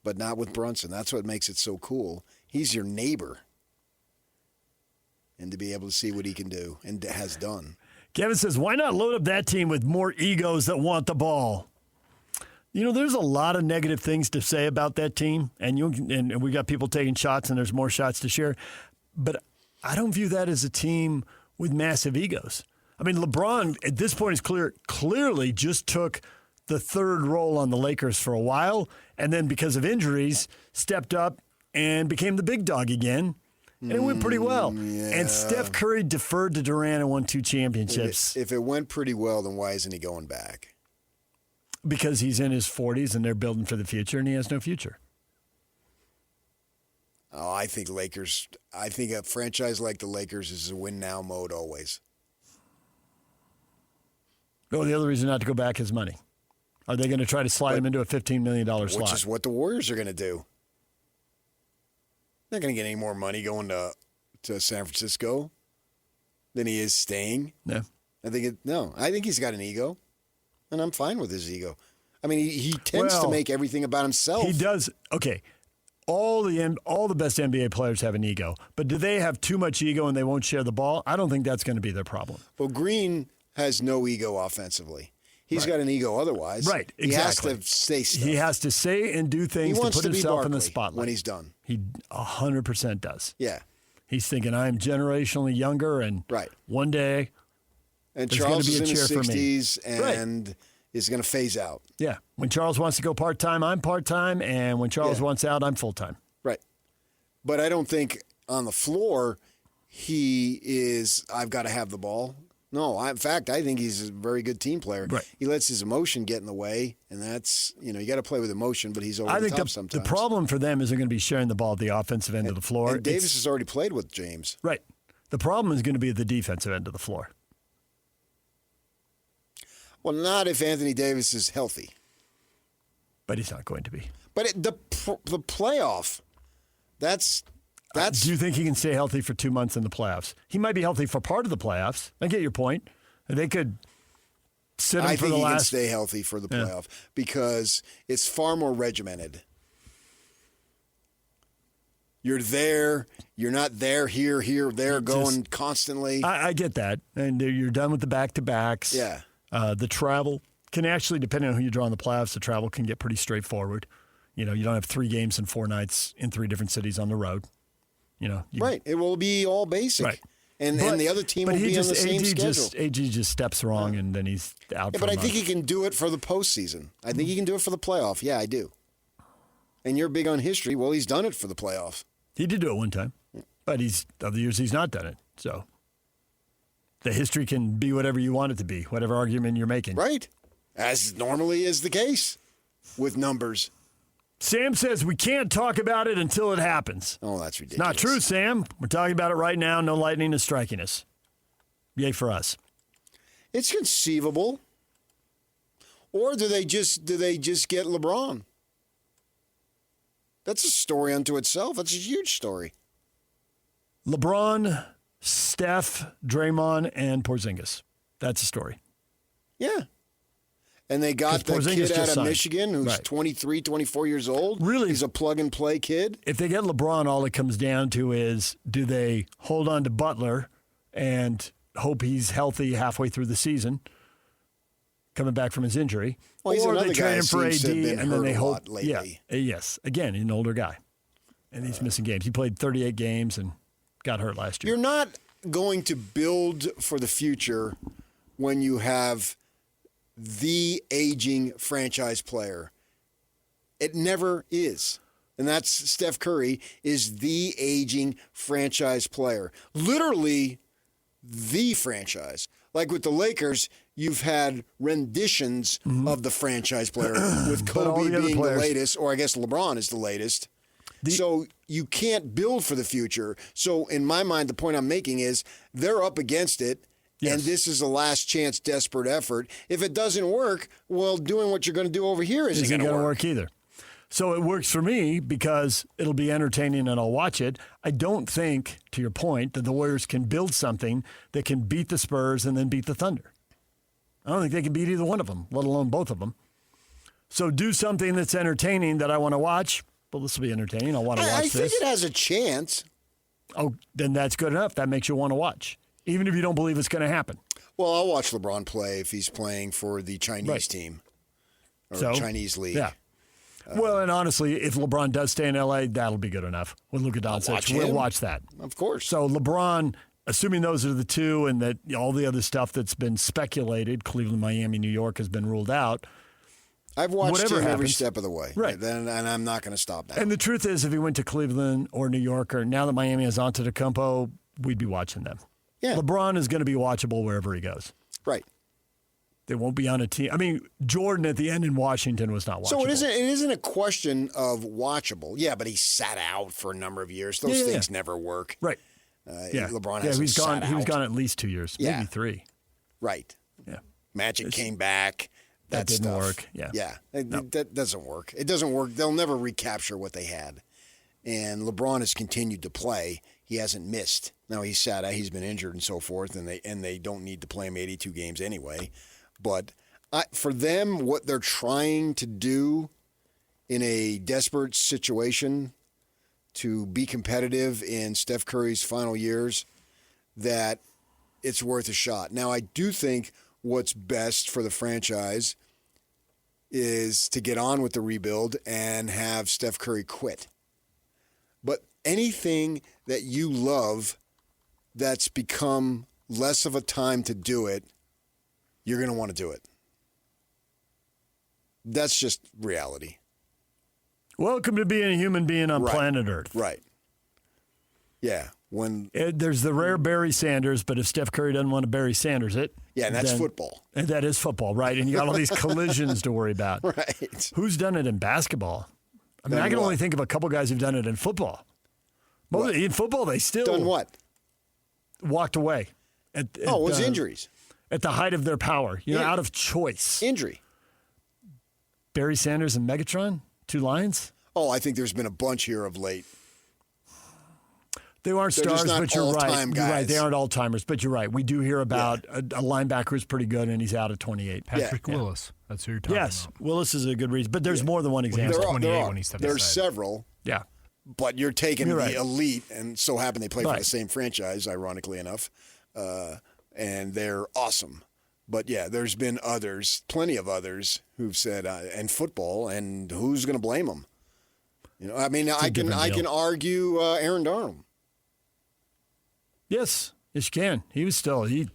But not with Brunson. That's what makes it so cool. He's your neighbor. And to be able to see what he can do and has done. Kevin says, why not load up that team with more egos that want the ball? There's a lot of negative things to say about that team. And we got people taking shots and there's more shots to share. But I don't view that as a team with massive egos. I mean, LeBron, at this point, is clearly just took the third role on the Lakers for a while, and then because of injuries, stepped up and became the big dog again, and it went pretty well. Yeah. And Steph Curry deferred to Durant and won 2 championships. If it went pretty well, then why isn't he going back? Because he's in his 40s, and they're building for the future, and he has no future. Oh, I think a franchise like the Lakers is a win-now mode always. Oh, the other reason not to go back is money. Are they going to try to slide him into a $15 million slot? Which is what the Warriors are going to do. They're not going to get any more money going to San Francisco than he is staying. Yeah. I think he's got an ego, and I'm fine with his ego. I mean, he tends to make everything about himself. He does. Okay. All the best NBA players have an ego, but do they have too much ego and they won't share the ball? I don't think that's going to be their problem. Well, Green has no ego offensively. He's got an ego otherwise. Right, exactly. He has to say stuff. He has to say and do things to put himself in the spotlight. When he's done. He 100% does. Yeah. He's thinking, I'm generationally younger, and one day and there's Charles going to be a is chair in his for me. 60s and is going to phase out. Yeah. When Charles wants to go part-time, I'm part-time, and when Charles wants out, I'm full-time. Right. But I don't think on the floor I've got to have the ball. No, in fact, I think he's a very good team player. Right. He lets his emotion get in the way, and that's, you got to play with emotion, but he's over the top sometimes. The problem for them is they're going to be sharing the ball at the offensive end of the floor. And Davis has already played with James. Right. The problem is going to be at the defensive end of the floor. Well, not if Anthony Davis is healthy. But he's not going to be. But the playoff, that's. Do you think he can stay healthy for 2 months in the playoffs? He might be healthy for part of the playoffs. I get your point. They could sit him for the last. I think he can stay healthy for the playoff because it's far more regimented. You're there. You're not there, here, there, going constantly. I get that. And you're done with the back-to-backs. Yeah. The travel can actually, depending on who you draw in the playoffs, the travel can get pretty straightforward. You don't have 3 games and 4 nights in 3 different cities on the road. Right. It will be all basic. Right. And the other team will be on the same schedule. AG just steps wrong, and then he's out. Yeah, but I think he can do it for the postseason. I think he can do it for the playoff. Yeah, I do. And you're big on history. Well, he's done it for the playoff. He did do it one time, but other years he's not done it. So the history can be whatever you want it to be, whatever argument you're making. Right. As normally is the case with numbers. Sam says we can't talk about it until it happens. Oh, that's ridiculous. Not true, Sam. We're talking about it right now. No lightning is striking us. Yay for us. It's conceivable. Or do they just get LeBron? That's a story unto itself. That's a huge story. LeBron, Steph, Draymond, and Porzingis. That's a story. Yeah. And they got the kid out of Michigan who's 23, 24 years old. Really? He's a plug-and-play kid. If they get LeBron, all it comes down to is, do they hold on to Butler and hope he's healthy halfway through the season, coming back from his injury? Well, he's or another they trade him for AD, and then they hope. Lately. Yeah, yes. Again, an older guy. And he's missing games. He played 38 games and got hurt last year. You're not going to build for the future when you have the aging franchise player. It never is. And that's Steph Curry is the aging franchise player. Literally the franchise. Like with the Lakers, you've had renditions of the franchise player with Kobe being the latest, or I guess LeBron is the latest. So you can't build for the future. So in my mind, the point I'm making is they're up against it. Yes. And this is a last chance, desperate effort. If it doesn't work, well, doing what you're going to do over here isn't going to work either. So it works for me because it'll be entertaining and I'll watch it. I don't think, to your point, that the Warriors can build something that can beat the Spurs and then beat the Thunder. I don't think they can beat either one of them, let alone both of them. So do something that's entertaining that I want to watch. Well, this will be entertaining. I want to watch this. I think it has a chance. Oh, then that's good enough. That makes you want to watch, even if you don't believe it's going to happen. Well, I'll watch LeBron play if he's playing for the Chinese team or Chinese league. Yeah. Well, and honestly, if LeBron does stay in L.A., that'll be good enough. With Luka Doncic, we'll watch that. Of course. So LeBron, assuming those are the two and that all the other stuff that's been speculated, Cleveland, Miami, New York, has been ruled out. I've watched him every step of the way. Right. And I'm not going to stop that. And the truth is, if he went to Cleveland or New York, or now that Miami has Antetokounmpo, we'd be watching them. Yeah. LeBron is going to be watchable wherever he goes. Right. They won't be on a team. I mean, Jordan at the end in Washington was not watchable. So it isn't a question of watchable. Yeah, but he sat out for a number of years. Those things never work. Right. LeBron hasn't he's gone. sat He was out. gone at least 2 years, maybe 3. Right. Yeah. Magic came back. That didn't stuff. work. Yeah. Yeah. That doesn't work. It doesn't work. They'll never recapture what they had. And LeBron has continued to play. He hasn't missed. Now he's sat out. He's been injured and so forth, and they don't need to play him 82 games anyway. But for them, what they're trying to do in a desperate situation to be competitive in Steph Curry's final years, that it's worth a shot. Now, I do think what's best for the franchise is to get on with the rebuild and have Steph Curry quit. But anything that you love that's become less of a time to do it, you're going to want to do it. That's just reality. Welcome to being a human being on planet Earth. Right. Yeah. There's the rare Barry Sanders, but if Steph Curry doesn't want to Barry Sanders it. Yeah, and that's football. And that is football, right? And you got all these collisions to worry about. Right. Who's done it in basketball? I mean, I can only think of a couple guys who've done it in football. In football, they still done what? Walked away. It was injuries. At the height of their power, out of choice. Injury. Barry Sanders and Megatron, 2 Lions? Oh, I think there's been a bunch here of late. They aren't They're stars, just not but you're right. all-time You're right. guys. They aren't all-timers, but you're right. We do hear about a linebacker who's pretty good, and he's out at 28. Patrick Willis. That's who you're talking yes, about. Willis is a good reason, but there's more than one example. There's several. Yeah. But you're taking You're the right. elite, and so happen they play for the same franchise, ironically enough, and they're awesome. But, yeah, there's been others, plenty of others, who've said, and football, and who's going to blame them? I mean, I can argue Aaron Darnold. Yes, you can. He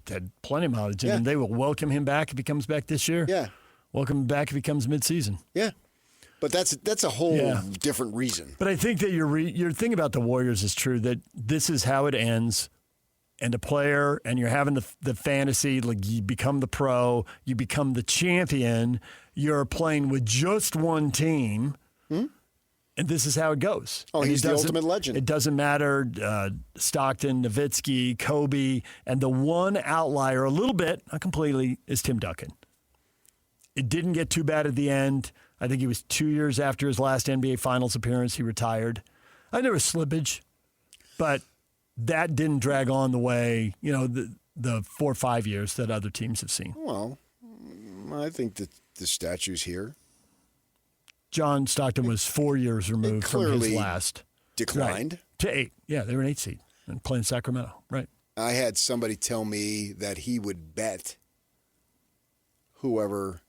had plenty of mileage, and they will welcome him back if he comes back this year. Yeah. Welcome him back if he comes midseason. Yeah. But that's a whole different reason. But I think that your thing about the Warriors is true, that this is how it ends. And a player, and you're having the fantasy, like you become the pro, you become the champion, you're playing with just one team, and this is how it goes. Oh, and he's the ultimate legend. It doesn't matter, Stockton, Nowitzki, Kobe, and the one outlier a little bit, not completely, is Tim Duncan. It didn't get too bad at the end. I think it was 2 years after his last NBA Finals appearance, he retired. I know there was slippage, but that didn't drag on the way, the 4 or 5 years that other teams have seen. Well, I think that the statue's here. John Stockton was 4 years removed from his last. Declined. Right, to 8. Yeah, they were an 8 seed and playing Sacramento. Right. I had somebody tell me that he would bet whoever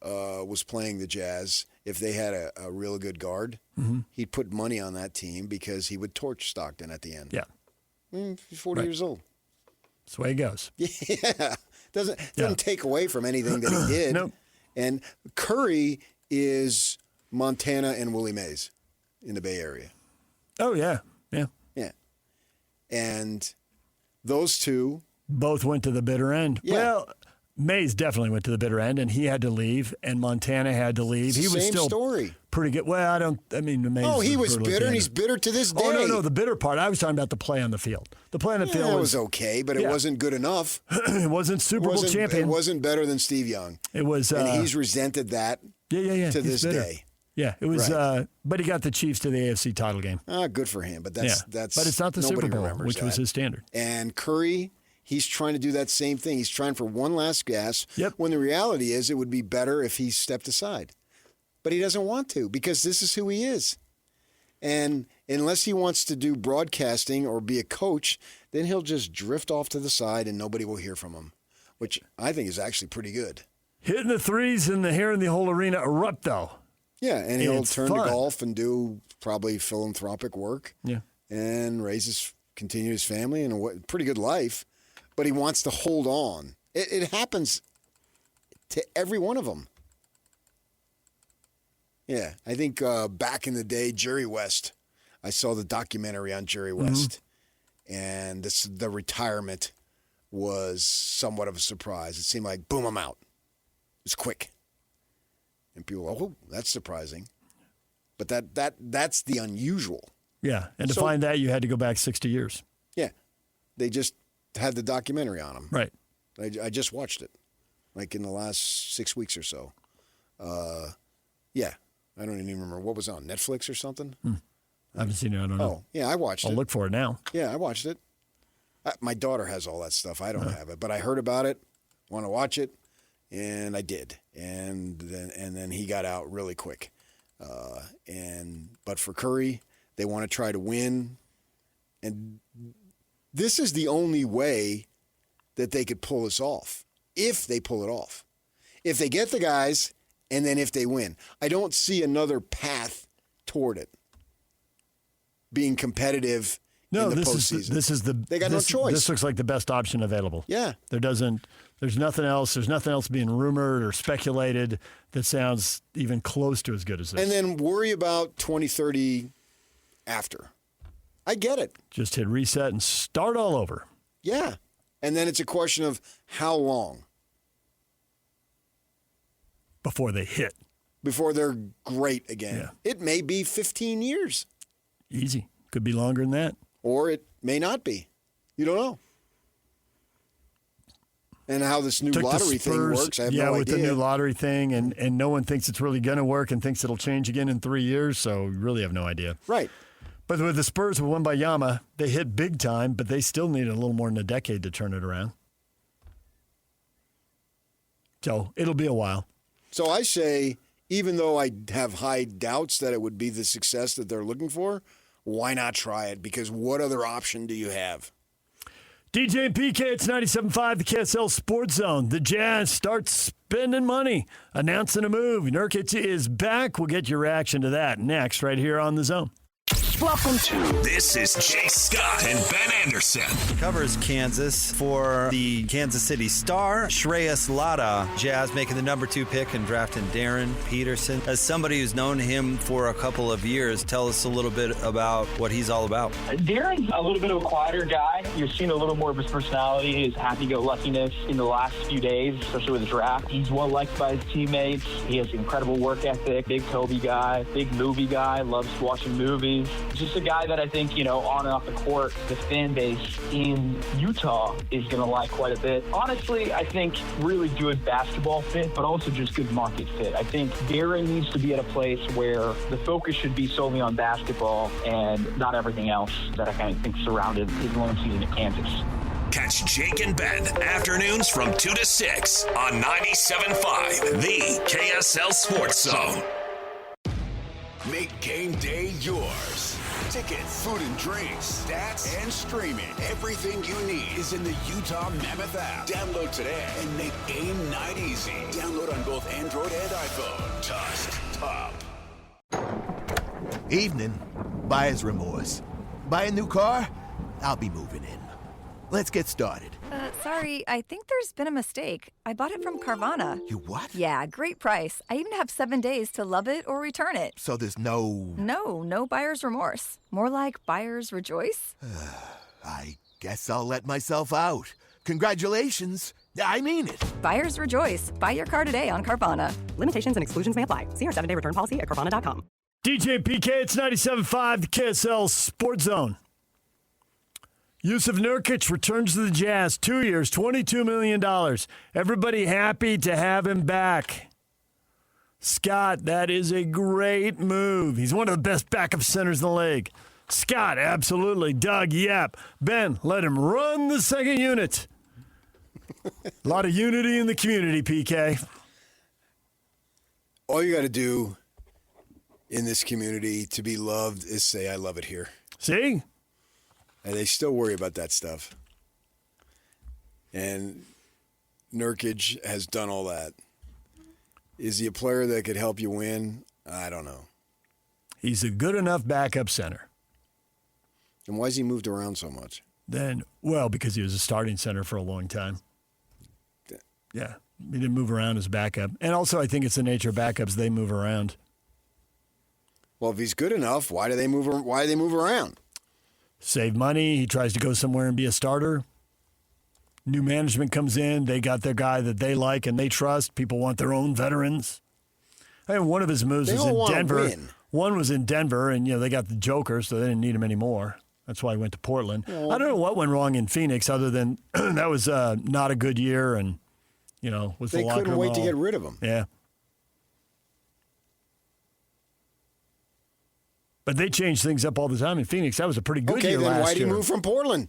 was playing the Jazz, if they had a real good guard, he'd put money on that team because he would torch Stockton at the end. Yeah. He's 40 years old. That's the way it goes. Yeah. Doesn't take away from anything that he did. Nope. And Curry is Montana and Willie Mays in the Bay Area. Oh, yeah. Yeah. Yeah. And those two both went to the bitter end. Yeah. Well, Mays definitely went to the bitter end, and he had to leave, and Montana had to leave. He was still story. Pretty good. Well, Mays. Oh, he was bitter, and he's bitter to this day. Oh, no, the bitter part. I was talking about the play on the field. The play on the field was okay, but it wasn't good enough. It wasn't Super Bowl champion. It wasn't better than Steve Young. It was, and he's resented that. To this day. Yeah, it was. Right. But he got the Chiefs to the AFC title game. Good for him. But that's. But it's not the Super Bowl, which was his standard. And Curry. He's trying to do that same thing. He's trying for one last gas. Yep. When the reality is, it would be better if he stepped aside. But he doesn't want to because this is who he is. And unless he wants to do broadcasting or be a coach, then he'll just drift off to the side and nobody will hear from him, which I think is actually pretty good. Hitting the threes and the hair in the whole arena erupt, though. Yeah, and he'll turn to golf and do probably philanthropic work. Yeah. And continue his family and a pretty good life. But he wants to hold on. It happens to every one of them. Yeah, I think back in the day, Jerry West, I saw the documentary on Jerry West, and the retirement was somewhat of a surprise. It seemed like, boom, I'm out. It's quick. And people go, oh, that's surprising. But that's the unusual. Yeah, and to find that, you had to go back 60 years. Yeah, they just had the documentary on him. Right. I just watched it, like in the last 6 weeks or so. Yeah, I don't even remember what was on Netflix or something. I haven't seen it. I don't know. Oh, yeah, I watched it. I'll look for it now. Yeah, I watched it. My daughter has all that stuff. I don't have it, but I heard about it, want to watch it, and I did. And then he got out really quick. But for Curry, they want to try to win, and this is the only way that they could pull this off, if they pull it off. If they get the guys, and then if they win. I don't see another path toward it. Being competitive in the postseason. They got no choice. This looks like the best option available. Yeah. There's nothing else. There's nothing else being rumored or speculated that sounds even close to as good as this. And then worry about 2030 after. I get it. Just hit reset and start all over. Yeah. And then it's a question of how long before they hit. Before they're great again. Yeah. It may be 15 years. Easy. Could be longer than that. Or it may not be. You don't know. And how this new lottery thing works, I have no idea. Yeah, with the new lottery thing, and no one thinks it's really going to work and thinks it'll change again in 3 years, so we really have no idea. Right. But with the Spurs with Wembanyama, they hit big time, but they still need a little more than a decade to turn it around. So it'll be a while. So I say, even though I have high doubts that it would be the success that they're looking for, why not try it? Because what other option do you have? DJ and PK, it's 97.5, the KSL Sports Zone. The Jazz start spending money, announcing a move. Nurkic is back. We'll get your reaction to that next, right here on The Zone. Welcome to This is Jay Scott and Ben Anderson. Covers Kansas for the Kansas City Star. Shreyas Laddha, Jazz making the number 2 pick and drafting Darren Peterson. As somebody who's known him for a couple of years, tell us a little bit about what he's all about. Darren's a little bit of a quieter guy. You're seeing a little more of his personality, his happy-go-luckiness in the last few days, especially with the draft. He's well-liked by his teammates. He has incredible work ethic, big Kobe guy, big movie guy, loves watching movies. Just a guy that I think, on and off the court, the fan base in Utah is going to like quite a bit. Honestly, I think really good basketball fit, but also just good market fit. I think Darren needs to be at a place where the focus should be solely on basketball and not everything else that I kind of think surrounded his long season at Kansas. Catch Jake and Ben afternoons from 2 to 6 on 97.5, the KSL Sports Zone. Make game day yours. Tickets, food and drinks, stats, and streaming. Everything you need is in the Utah Mammoth app. Download today and make game night easy. Download on both Android and iPhone. Tusk Top. Evening. Buyer's remorse. Buy a new car? I'll be moving in. Let's get started. Sorry, I think there's been a mistake. I bought it from Carvana. You what? Yeah, great price. I even have 7 days to love it or return it. So there's no... No buyer's remorse. More like buyer's rejoice. I guess I'll let myself out. Congratulations. I mean it. Buyer's rejoice. Buy your car today on Carvana. Limitations and exclusions may apply. See our 7-day return policy at Carvana.com. DJ PK, it's 97.5, the KSL Sports Zone. Jusuf Nurkic returns to the Jazz, 2 years, $22 million. Everybody happy to have him back. Scott, that is a great move. He's one of the best backup centers in the league. Scott, absolutely. Doug, yep. Ben, let him run the second unit. A lot of unity in the community, PK. All you got to do in this community to be loved is say, I love it here. See? And they still worry about that stuff. And Nurkic has done all that. Is he a player that could help you win? I don't know. He's a good enough backup center. And why has he moved around so much? Because he was a starting center for a long time. Yeah, he didn't move around as a backup. And also, I think it's the nature of backups, they move around. Well, if he's good enough, why do they move around? Save money. He tries to go somewhere and be a starter. New management comes in. They got their guy that they like and they trust. People want their own veterans. And one of his moves was in Denver. Win. One was in Denver, and they got the Joker, so they didn't need him anymore. That's why he went to Portland. Well, I don't know what went wrong in Phoenix, other than that was not a good year, and was the locker room. They couldn't wait to get rid of him. Yeah. But they change things up all the time in Phoenix. That was a pretty good year last year. Okay, then why did he move from Portland?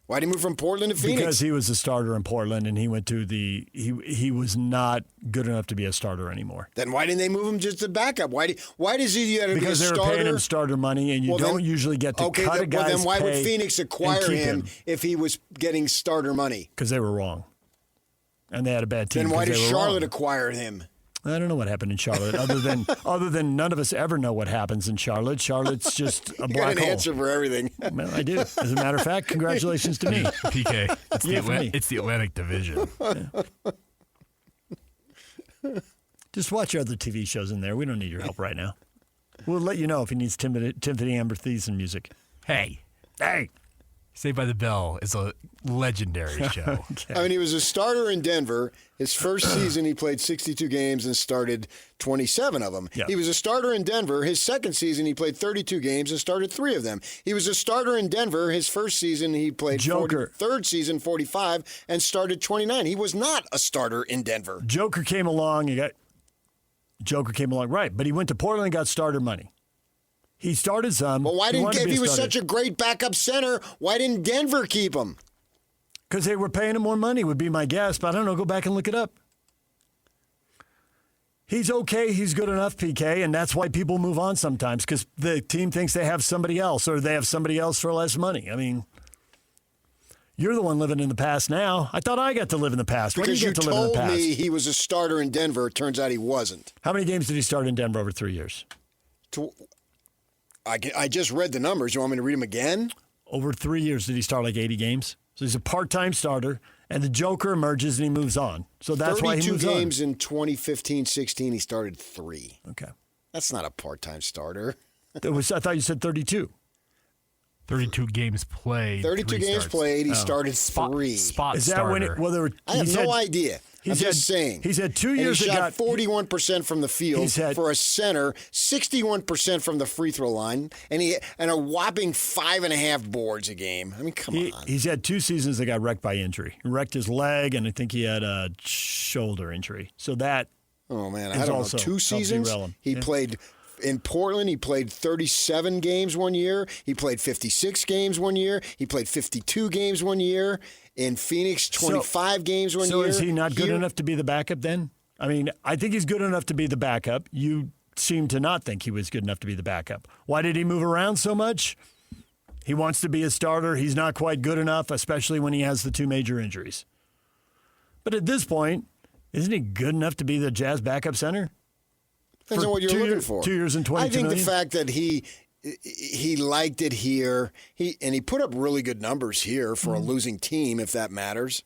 Why did he move from Portland to Phoenix? Because he was a starter in Portland, and he went to he was not good enough to be a starter anymore. Then why didn't they move him just to backup? Why does he have to be a starter? Because they were paying him starter money, and you don't usually get to cut a guy's pay. Well, then why would Phoenix acquire him if he was getting starter money? Because they were wrong, and they had a bad team. Then why did Charlotte acquire him? I don't know what happened in Charlotte, other than none of us ever know what happens in Charlotte. Charlotte's just a black hole. You got an answer for everything. Well, I do. As a matter of fact, congratulations to me. PK, it's the Atlantic Division. Yeah. Just watch your other TV shows in there. We don't need your help right now. We'll let you know if he needs Timothy Amber Thiessen music. Hey. Saved by the Bell is a legendary show. Okay. I mean, he was a starter in Denver. His first season, he played 62 games and started 27 of them. Yeah. He was a starter in Denver. His second season, he played 32 games and started 3 of them. He was a starter in Denver. His first season, he played 40, third season, 45, and started 29. He was not a starter in Denver. Joker came along, right, but he went to Portland and got starter money. He started some. But why didn't, if he was such a great backup center, why didn't Denver keep him? Because they were paying him more money, would be my guess, but I don't know. Go back and look it up. He's okay. He's good enough, PK, and that's why people move on sometimes, because the team thinks they have somebody else, or they have somebody else for less money. I mean, you're the one living in the past now. I thought I got to live in the past. When Because did you you get to live in the told past? me he was a starter in Denver. It turns out he wasn't. How many games did he start in Denver over 3 years? I just read the numbers. You want me to read them again? Over 3 years, did he start like 80 games? So he's a part-time starter, and the Joker emerges and he moves on. So that's why he moves 32 on. games in 2015-16, he started 3. Okay. That's not a part-time starter. I thought you said 32. 32 games played. 32 games played, he started 3. Spot Is that starter. when I have no idea. I'm just saying. He's had 2 And years he that shot got 41% from the field for a center, 61% from the free throw line, and a whopping 5.5 boards a game. I mean, come on. He's had 2 seasons that got wrecked by injury. He wrecked his leg, and I think he had a shoulder injury. So that Oh, man. is I don't know. also 2 helps seasons? derail him. He Yeah. played in Portland. He played 37 games one year. He played 56 games one year. He played 52 games one year. In Phoenix, 25 games one year. So is he not good enough to be the backup then? I mean, I think he's good enough to be the backup. You seem to not think he was good enough to be the backup. Why did he move around so much? He wants to be a starter. He's not quite good enough, especially when he has the 2 major injuries. But at this point, isn't he good enough to be the Jazz backup center? Depends on what you're looking for. 2 years and 22 I think million? the fact that he liked it here, he put up really good numbers here for a losing team, if that matters.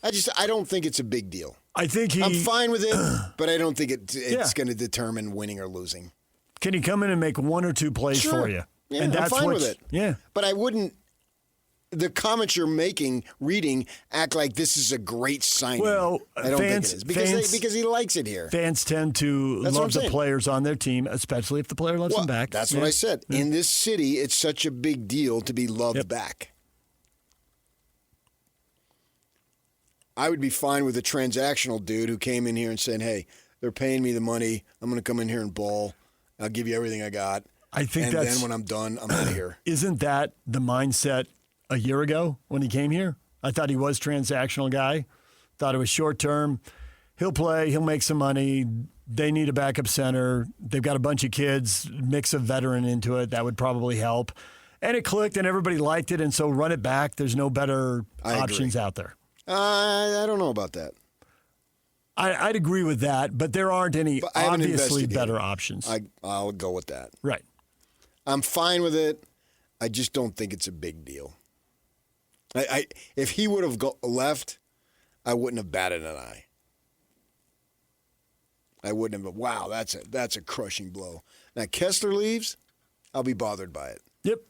I don't think it's a big deal. I think I'm fine with it, but I don't think it's going to determine winning or losing. Can he come in and make 1 or 2 plays Sure. for you? Yeah, and that's I'm fine with what's- it. Yeah. But I wouldn't. The comments you're reading, act like this is a great signing. Well, I don't fans- think it is fans- because he likes it here. Fans tend to That's what I'm love the saying. players on their team, especially if the player loves them back. That's Yeah. what I said. Yeah. In this city, it's such a big deal to be loved back. I would be fine with a transactional dude who came in here and said, hey, they're paying me the money. I'm going to come in here and ball. I'll give you everything I got. I think and that's- then when I'm done, I'm out of here. Isn't that the mindset a year ago when he came here? I thought he was transactional guy. Thought it was short term. He'll play. He'll make some money. They need a backup center. They've got a bunch of kids. Mix a veteran into it. That would probably help. And it clicked, and everybody liked it. And so run it back. There's no better options out there. I don't know about that. I'd agree with that, but there aren't any But I haven't obviously investigated. better options. I'll go with that. Right. I'm fine with it. I just don't think it's a big deal. If he would have left, I wouldn't have batted an eye. I wouldn't have. Wow, that's a crushing blow. Now Kessler leaves, I'll be bothered by it. Yep.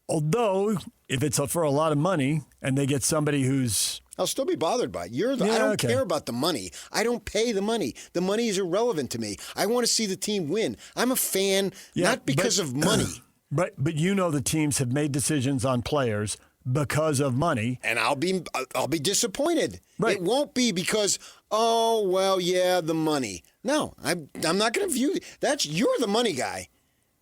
Although, if it's for a lot of money and they get somebody who's... I'll still be bothered by it. I don't care about the money. I don't pay the money. The money is irrelevant to me. I want to see the team win. I'm a fan, not because of money. But you know the teams have made decisions on players because of money. And I'll be disappointed. Right. It won't be because, the money. No, I'm not going to view you're the money guy.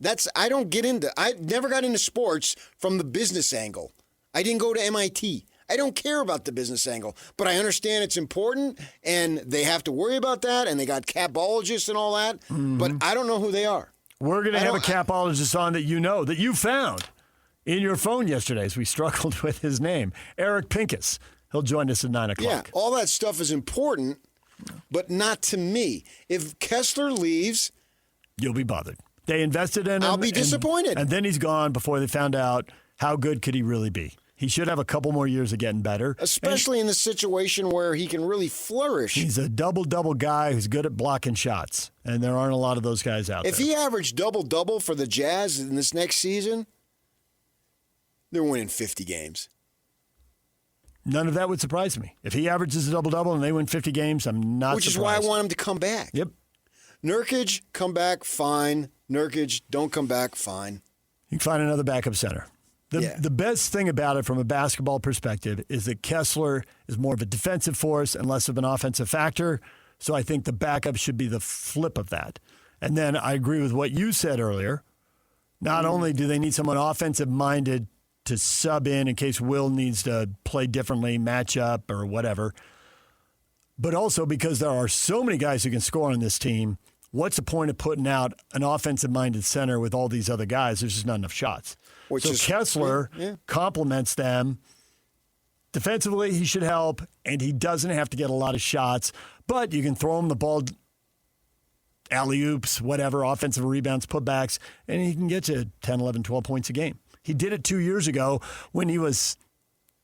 I never got into sports from the business angle. I didn't go to MIT. I don't care about the business angle, but I understand it's important and they have to worry about that and they got capologists and all that, but I don't know who they are. We're going to have a capologist on that you found in your phone yesterday as we struggled with his name, Eric Pincus. He'll join us at 9 o'clock. Yeah, all that stuff is important, but not to me. If Kessler leaves, you'll be bothered. They invested in him. I'll be disappointed. And then he's gone before they found out how good could he really be. He should have a couple more years of getting better. Especially in the situation where he can really flourish. He's a double-double guy who's good at blocking shots, and there aren't a lot of those guys out there. If he averaged double-double for the Jazz in this next season, They're winning 50 games. None of that would surprise me. If he averages a double-double and they win 50 games, I'm not Which surprised. is why I want him to come back. Yep. Nurkic, come back, fine. Nurkic, don't come back, fine. You can find another backup center. The best thing about it from a basketball perspective is that Kessler is more of a defensive force and less of an offensive factor. So I think the backup should be the flip of that. And then I agree with what you said earlier. Not only do they need someone offensive-minded to sub in case Will needs to play differently, match up, or whatever, but also because there are so many guys who can score on this team, what's the point of putting out an offensive-minded center with all these other guys? There's just not enough shots. Kessler complements them. Defensively, he should help, and he doesn't have to get a lot of shots, but you can throw him the ball, alley-oops, whatever, offensive rebounds, putbacks, and he can get you 10, 11, 12 points a game. He did it 2 years ago when he was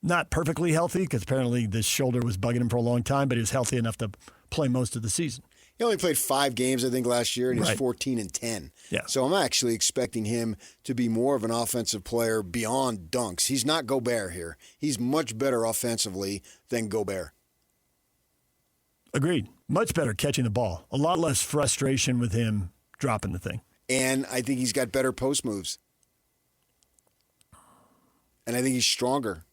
not perfectly healthy, because apparently this shoulder was bugging him for a long time, but he was healthy enough to play most of the season. He only played 5 games, I think, last year, and he's Right. 14-10. Yeah. So I'm actually expecting him to be more of an offensive player beyond dunks. He's not Gobert here. He's much better offensively than Gobert. Agreed. Much better catching the ball. A lot less frustration with him dropping the thing. And I think he's got better post moves. And I think he's stronger.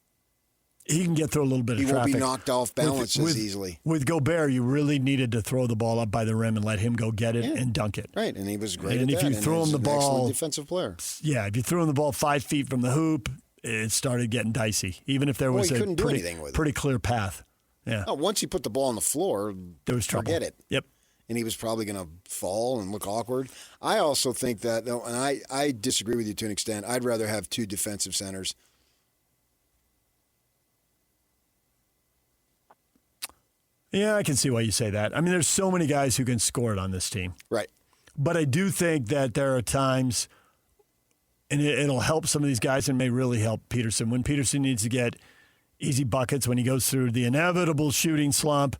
He can get through a little bit of He traffic. won't be knocked off balance as easily. With Gobert, you really needed to throw the ball up by the rim and let him go get it and dunk it. Right, and he was great And at if that. you threw he's him the an excellent ball, defensive player. Yeah, if you threw him the ball 5 feet from the hoop, it started getting dicey. Even if there was he a couldn't do anything with it. pretty clear path. Yeah. Oh, once he put the ball on the floor, There was trouble. forget it. Yep. And he was probably going to fall and look awkward. I also think that, though, and I disagree with you to an extent, I'd rather have 2 defensive centers. Yeah, I can see why you say that. I mean, there's so many guys who can score it on this team. Right. But I do think that there are times, and it'll help some of these guys and may really help Peterson. When Peterson needs to get easy buckets, when he goes through the inevitable shooting slump,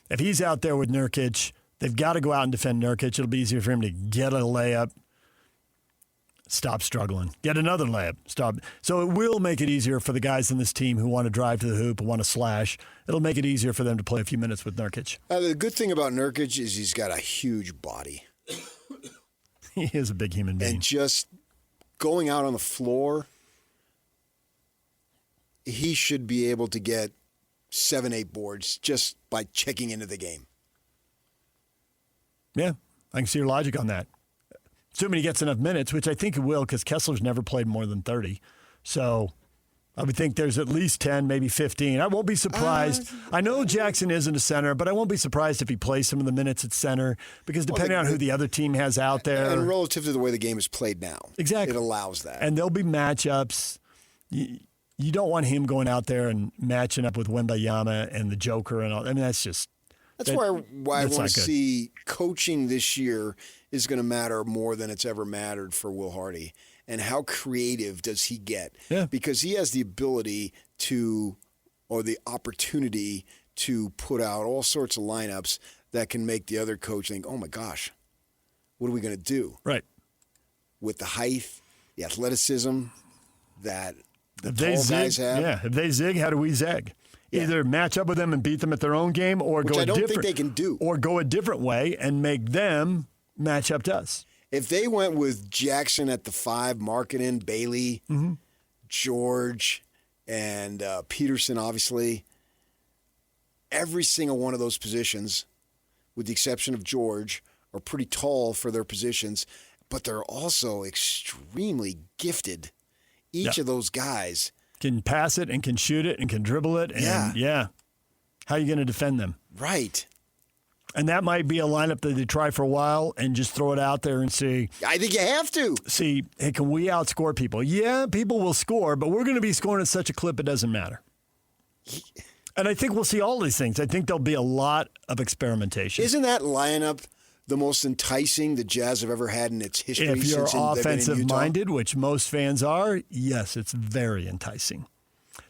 if he's out there with Nurkic, they've got to go out and defend Nurkic. It'll be easier for him to get a layup, stop struggling, get another layup, stop. So it will make it easier for the guys in this team who want to drive to the hoop, who want to slash. It'll make it easier for them to play a few minutes with Nurkic. The good thing about Nurkic is he's got a huge body. He is a big human being. And just going out on the floor, he should be able to get 7-8 boards just by checking into the game. Yeah, I can see your logic on that. Assuming he gets enough minutes, which I think he will, because Kessler's never played more than 30. So I would think there's at least 10, maybe 15. I won't be surprised. I know Jackson isn't a center, but I won't be surprised if he plays some of the minutes at center, because depending on who the other team has out there. And relative to the way the game is played now. Exactly. It allows that. And there'll be matchups. You don't want him going out there and matching up with Wembayama and the Joker and all. I mean, that's just. That's why I want to not good. see coaching this year is going to matter more than it's ever mattered for Will Hardy. And how creative does he get? Yeah. Because he has the ability to, or the opportunity to put out all sorts of lineups that can make the other coach think, oh my gosh, what are we going to do? Right. With the height, the athleticism that the If tall they guys zig, have. yeah. If they zig, how do we zag? Yeah. Either match up with them and beat them at their own game, or Which go I a don't think different. they can do. Or go a different way and make them match up to us. If they went with Jackson at the 5, Markkanen, Bailey, George, and Peterson, obviously, every single one of those positions, with the exception of George, are pretty tall for their positions, but they're also extremely gifted. Each of those guys can pass it and can shoot it and can dribble it. And yeah. How are you going to defend them? Right. And that might be a lineup that they try for a while and just throw it out there and see. I think you have to. See, hey, can we outscore people? Yeah, people will score, but we're going to be scoring at such a clip it doesn't matter. And I think we'll see all these things. I think there'll be a lot of experimentation. Isn't that lineup the most enticing the Jazz have ever had in its history? If you're since they've been in Utah? offensive-minded, which most fans are, yes, it's very enticing.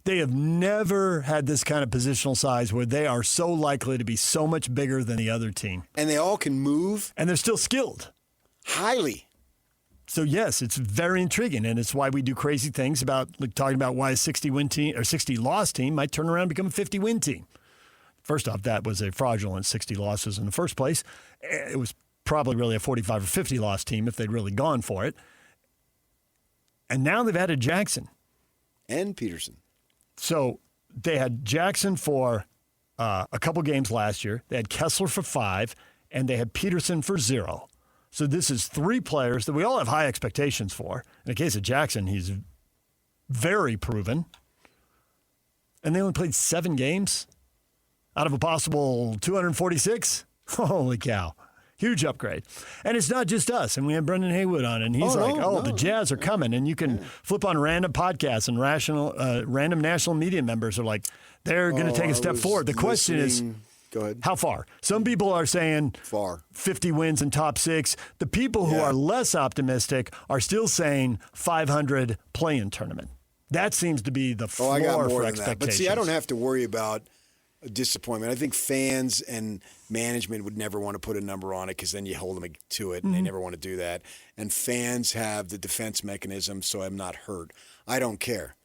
They have never had this kind of positional size where they are so likely to be so much bigger than the other team. And they all can move. And they're still skilled. Highly. So yes, it's very intriguing, and it's why we do crazy things about talking about why a 60-win team or 60-loss team might turn around and become a 50-win team. First off, that was a fraudulent 60 losses in the first place. It was probably really a 45 or 50-loss team if they'd really gone for it. And now they've added Jackson. And Peterson. So they had Jackson for a couple games last year. They had Kessler for 5, and they had Peterson for 0. So this is 3 players that we all have high expectations for. In the case of Jackson, he's very proven. And they only played 7 games out of a possible 246. Holy cow. Huge upgrade. And it's not just us. And we have Brendan Haywood on, and he's the Jazz are coming. And you can flip on random podcasts, and random national media members are like, they're going to take a step forward. The question is, go ahead. How far? Some people are saying far. 50 wins in top 6. The people who are less optimistic are still saying 500 play-in tournament. That seems to be the floor I got more for than expectations. that. But see, I don't have to worry about a disappointment. I think fans and management would never want to put a number on it because then you hold them to it, and they never want to do that. And fans have the defense mechanism, so I'm not hurt. I don't care.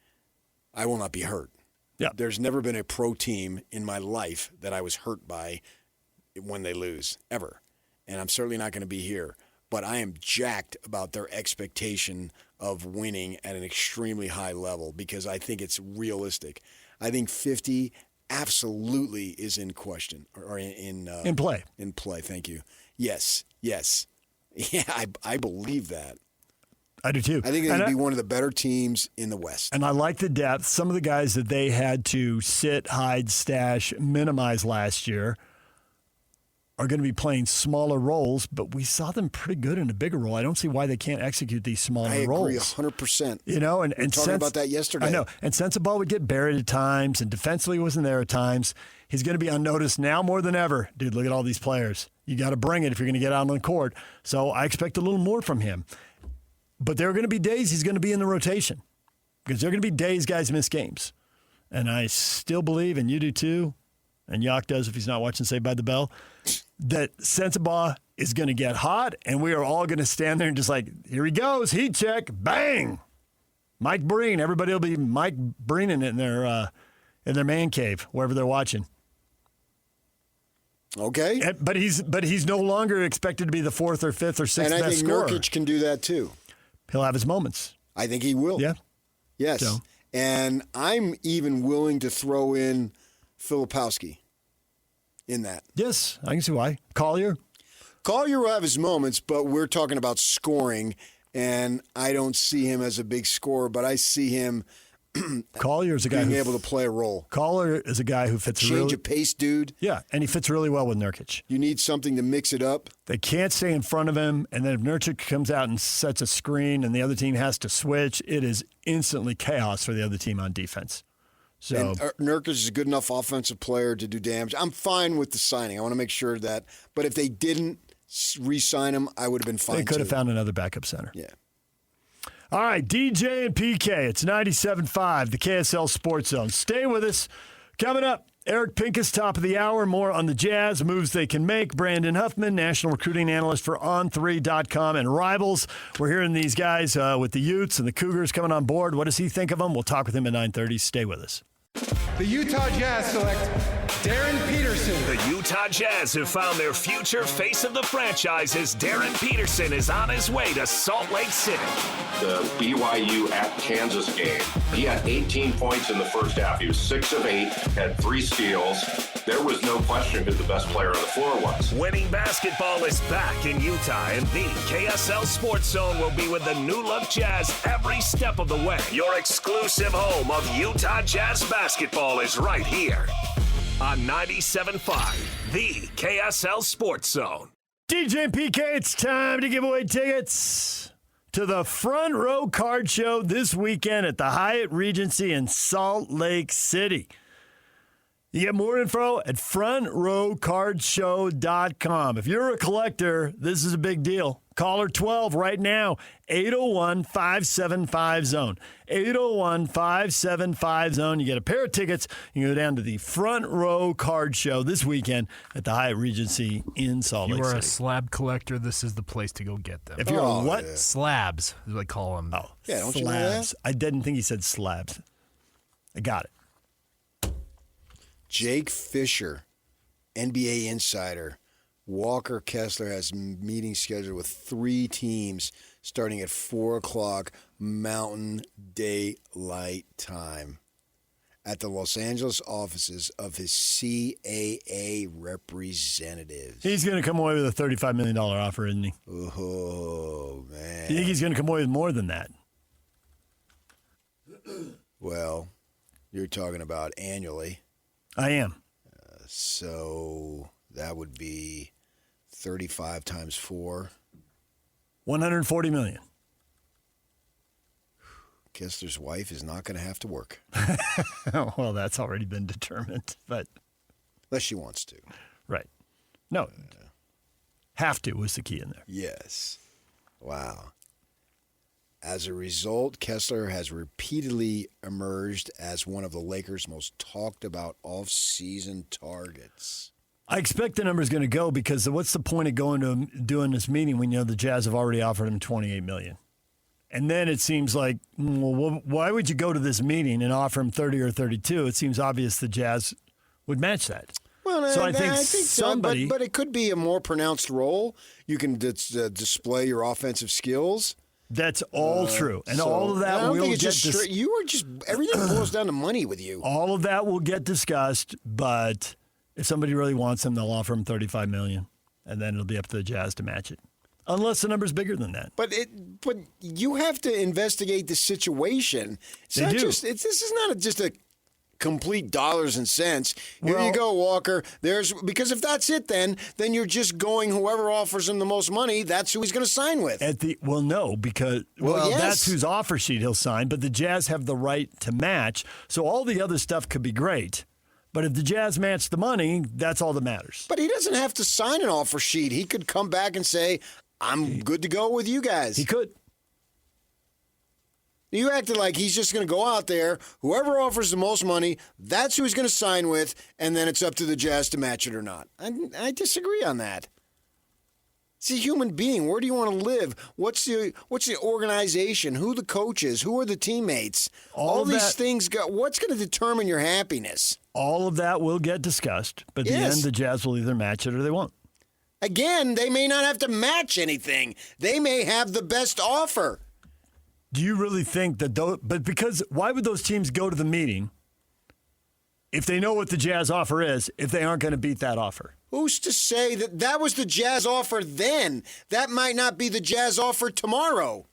I will not be hurt. Yeah. There's never been a pro team in my life that I was hurt by when they lose, ever. And I'm certainly not going to be here. But I am jacked about their expectation of winning at an extremely high level because I think it's realistic. I think 50 absolutely is in question or in play. In play, thank you. Yes. Yeah, I believe that. I do too. I think it'd be one of the better teams in the West. And I like the depth. Some of the guys that they had to sit, hide, stash, minimize last year are going to be playing smaller roles, but we saw them pretty good in a bigger role. I don't see why they can't execute these smaller roles. I agree 100%. You know, and we were talking about that yesterday. I know. And Sensabaugh would get buried at times, and defensively wasn't there at times. He's going to be unnoticed now more than ever. Dude, look at all these players. You got to bring it if you're going to get out on the court. So I expect a little more from him. But there are going to be days he's going to be in the rotation because there are going to be days guys miss games. And I still believe, and you do too, and Yak does if he's not watching Saved by the Bell, that Sensabaugh is going to get hot, and we are all going to stand there and just like, here he goes, heat check, bang. Mike Breen, everybody will be Mike Breening it in their man cave, wherever they're watching. Okay. But he's no longer expected to be the 4th or 5th or 6th and I best think scorer. Nurkic can do that too. He'll have his moments. I think he will. Yeah. Yes. So. And I'm even willing to throw in Filipowski in that. Yes, I can see why. Collier will have his moments, but we're talking about scoring, and I don't see him as a big scorer, but I see him Collier is a guy being able to play a role. Collier is a guy who fits Change of pace, dude. Yeah, and he fits really well with Nurkic. You need something to mix it up. They can't stay in front of him, and then if Nurkic comes out and sets a screen and the other team has to switch, it is instantly chaos for the other team on defense. So and Nurkic is a good enough offensive player to do damage. I'm fine with the signing. I want to make sure that. But if they didn't re-sign him, I would have been fine. They could have found another backup center. Yeah. All right, DJ and PK. It's 97.5, the KSL Sports Zone. Stay with us. Coming up, Eric Pincus, top of the hour. More on the Jazz, moves they can make. Brandon Huffman, national recruiting analyst for On3.com and Rivals. We're hearing these guys with the Utes and the Cougars coming on board. What does he think of them? We'll talk with him at 9:30. Stay with us. The Utah Jazz select Darren Peterson. The Utah Jazz have found their future face of the franchise as Darren Peterson is on his way to Salt Lake City. The BYU at Kansas game, he had 18 points in the first half. He was 6 of 8, had 3 steals. There was no question who the best player on the floor was. Winning basketball is back in Utah, and the KSL Sports Zone will be with the New Look Jazz every step of the way. Your exclusive home of Utah Jazz basketball is right here on 97.5, the KSL Sports Zone. DJ and PK, it's time to give away tickets to the Front Row Card Show this weekend at the Hyatt Regency in Salt Lake City. You get more info at frontrowcardshow.com. If you're a collector, this is a big deal. Caller 12 right now, 801-575-ZONE. 801-575-ZONE. You get a pair of tickets. You can go down to the Front Row Card Show this weekend at the Hyatt Regency in Salt Lake If you are City. a slab collector, this is the place to go get them. If you're a what? Yeah. Slabs is what I call them. Oh, yeah, don't slabs. you know that? I didn't think he said slabs. I got it. Jake Fisher, NBA insider. Walker Kessler has meetings scheduled with 3 teams starting at 4 o'clock Mountain Daylight Time at the Los Angeles offices of his CAA representatives. He's going to come away with a $35 million offer, isn't he? Oh, man. You think he's going to come away with more than that? Well, you're talking about annually. I am. So that would be 35 times 4. $140 million. Kessler's wife is not going to have to work. Well, that's already been determined, but unless she wants to. Right. No. Have to was the key in there. Yes. Wow. As a result, Kessler has repeatedly emerged as one of the Lakers' most talked about off-season targets. I expect the number's going to go because what's the point of going to doing this meeting when you know the Jazz have already offered him $28 million? And then it seems like, well, why would you go to this meeting and offer him 30 or 32? It seems obvious the Jazz would match that. Well, so I think somebody, so, but it could be a more pronounced role. You can display your offensive skills. That's all true, and all of that will get you are just everything boils down to money with you. All of that will get discussed, but if somebody really wants him, they'll offer him $35 million, and then it'll be up to the Jazz to match it, unless the number's bigger than that. But you have to investigate the situation. This is not just a complete dollars and cents. Here you go, Walker. Because if that's it, then you're just going whoever offers him the most money. That's who he's going to sign with. Because that's whose offer sheet he'll sign. But the Jazz have the right to match, so all the other stuff could be great. But if the Jazz match the money, that's all that matters. But he doesn't have to sign an offer sheet. He could come back and say, "I'm good to go with you guys." He could. You acted like he's just going to go out there, whoever offers the most money, that's who he's going to sign with, and then it's up to the Jazz to match it or not. I disagree on that. It's a human being. Where do you want to live? What's the organization? Who the coaches? Who are the teammates? All these things. What's going to determine your happiness? All of that will get discussed, but at the end, the Jazz will either match it or they won't. Again, they may not have to match anything. They may have the best offer. Do you really think that why would those teams go to the meeting if they know what the Jazz offer is, if they aren't going to beat that offer? Who's to say that was the Jazz offer then? That might not be the Jazz offer tomorrow.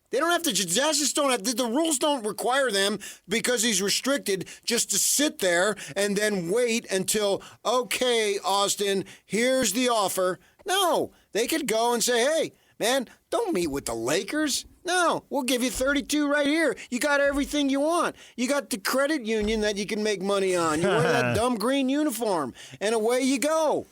They don't have to, Jazz just don't have, the rules don't require them, because he's restricted, just to sit there and then wait until, okay, Austin, here's the offer. No, they could go and say, hey, man, don't meet with the Lakers. No, we'll give you 32 right here. You got everything you want. You got the credit union that you can make money on. You wear that dumb green uniform, and away you go.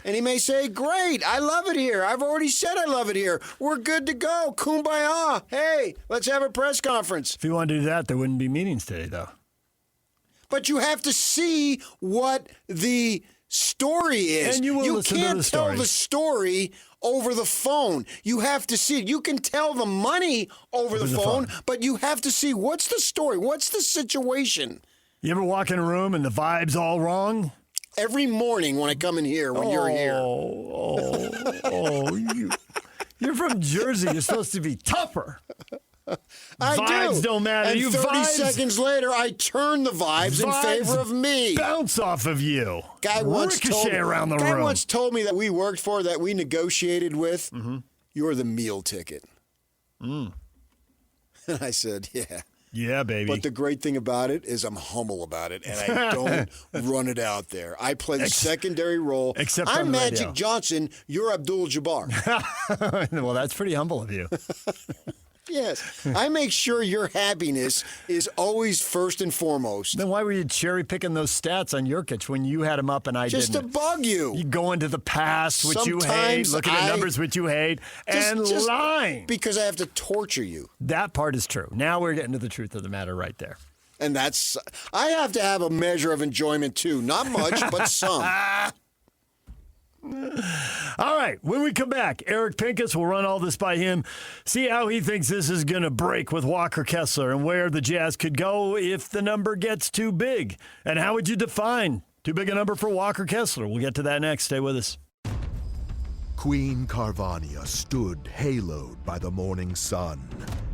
And he may say, great, I love it here. I've already said I love it here. We're good to go. Kumbaya. Hey, let's have a press conference. If you wanted to do that, there wouldn't be meetings today, though. But you have to see what the story is. And you will listen to the story. You can't tell the story over the phone. You have to see it. You can tell the money over the phone, but you have to see what's the story, what's the situation. You ever walk in a room and the vibe's all wrong? Every morning when I come in here, when you're here. You're from Jersey. You're supposed to be tougher. Vibes don't matter. And you 30 seconds later, I turn the vibes in favor of me. Bounce off of you. Guy once told me that we worked for, that we negotiated with, you're the meal ticket. And I said, yeah. Yeah, baby. But the great thing about it is I'm humble about it, and I don't run it out there. I play the secondary role. Except I'm on the Magic radio. Johnson. You're Abdul-Jabbar. Well, that's pretty humble of you. Yes. I make sure your happiness is always first and foremost. Then why were you cherry picking those stats on Nurkic when you had him up and I didn't? Just to bug you. You go into the past, which you hate, Sometimes looking at numbers, which you hate, and lying. Because I have to torture you. That part is true. Now we're getting to the truth of the matter right there. And I have to have a measure of enjoyment too. Not much, but some. All right, when we come back, Eric Pincus will run all this by him, see how he thinks this is going to break with Walker Kessler and where the Jazz could go if the number gets too big. And how would you define too big a number for Walker Kessler? We'll get to that next. Stay with us. Queen Carvania stood haloed by the morning sun.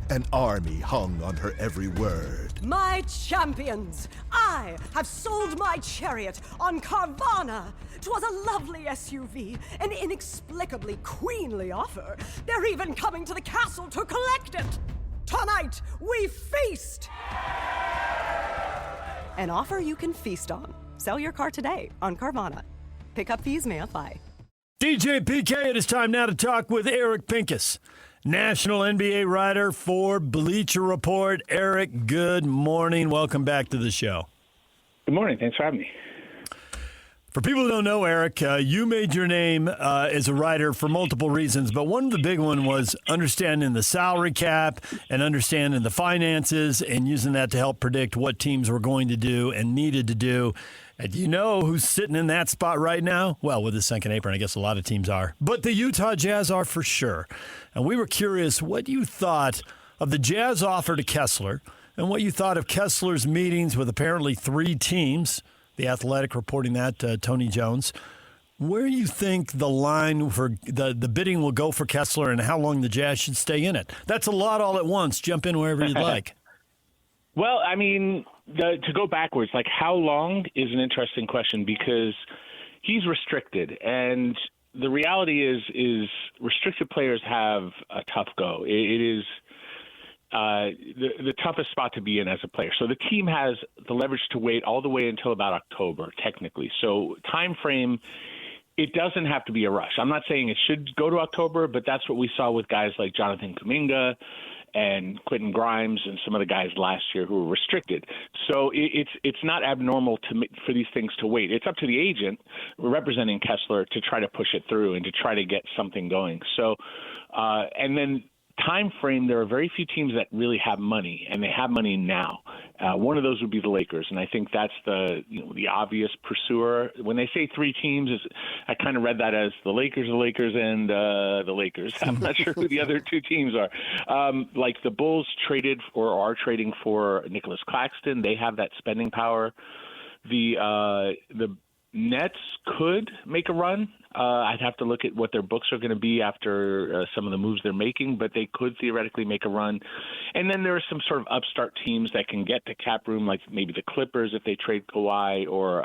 An army hung on her every word. My champions, I have sold my chariot on Carvana. 'Twas a lovely SUV, an inexplicably queenly offer. They're even coming to the castle to collect it. Tonight, we feast. An offer you can feast on. Sell your car today on Carvana. Pickup fees may apply. DJ PK, it is time now to talk with Eric Pincus, national NBA writer for Bleacher Report. Eric, good morning. Welcome back to the show. Good morning. Thanks for having me. For people who don't know, Eric, you made your name as a writer for multiple reasons, but one of the big one was understanding the salary cap and understanding the finances and using that to help predict what teams were going to do and needed to do. And do you know who's sitting in that spot right now? Well, with the second apron, I guess a lot of teams are. But the Utah Jazz are for sure. And we were curious what you thought of the Jazz offer to Kessler and what you thought of Kessler's meetings with apparently 3 teams, The Athletic reporting that, Tony Jones. Where do you think the line for the bidding will go for Kessler and how long the Jazz should stay in it? That's a lot all at once. Jump in wherever you'd like. Well, I mean, to go backwards, like how long is an interesting question because he's restricted. And the reality is restricted players have a tough go. It is the toughest spot to be in as a player. So the team has the leverage to wait all the way until about October, technically. So time frame, it doesn't have to be a rush. I'm not saying it should go to October, but that's what we saw with guys like Jonathan Kuminga and Quentin Grimes and some of the guys last year who were restricted. So it's not abnormal for these things to wait. It's up to the agent representing Kessler to try to push it through and to try to get something going. So, and then time frame, there are very few teams that really have money, and they have money now. One of those would be the Lakers, and I think that's the obvious pursuer. When they say 3 teams, I kind of read that as the Lakers, and the Lakers. I'm not sure who the other 2 teams are. Like the Bulls traded or are trading for Nicholas Claxton. They have that spending power. The Nets could make a run. I'd have to look at what their books are going to be after some of the moves they're making, but they could theoretically make a run. And then there are some sort of upstart teams that can get to cap room, like maybe the Clippers if they trade Kawhi, or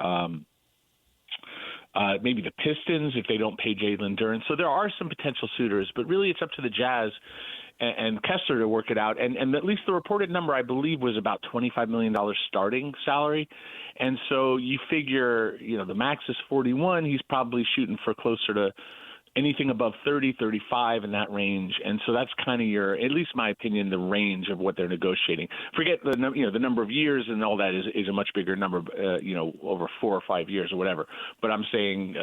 maybe the Pistons if they don't pay Jalen Duren. So there are some potential suitors, but really it's up to the Jazz and Kessler to work it out. And at least the reported number, I believe, was about $25 million starting salary. And so you figure, the max is 41. He's probably shooting for closer to anything above 30, 35 in that range. And so that's kind of at least my opinion, the range of what they're negotiating. Forget the number of years and all that is a much bigger number, over 4 or 5 years or whatever. But I'm saying,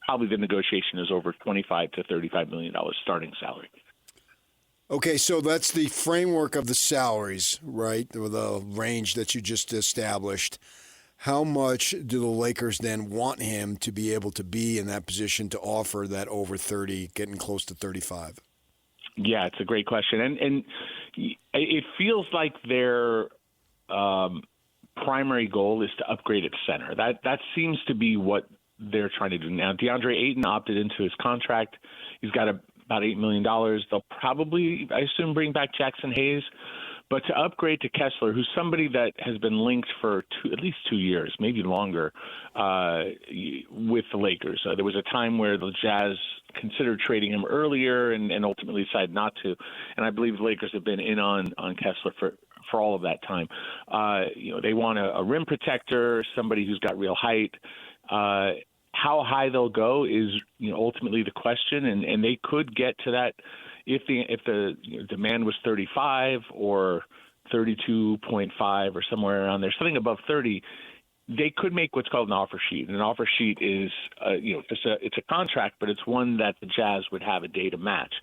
probably the negotiation is over $25 to $35 million starting salary. Okay, so that's the framework of the salaries, right? The range that you just established. How much do the Lakers then want him to be able to be in that position to offer that over 30, getting close to 35? Yeah, it's a great question. And it feels like their primary goal is to upgrade at center. That seems to be what they're trying to do now. DeAndre Ayton opted into his contract. He's got about $8 million. They'll probably, I assume, bring back Jackson Hayes. But to upgrade to Kessler, who's somebody that has been linked for at least 2 years, maybe longer, with the Lakers. There was a time where the Jazz considered trading him earlier and ultimately decided not to. And I believe the Lakers have been in on Kessler for all of that time. They want a rim protector, somebody who's got real height. How high they'll go is ultimately the question, and they could get to that if the demand was 35 or 32.5 or somewhere around there, something above 30, they could make what's called an offer sheet. And an offer sheet is, it's a contract, but it's one that the Jazz would have a day to match.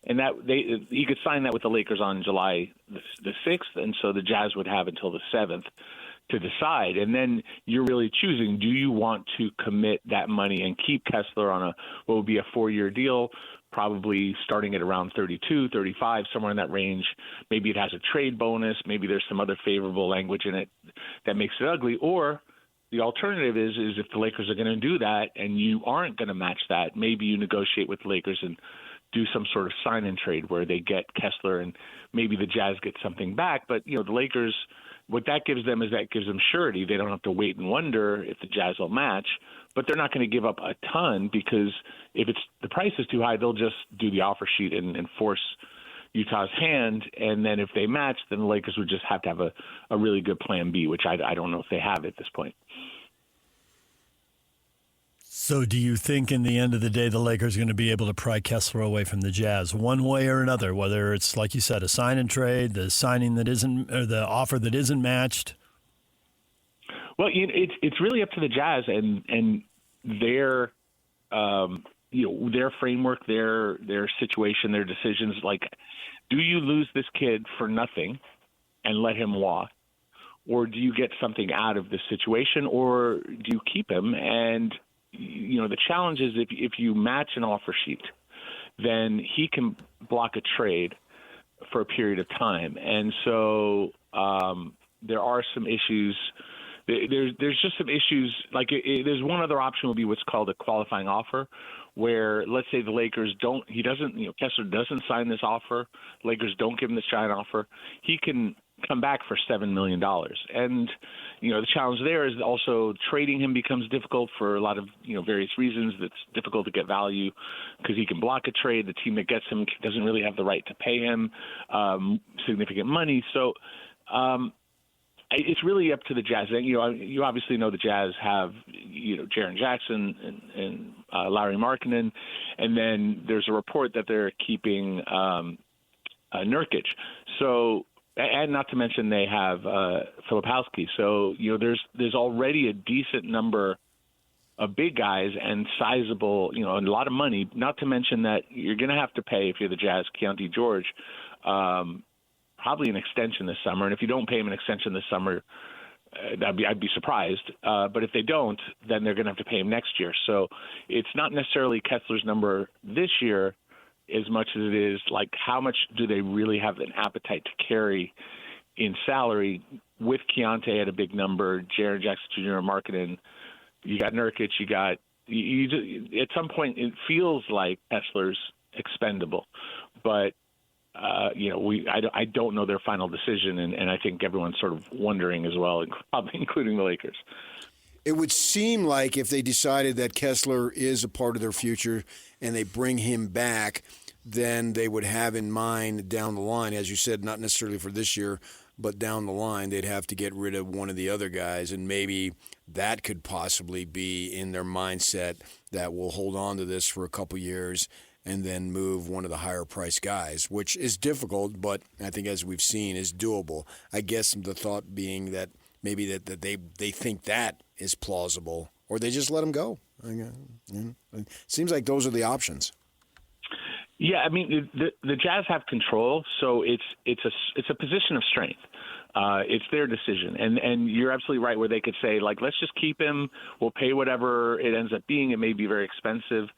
And that you could sign that with the Lakers on July the 6th, and so the Jazz would have until the 7th to decide. And then you're really choosing, do you want to commit that money and keep Kessler on what would be a 4-year deal, probably starting at around 32, 35, somewhere in that range. Maybe it has a trade bonus. Maybe there's some other favorable language in it that makes it ugly. Or the alternative is if the Lakers are going to do that and you aren't going to match that, maybe you negotiate with the Lakers and do some sort of sign-in trade where they get Kessler and maybe the Jazz get something back. But, the Lakers, what that gives them is that gives them surety. They don't have to wait and wonder if the Jazz will match, but they're not going to give up a ton because if the price is too high, they'll just do the offer sheet and force Utah's hand. And then if they match, then the Lakers would just have to have a really good plan B, which I don't know if they have at this point. So do you think in the end of the day the Lakers are going to be able to pry Kessler away from the Jazz one way or another, whether it's, like you said, a sign and trade, the signing that isn't, or the offer that isn't matched? Well, it's really up to the Jazz and their their framework, their situation, their decisions. Like, do you lose this kid for nothing and let him walk, or do you get something out of this situation, or do you keep him? And the challenge is if you match an offer sheet, then he can block a trade for a period of time. And so there are some issues. There's just some issues. Like there's one other option would be what's called a qualifying offer, where let's say the Lakers Kessler doesn't sign this offer. Lakers don't give him this giant offer. He can come back for $7 million. And, the challenge there is also trading him becomes difficult for a lot of, various reasons. It's difficult to get value because he can block a trade. The team that gets him doesn't really have the right to pay him significant money. So it's really up to the Jazz. You obviously know the Jazz have, Jaren Jackson and Lauri Markkanen. And then there's a report that they're keeping Nurkic. So, and not to mention they have Filipowski. So, there's already a decent number of big guys and sizable, and a lot of money, not to mention that you're going to have to pay, if you're the Jazz, Keontae George, probably an extension this summer. And if you don't pay him an extension this summer, I'd be surprised. But if they don't, then they're going to have to pay him next year. So it's not necessarily Kessler's number this year as much as it is like how much do they really have an appetite to carry in salary with Keontae at a big number, Jaren Jackson Jr., Markkanen. You got Nurkic. At some point it feels like Kessler's expendable, but I don't know their final decision, and I think everyone's sort of wondering as well, probably including the Lakers. It would seem like if they decided that Kessler is a part of their future and they bring him back, then they would have in mind down the line, as you said, not necessarily for this year, but down the line, they'd have to get rid of one of the other guys, and maybe that could possibly be in their mindset that we'll hold on to this for a couple years and then move one of the higher-priced guys, which is difficult, but I think as we've seen is doable. I guess the thought being that maybe that they think that is plausible, or they just let him go. It seems like those are the options. Yeah, I mean the Jazz have control, so it's a position of strength. It's their decision, and you're absolutely right where they could say, like, let's just keep him. We'll pay whatever it ends up being. It may be very expensive,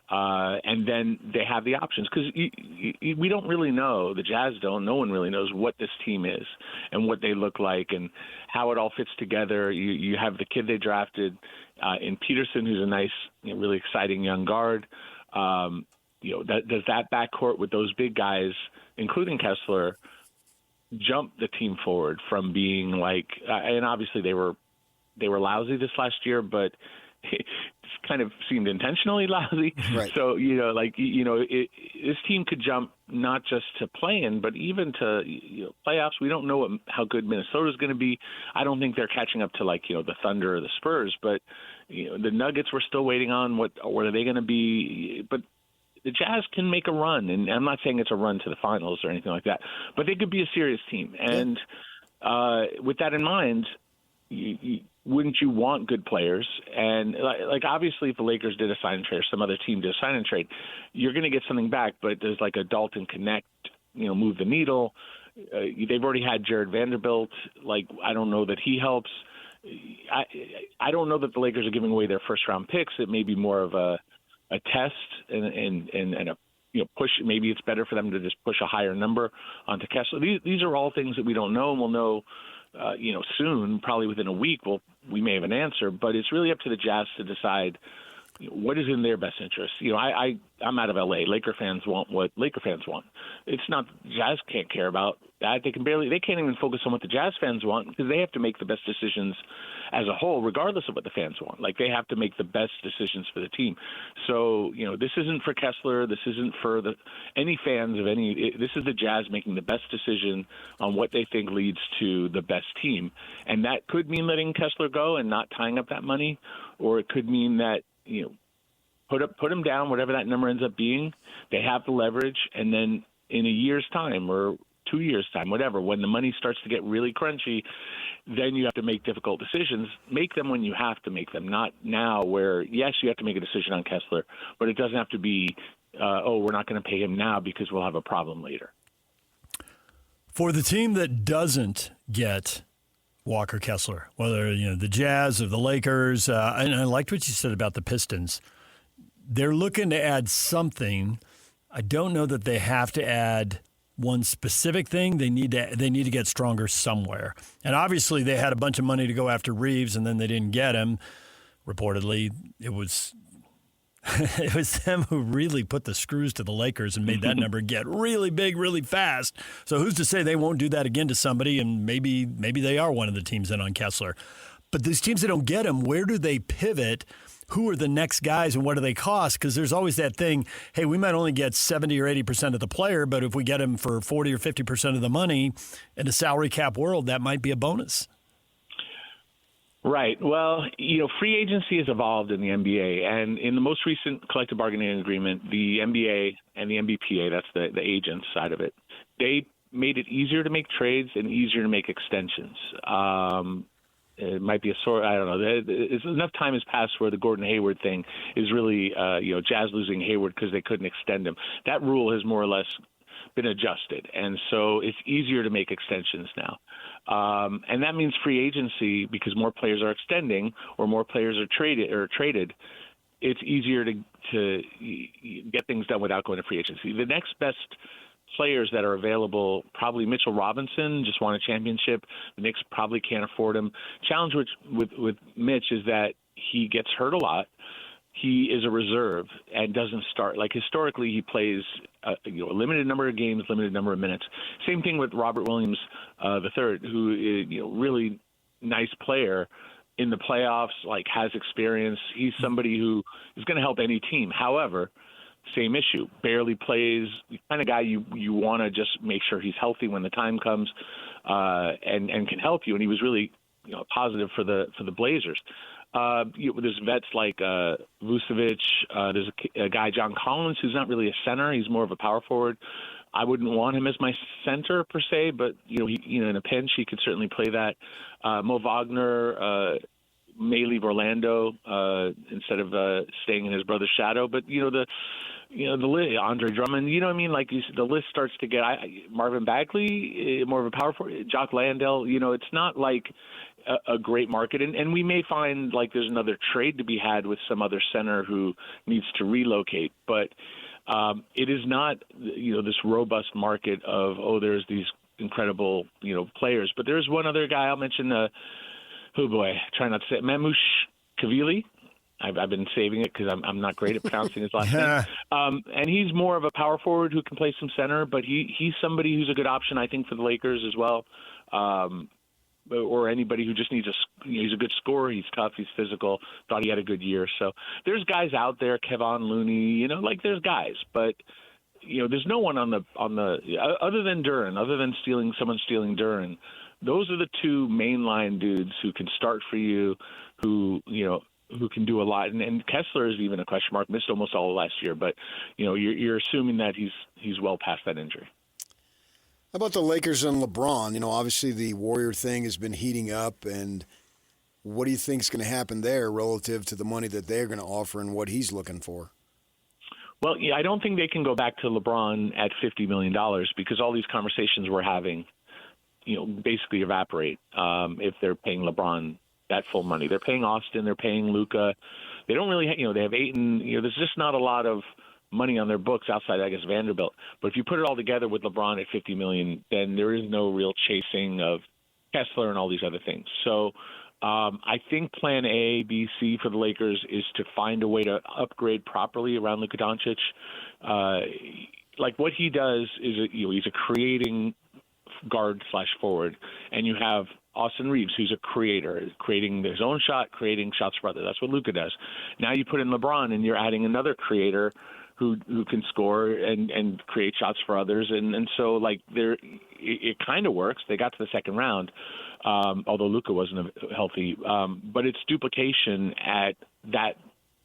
and then they have the options because we don't really know. The Jazz don't. No one really knows what this team is and what they look like and how it all fits together. You have the kid they drafted in Peterson, who's a nice, really exciting young guard. Does that backcourt with those big guys, including Kessler, jump the team forward from being like, and obviously they were lousy this last year, but it kind of seemed intentionally lousy. Right. So, this team could jump not just to play-in, but even to playoffs. We don't know how good Minnesota's going to be. I don't think they're catching up to the Thunder or the Spurs, but the Nuggets we're still waiting on. What are they going to be? But the Jazz can make a run, and I'm not saying it's a run to the finals or anything like that, but they could be a serious team. And with that in mind, wouldn't you want good players? And like obviously, if the Lakers did a sign and trade, or some other team did a sign and trade, you're going to get something back. But there's like a Dalton Connect, move the needle. They've already had Jared Vanderbilt. Like, I don't know that he helps. I don't know that the Lakers are giving away their first round picks. It may be more of a test and a push. Maybe it's better for them to just push a higher number onto Kessler. These are all things that we don't know, and we'll know soon, probably within a week. We may have an answer, but it's really up to the Jazz to decide what is in their best interest. I'm out of LA. Laker fans want what Laker fans want. It's not Jazz can't care about that. They can't even focus on what the Jazz fans want, because they have to make the best decisions as a whole, regardless of what the fans want. Like, they have to make the best decisions for the team. So, this isn't for Kessler. This isn't for any fans of any. This is the Jazz making the best decision on what they think leads to the best team. And that could mean letting Kessler go and not tying up that money, or it could mean that, put him down, whatever that number ends up being. They have the leverage, and then in a year's time or 2 years' time, whatever, when the money starts to get really crunchy, then you have to make difficult decisions. Make them when you have to make them, not now where, yes, you have to make a decision on Kessler, but it doesn't have to be, we're not going to pay him now because we'll have a problem later. For the team that doesn't get Walker Kessler, whether the Jazz or the Lakers, and I liked what you said about the Pistons. They're looking to add something. I don't know that they have to add one specific thing. They need to get stronger somewhere. And obviously, they had a bunch of money to go after Reeves, and then they didn't get him. Reportedly, it was them who really put the screws to the Lakers and made that number get really big really fast. So who's to say they won't do that again to somebody, and maybe they are one of the teams in on Kessler. But these teams that don't get him, where do they pivot? Who are the next guys and what do they cost? Because there's always that thing, hey, we might only get 70 or 80% of the player, but if we get him for 40 or 50% of the money in a salary cap world, that might be a bonus. Right. Well, free agency has evolved in the NBA, and in the most recent collective bargaining agreement, the NBA and the NBPA, that's the agent side of it, they made it easier to make trades and easier to make extensions. It might be I don't know. Enough time has passed where the Gordon Hayward thing is really, Jazz losing Hayward because they couldn't extend him. That rule has more or less been adjusted, and so it's easier to make extensions now. And that means free agency, because more players are extending or more players are traded. It's easier to get things done without going to free agency. The next best players that are available, probably Mitchell Robinson, just won a championship. The Knicks probably can't afford him. Challenge with Mitch is that he gets hurt a lot. He is a reserve and doesn't start. Like, historically, he plays a limited number of games, limited number of minutes. Same thing with Robert Williams III, who is really nice player in the playoffs, like has experience. He's somebody who is going to help any team. However, same issue, barely plays, the kind of guy you want to just make sure he's healthy when the time comes and can help you. And he was really positive for the Blazers. There's vets like Vucevic. There's a guy, John Collins, who's not really a center. He's more of a power forward. I wouldn't want him as my center per se, but in a pinch he could certainly play that. Mo Wagner may leave Orlando instead of staying in his brother's shadow. But the list, Andre Drummond, like the list starts to get Marvin Bagley, more of a power forward, Jock Landale. It's not like a great market, and we may find like there's another trade to be had with some other center who needs to relocate, but it is not this robust market of there's these incredible players. But there's one other guy I'll mention. Try not to say it, Mammoth Kavili. I've been saving it because I'm not great at pronouncing his last name. And he's more of a power forward who can play some center, but he's somebody who's a good option, I think, for the Lakers as well. Or anybody who just needs he's a good scorer, he's tough, he's physical, thought he had a good year. So there's guys out there, Kevon Looney, there's guys, but there's no one on the other than Duren, other than someone stealing Duren. Those are the two mainline dudes who can start for you, who who can do a lot. And Kessler is even a question mark. Missed almost all of last year, but you're assuming that he's well past that injury. How about the Lakers and LeBron? Obviously the Warrior thing has been heating up, and what do you think is going to happen there relative to the money that they're going to offer and what he's looking for? Well, I don't think they can go back to LeBron at $50 million because all these conversations we're having, basically evaporate if they're paying LeBron that full money. They're paying Austin, they're paying Luka. They don't really, they have Ayton. There's just not a lot of money on their books outside, I guess, Vanderbilt. But if you put it all together with LeBron at $50 million, then there is no real chasing of Kessler and all these other things. So I think plan A, B, C for the Lakers is to find a way to upgrade properly around Luka Doncic. Like what he does is, he's a creating guard/forward, and you have Austin Reeves, who's a creator, creating his own shot, creating shots for others. That's what Luka does. Now you put in LeBron, and you're adding another creator who can score and create shots for others. And so, it kind of works. They got to the second round, although Luka wasn't healthy. But it's duplication at that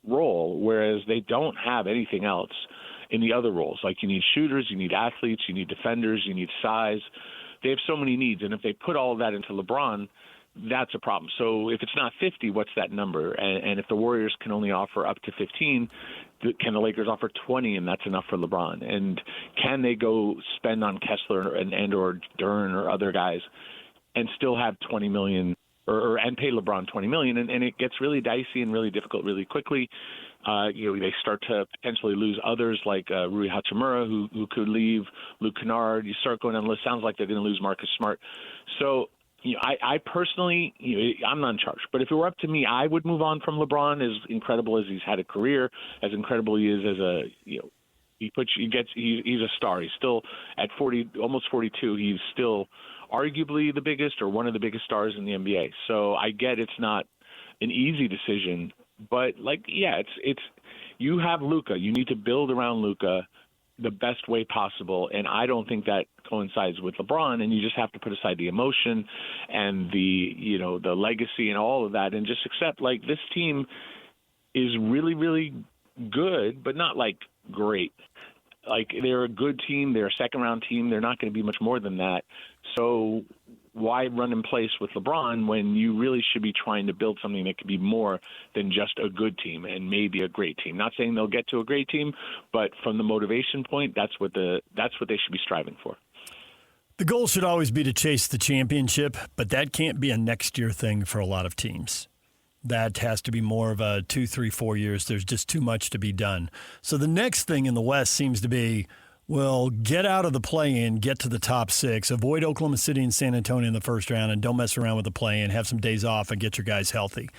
role, whereas they don't have anything else in the other roles. Like you need shooters, you need athletes, you need defenders, you need size. They have so many needs, and if they put all of that into LeBron, that's a problem. So if it's not 50, what's that number? And if the Warriors can only offer up to 15, can the Lakers offer 20, and that's enough for LeBron? And can they go spend on Kessler and or Dern or other guys and still have $20 million and pay LeBron $20 million? And it gets really dicey and really difficult really quickly. They start to potentially lose others like Rui Hachimura, who could leave, Luke Kennard. You start going down the list. Sounds like they're going to lose Marcus Smart. So, I personally, I'm not in charge. But if it were up to me, I would move on from LeBron. As incredible as he's had a career, as incredible he is as a, he's a star. He's still at 40, almost 42. He's still arguably the biggest or one of the biggest stars in the NBA. So I get it's not an easy decision. But it's you have Luka. You need to build around Luka the best way possible, and I don't think that coincides with LeBron. And you just have to put aside the emotion and the legacy and all of that, and just accept this team is really, really good, but not great. They're a good team. They're a second-round team. They're not going to be much more than that. So why run in place with LeBron when you really should be trying to build something that could be more than just a good team and maybe a great team? Not saying they'll get to a great team, but from the motivation point, that's what they should be striving for. The goal should always be to chase the championship, but that can't be a next year thing for a lot of teams. That has to be more of a 2, 3, 4 years. There's just too much to be done. So the next thing in the West seems to be, well, get out of the play-in, get to the top 6, avoid Oklahoma City and San Antonio in the first round, and don't mess around with the play-in. Have some days off and get your guys healthy.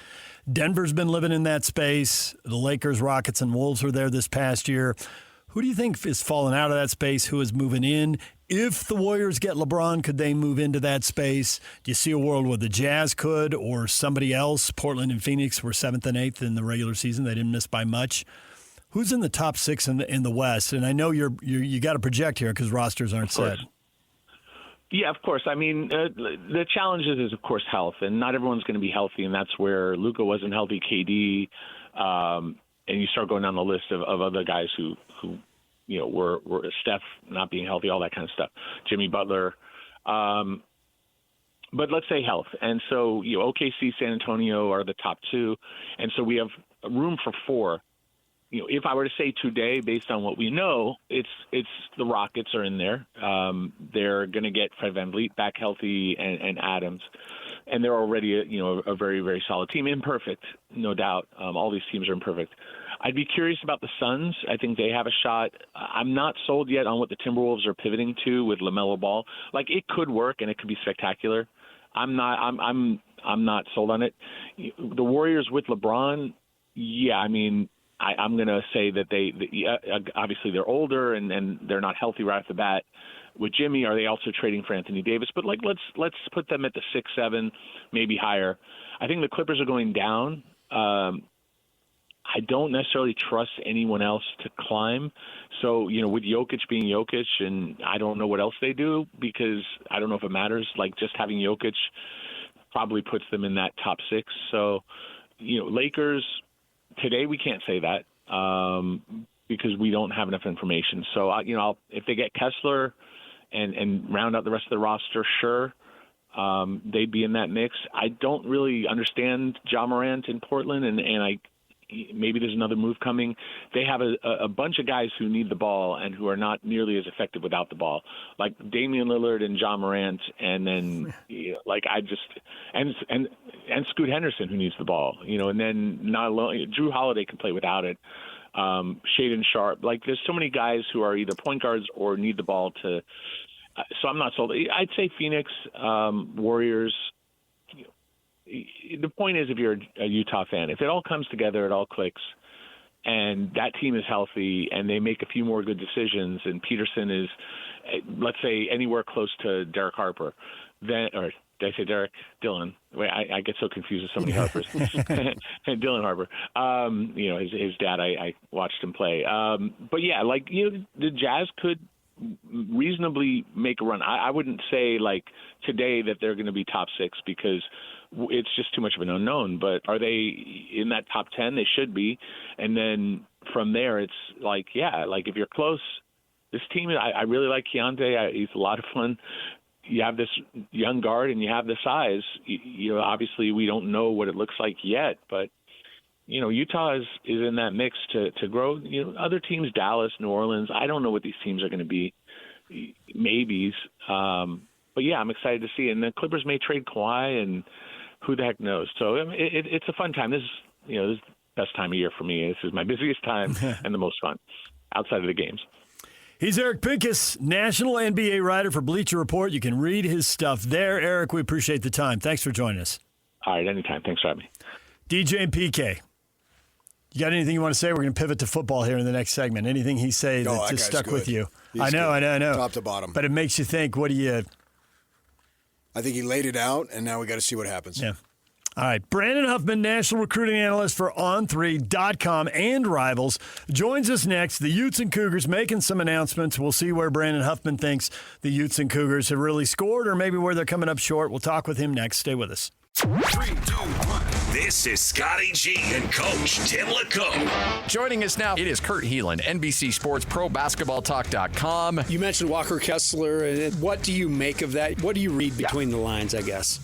Denver's been living in that space. The Lakers, Rockets, and Wolves were there this past year. Who do you think is falling out of that space? Who is moving in? If the Warriors get LeBron, could they move into that space? Do you see a world where the Jazz could or somebody else? Portland and Phoenix were 7th and 8th in the regular season. They didn't miss by much. Who's in the top 6 in the West? And I know you got to project here because rosters aren't set. Yeah, of course. I mean, the challenge is, of course, health, and not everyone's going to be healthy, and that's where Luka wasn't healthy, KD, and you start going down the list of other guys who were Steph not being healthy, all that kind of stuff, Jimmy Butler. But let's say health, and so OKC, San Antonio are the top 2, and so we have room for 4. If I were to say today, based on what we know, it's the Rockets are in there. They're going to get Fred VanVleet back healthy and Adams, and they're already a very, very solid team. Imperfect, no doubt. All these teams are imperfect. I'd be curious about the Suns. I think they have a shot. I'm not sold yet on what the Timberwolves are pivoting to with LaMelo Ball. It could work and it could be spectacular. I'm not sold on it. The Warriors with LeBron, yeah, I mean, I'm going to say that obviously they're older and they're not healthy right off the bat. With Jimmy, are they also trading for Anthony Davis? But let's put them at the 6, 7, maybe higher. I think the Clippers are going down. I don't necessarily trust anyone else to climb. So, with Jokic being Jokic, and I don't know what else they do because I don't know if it matters. Just having Jokic probably puts them in that top 6. So, Lakers today we can't say that because we don't have enough information. So if they get Kessler and round out the rest of the roster, sure, they'd be in that mix. I don't really understand Ja Morant in Portland, and maybe there's another move coming. They have a bunch of guys who need the ball and who are not nearly as effective without the ball, like Damian Lillard and Ja Morant, and then and Scoot Henderson who needs the ball, and then not alone. Drew Holiday can play without it. Shaedon Sharpe, like there's so many guys who are either point guards or need the ball to. So I'm not sold. I'd say Phoenix, Warriors. The point is, if you're a Utah fan, if it all comes together, it all clicks, and that team is healthy, and they make a few more good decisions, and Peterson is, let's say, anywhere close to Derek Harper, then, or did I say Derek? Dylan. Wait, I get so confused with so many Harpers. Dylan Harper. His dad. I watched him play. But yeah, the Jazz could reasonably make a run. I wouldn't say like today that they're going to be top 6 because it's just too much of an unknown. But are they in that top 10? They should be. And then from there, it's like, yeah, like if you're close, this team, I really like Keontae. He's a lot of fun. You have this young guard and you have the size. Obviously we don't know what it looks like yet, but Utah is in that mix to grow. Other teams, Dallas, New Orleans, I don't know what these teams are going to be. Maybes. But yeah, I'm excited to see it. And the Clippers may trade Kawhi, and who the heck knows? So it's a fun time. This is the best time of year for me. This is my busiest time and the most fun outside of the games. He's Eric Pincus, national NBA writer for Bleacher Report. You can read his stuff there. Eric, we appreciate the time. Thanks for joining us. All right, anytime. Thanks for having me. DJ and PK. You got anything you want to say? We're going to pivot to football here in the next segment. Anything he say that just stuck with you? I know. Top to bottom. But it makes you think, what do you... I think he laid it out, and now we got to see what happens. Yeah. All right. Brandon Huffman, national recruiting analyst for On3.com and Rivals, joins us next. The Utes and Cougars making some announcements. We'll see where Brandon Huffman thinks the Utes and Cougars have really scored or maybe where they're coming up short. We'll talk with him next. Stay with us. 3, 2, 1. This is Scotty G and Coach Tim LeComb. Joining us now, it is Kurt Heelan, NBC Sports Pro Basketball Talk.com. You mentioned Walker Kessler. What do you make of that? What do you read between the lines, I guess?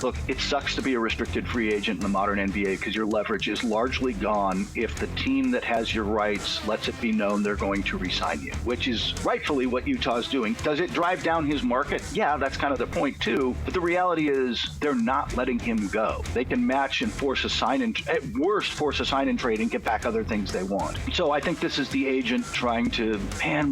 Look, it sucks to be a restricted free agent in the modern NBA because your leverage is largely gone if the team that has your rights lets it be known they're going to re-sign you, which is rightfully what Utah is doing. Does it drive down his market? Yeah, that's kind of the point too. But the reality is they're not letting him go. They can match and force a sign and at worst force a sign and trade and get back other things they want. So I think this is the agent trying to,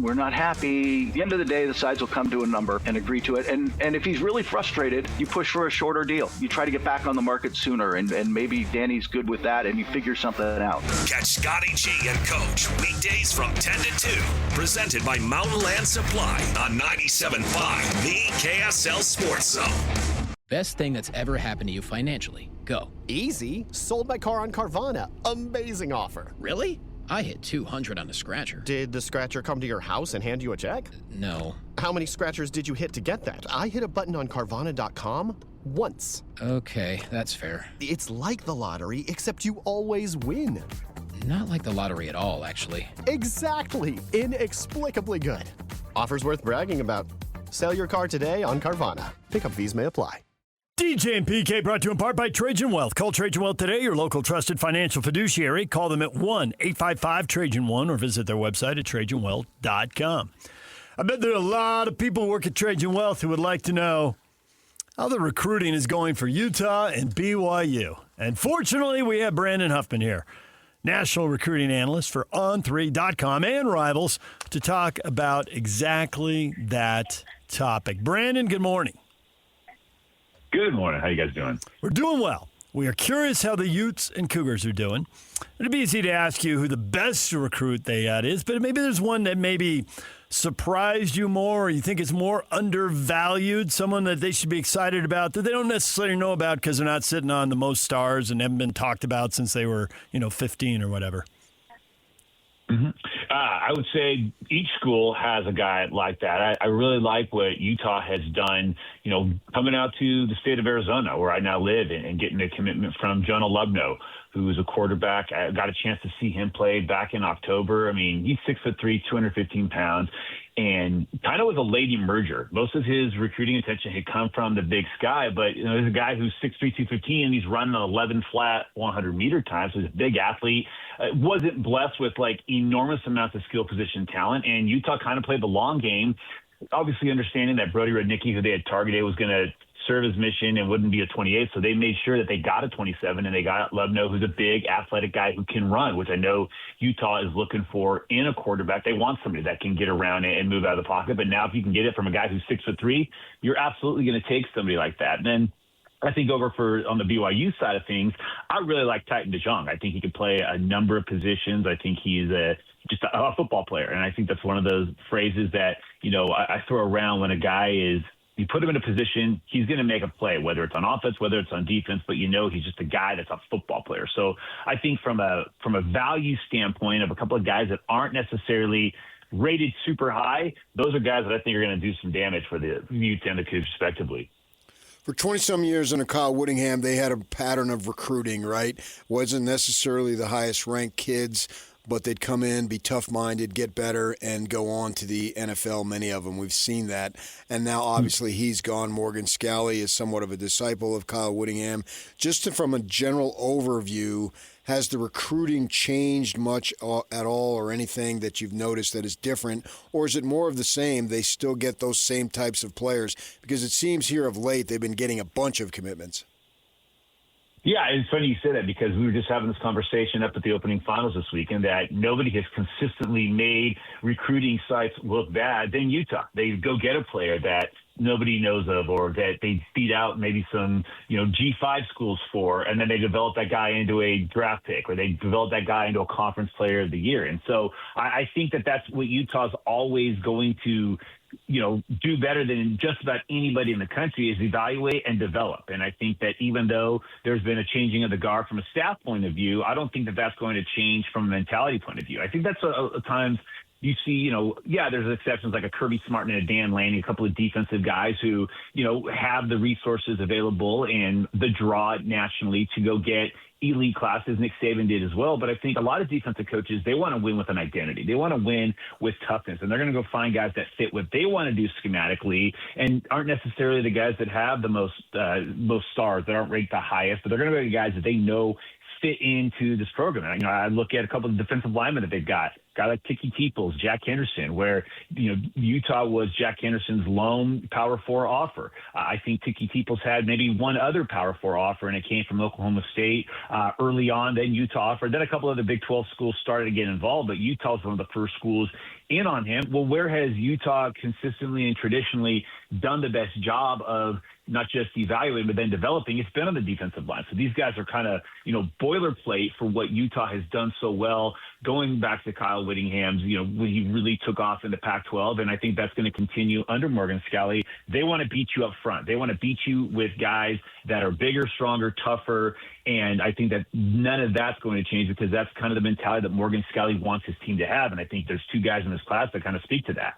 we're not happy. At the end of the day, the sides will come to a number and agree to it. And if he's really frustrated, you push for a shorter deal. You try to get back on the market sooner, and maybe Danny's good with that, and you figure something out. Catch Scotty G and Coach weekdays from 10 to 2. Presented by Mountain Land Supply on 97.5, the KSL Sports Zone. Best thing that's ever happened to you financially. Go. Easy. Sold my car on Carvana. Amazing offer. Really? I hit 200 on the scratcher. Did the scratcher come to your house and hand you a check? No. How many scratchers did you hit to get that? I hit a button on Carvana.com once. Okay, that's fair. It's like the lottery, except you always win. Not like the lottery at all, actually. Exactly. Inexplicably good. Offers worth bragging about. Sell your car today on Carvana. Pickup fees may apply. DJ and PK brought to you in part by Trajan Wealth. Call Trajan Wealth today, your local trusted financial fiduciary. Call them at 1-855-TRAJAN1 or visit their website at TrajanWealth.com. I bet there are a lot of people who work at Trajan Wealth who would like to know how the recruiting is going for Utah and BYU. And fortunately, we have Brandon Huffman here, national recruiting analyst for On3.com and Rivals, to talk about exactly that topic. Brandon, good morning. Good morning. How you guys doing? We're doing well. We are curious how the Utes and Cougars are doing. It'd be easy to ask you who the best recruit they had is, but maybe there's one that maybe surprised you more or you think is more undervalued, someone that they should be excited about that they don't necessarily know about because they're not sitting on the most stars and haven't been talked about since they were, 15 or whatever. Mm-hmm. I would say each school has a guy like that. I really like what Utah has done, coming out to the state of Arizona, where I now live, and getting a commitment from Jonah Lubno, who is a quarterback. I got a chance to see him play back in October. I mean, he's 6'3", 215 pounds, and kind of was a late emerger. Most of his recruiting attention had come from the Big Sky, but there's a guy who's 6'3", 215, and he's running an 11 flat 100-meter time, so he's a big athlete. Wasn't blessed with enormous amounts of skill position talent, and Utah kind of played the long game, obviously understanding that Brody Rudnicki, who they had targeted, was going to serve his mission and wouldn't be a 28. So they made sure that they got a 27, and they got Lubno, who's a big athletic guy who can run, which I know Utah is looking for in a quarterback. They want somebody that can get around and move out of the pocket. But now if you can get it from a guy who's 6'3", you're absolutely going to take somebody like that. And then I think on the BYU side of things, I really like Titan DeJong. I think he could play a number of positions. I think he's just a football player. And I think that's one of those phrases that, I throw around when a guy is, you put him in a position, he's going to make a play, whether it's on offense, whether it's on defense, but he's just a guy that's a football player. So I think from a value standpoint of a couple of guys that aren't necessarily rated super high, those are guys that I think are going to do some damage for the Utes and the Cougs respectively. For 20-some years under Kyle Whittingham, they had a pattern of recruiting, right? Wasn't necessarily the highest-ranked kids, but they'd come in, be tough-minded, get better, and go on to the NFL, many of them. We've seen that. And now, obviously, he's gone. Morgan Scalley is somewhat of a disciple of Kyle Whittingham. Just from a general overview, has the recruiting changed much at all, or anything that you've noticed that is different? Or is it more of the same? They still get those same types of players? Because it seems here of late they've been getting a bunch of commitments. Yeah, it's funny you say that, because we were just having this conversation up at the opening finals this weekend that nobody has consistently made recruiting sites look bad than Utah. They go get a player that nobody knows of, or that they beat out maybe some, G5 schools for, and then they develop that guy into a draft pick, or they develop that guy into a conference player of the year. And so I think that that's what Utah's always going to do better than just about anybody in the country, is evaluate and develop. And I think that even though there's been a changing of the guard from a staff point of view, I don't think that that's going to change from a mentality point of view. I think that's at times you see, there's exceptions like a Kirby Smart and a Dan Lanning, a couple of defensive guys who, have the resources available and the draw nationally to go get elite classes. Nick Saban did as well. But I think a lot of defensive coaches, they want to win with an identity. They want to win with toughness, and they're going to go find guys that fit what they want to do schematically and aren't necessarily the guys that have the most stars, that aren't ranked the highest, but they're going to be the guys that they know fit into this program. And, I look at a couple of defensive linemen that they've got. Guy like Tiki Teeples, Jack Henderson, where Utah was Jack Henderson's lone Power 4 offer. I think Tiki Teeples had maybe one other Power 4 offer, and it came from Oklahoma State early on. Then Utah offered. Then a couple of the Big 12 schools started to get involved, but Utah was one of the first schools in on him. Well, where has Utah consistently and traditionally done the best job of not just evaluating, but then developing? It's been on the defensive line. So these guys are kind of, boilerplate for what Utah has done so well, going back to Kyle Whittingham's, when he really took off in the Pac-12. And I think that's going to continue under Morgan Scalley. They want to beat you up front. They want to beat you with guys that are bigger, stronger, tougher. And I think that none of that's going to change, because that's kind of the mentality that Morgan Scalley wants his team to have. And I think there's two guys in this class that kind of speak to that.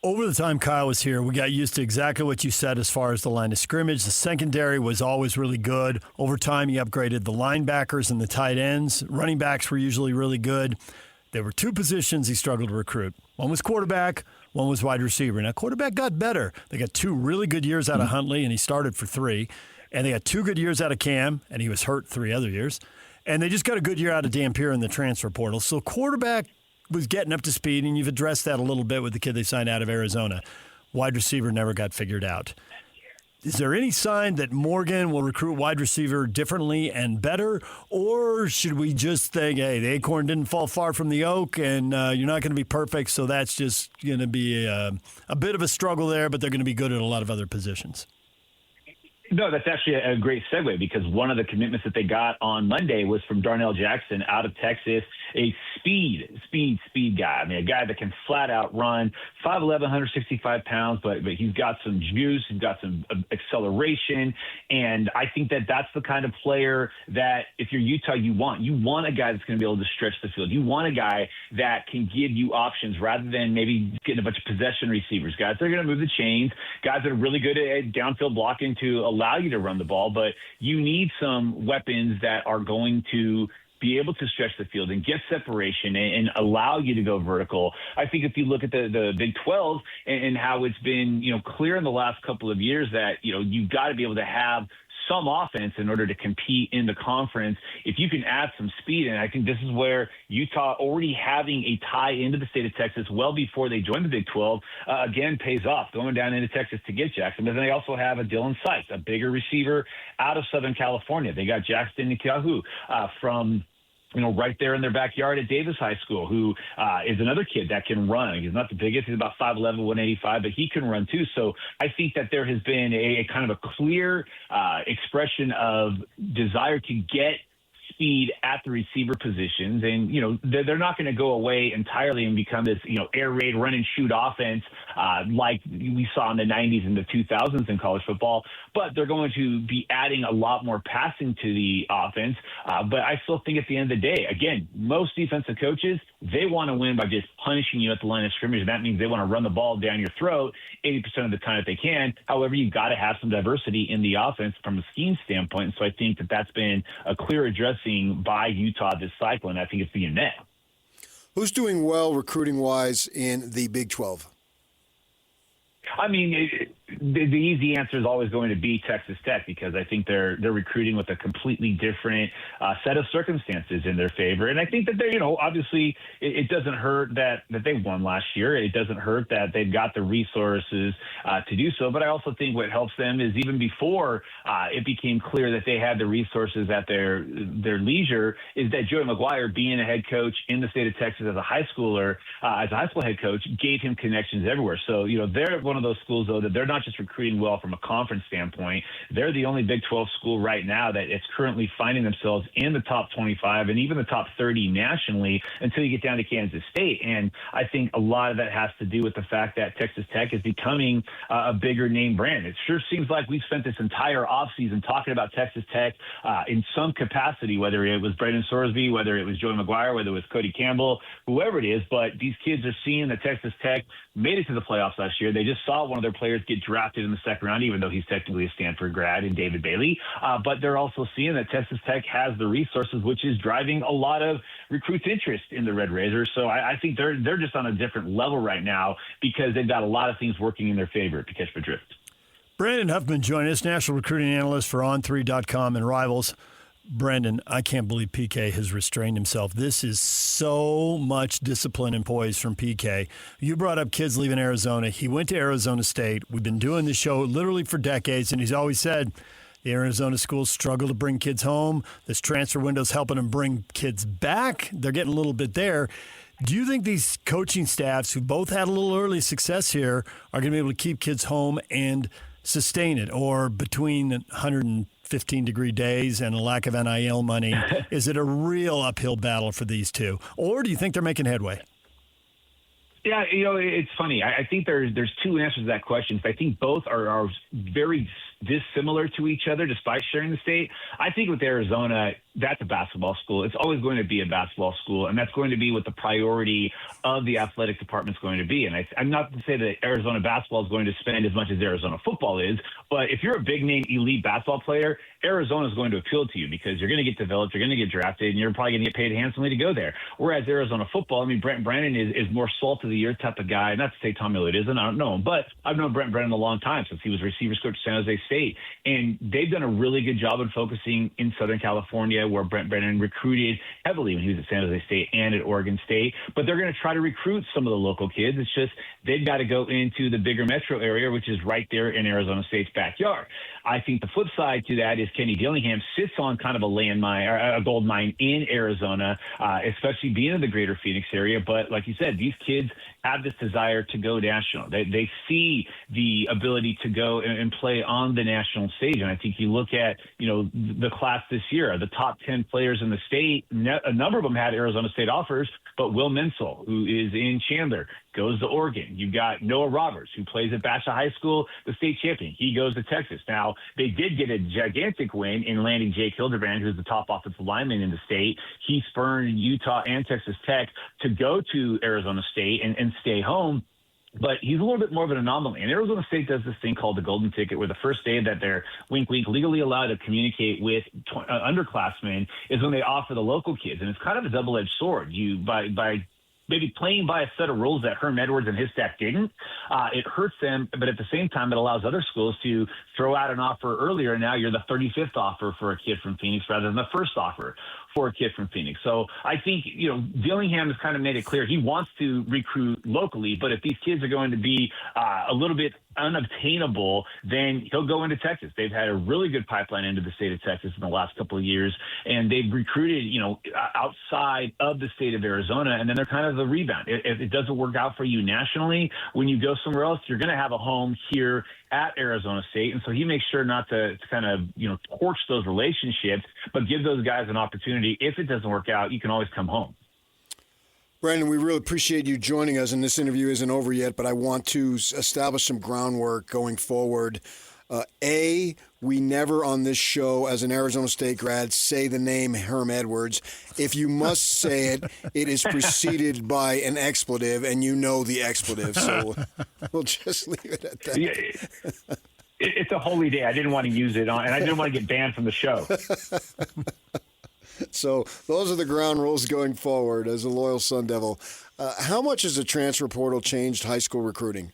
Over the time Kyle was here, we got used to exactly what you said as far as the line of scrimmage. The secondary was always really good. Over time, he upgraded the linebackers and the tight ends. Running backs were usually really good. There were two positions he struggled to recruit. One was quarterback, one was wide receiver. Now, quarterback got better. They got 2 really good years out of Huntley, and he started for 3. And they got 2 good years out of Cam, and he was hurt 3 other years. And they just got a good year out of Dampier in the transfer portal. So quarterback was getting up to speed, and you've addressed that a little bit with the kid they signed out of Arizona. Wide receiver never got figured out. Is there any sign that Morgan will recruit wide receiver differently and better, or should we just think, hey, the acorn didn't fall far from the oak, and you're not going to be perfect, so that's just going to be a bit of a struggle there, but they're going to be good at a lot of other positions? No, that's actually a great segue because one of the commitments that they got on Monday was from Darnell Jackson out of Texas, a speed guy. I mean, a guy that can flat out run, 5'11", 165 pounds, but he's got some juice, he's got some acceleration, and I think that that's the kind of player that if you're Utah, you want. You want a guy that's going to be able to stretch the field. You want a guy that can give you options rather than maybe getting a bunch of possession receivers, guys that are going to move the chains, guys that are really good at downfield blocking to allow you to run the ball, but you need some weapons that are going to be able to stretch the field and get separation and allow you to go vertical. I think if you look at the Big 12 and how it's been, clear in the last couple of years that, you've got to be able to have some offense in order to compete in the conference. If you can add some speed, and I think this is where Utah already having a tie into the state of Texas well before they joined the Big 12, again, pays off going down into Texas to get Jackson. But then they also have a Dylan Sykes, a bigger receiver out of Southern California. They got Jackson Nikahu from right there in their backyard at Davis High School, who is another kid that can run. He's not the biggest. He's about 5'11", 185, but he can run too. So I think that there has been a kind of a clear expression of desire to get speed at the receiver positions. And, they're not going to go away entirely and become this, air raid, run and shoot offense like we saw in the 90s and the 2000s in college football. But they're going to be adding a lot more passing to the offense. But I still think at the end of the day, again, most defensive coaches, they want to win by just punishing you at the line of scrimmage. And that means they want to run the ball down your throat 80% of the time that they can. However, you've got to have some diversity in the offense from a scheme standpoint. And so I think that that's been a clear addressing by Utah this cycle, and I think it's being met. Who's doing well recruiting-wise in the Big 12? I mean, the easy answer is always going to be Texas Tech because I think they're recruiting with a completely different set of circumstances in their favor. And I think that they're, obviously it doesn't hurt that they won last year. It doesn't hurt that they've got the resources to do so. But I also think what helps them is even before it became clear that they had the resources at their leisure is that Joey McGuire, being a head coach in the state of Texas as a high school head coach, gave him connections everywhere. So, they're one of those schools, though, that they're not just recruiting well from a conference standpoint. They're the only Big 12 school right now that is currently finding themselves in the top 25 and even the top 30 nationally until you get down to Kansas State. And I think a lot of that has to do with the fact that Texas Tech is becoming a bigger name brand. It sure seems like we've spent this entire offseason talking about Texas Tech in some capacity, whether it was Braden Sorsby, whether it was Joey McGuire, whether it was Cody Campbell, whoever it is. But these kids are seeing that Texas Tech made it to the playoffs last year. They just saw one of their players get drafted in the second round, even though he's technically a Stanford grad, in David Bailey. But they're also seeing that Texas Tech has the resources, which is driving a lot of recruits' interest in the Red Raiders. So I think they're just on a different level right now because they've got a lot of things working in their favor, to catch my drift. Brandon Huffman joined us, national recruiting analyst for On3.com and Rivals. Brandon, I can't believe PK has restrained himself. This is so much discipline and poise from PK. You brought up kids leaving Arizona. He went to Arizona State. We've been doing this show literally for decades, and he's always said the Arizona schools struggle to bring kids home. This transfer window's helping them bring kids back. They're getting a little bit there. Do you think these coaching staffs who both had a little early success here are going to be able to keep kids home and sustain it? Or between 115-degree days and a lack of NIL money, is it a real uphill battle for these two? Or do you think they're making headway? Yeah, it's funny. I think there's two answers to that question. I think both are very dissimilar to each other despite sharing the state. I think with Arizona, that's a basketball school. It's always going to be a basketball school, and that's going to be what the priority of the athletic department is going to be. And I'm not to say that Arizona basketball is going to spend as much as Arizona football is, but if you're a big-name elite basketball player, Arizona is going to appeal to you because you're going to get developed, you're going to get drafted, and you're probably going to get paid handsomely to go there. Whereas Arizona football, Brent Brennan is more salt of the year type of guy. Not to say Tom Millett isn't, I don't know him, but I've known Brent Brennan a long time since he was receivers coach at San Jose State. And they've done a really good job of focusing in Southern California, where Brent Brennan recruited heavily when he was at San Jose State and at Oregon State. But they're going to try to recruit some of the local kids. It's just they've got to go into the bigger metro area, which is right there in Arizona State's backyard. I think the flip side to that is Kenny Dillingham sits on kind of a landmine or a gold mine in Arizona, especially being in the greater Phoenix area. But like you said, these kids have this desire to go national. They see the ability to go and play on the national stage. And I think you look at, the class this year, the top 10 players in the state, a number of them had Arizona State offers, but Will Mensel, who is in Chandler, goes to Oregon. You've got Noah Roberts, who plays at Basha High School, the state champion. He goes to Texas. Now, they did get a gigantic win in landing Jake Hildebrand, who's the top offensive lineman in the state. He spurned Utah and Texas Tech to go to Arizona State and stay home. But he's a little bit more of an anomaly. And Arizona State does this thing called the Golden Ticket, where the first day that they're, wink, wink, legally allowed to communicate with underclassmen is when they offer the local kids. And it's kind of a double-edged sword. You, by maybe playing by a set of rules that Herm Edwards and his staff didn't, it hurts them, but at the same time, it allows other schools to throw out an offer earlier, and now you're the 35th offer for a kid from Phoenix rather than the first offer for a kid from Phoenix. So I think, Dillingham has kind of made it clear he wants to recruit locally, but if these kids are going to be a little bit unobtainable, then he'll go into Texas. They've had a really good pipeline into the state of Texas in the last couple of years, and they've recruited, outside of the state of Arizona, and then they're kind of the rebound. If it doesn't work out for you nationally, when you go somewhere else, you're going to have a home here at Arizona State. And so he makes sure not to kind of, torch those relationships, but give those guys an opportunity. If it doesn't work out, you can always come home. Brandon, we really appreciate you joining us, and this interview isn't over yet, but I want to establish some groundwork going forward. We never on this show, as an Arizona State grad, say the name Herm Edwards. If you must say it, it is preceded by an expletive, and you know the expletive, so we'll just leave it at that. Yeah, it's a holy day. I didn't want to use it on, and I didn't want to get banned from the show. So those are the ground rules going forward as a loyal Sun Devil. How much has the transfer portal changed high school recruiting?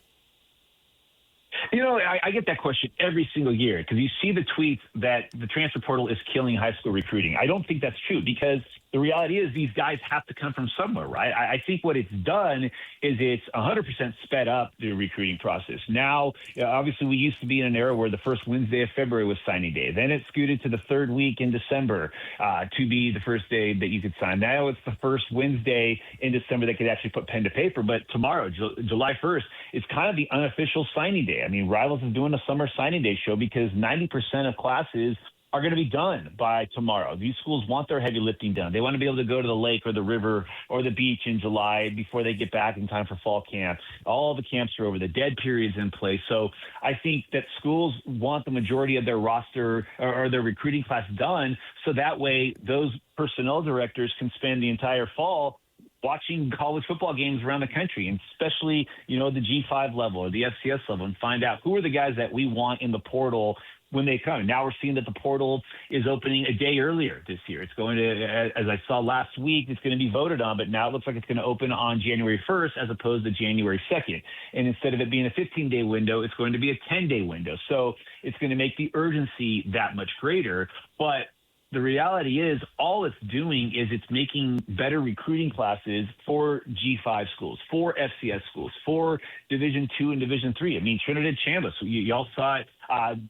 I get that question every single year because you see the tweets that the transfer portal is killing high school recruiting. I don't think that's true because the reality is these guys have to come from somewhere, right? I think what it's done is it's 100% sped up the recruiting process. Now, obviously, we used to be in an era where the first Wednesday of February was signing day. Then it scooted to the third week in December to be the first day that you could sign. Now it's the first Wednesday in December that could actually put pen to paper. But tomorrow, July 1st, is kind of the unofficial signing day. I mean, Rivals is doing a summer signing day show because 90% of classes are going to be done by tomorrow. These schools want their heavy lifting done. They want to be able to go to the lake or the river or the beach in July before they get back in time for fall camp. All the camps are over. The dead period's in place. So I think that schools want the majority of their roster or their recruiting class done so that way those personnel directors can spend the entire fall watching college football games around the country, and especially, the G5 level or the FCS level, and find out who are the guys that we want in the portal when they come. Now we're seeing that the portal is opening a day earlier this year. It's going to, as I saw last week, it's going to be voted on, but now it looks like it's going to open on January 1st as opposed to January 2nd. And instead of it being a 15-day window, it's going to be a 10-day window. So it's going to make the urgency that much greater. But the reality is all it's doing is it's making better recruiting classes for G5 schools, for FCS schools, for Division II and Division III. I mean, Trinidad Chambliss, y'all saw it,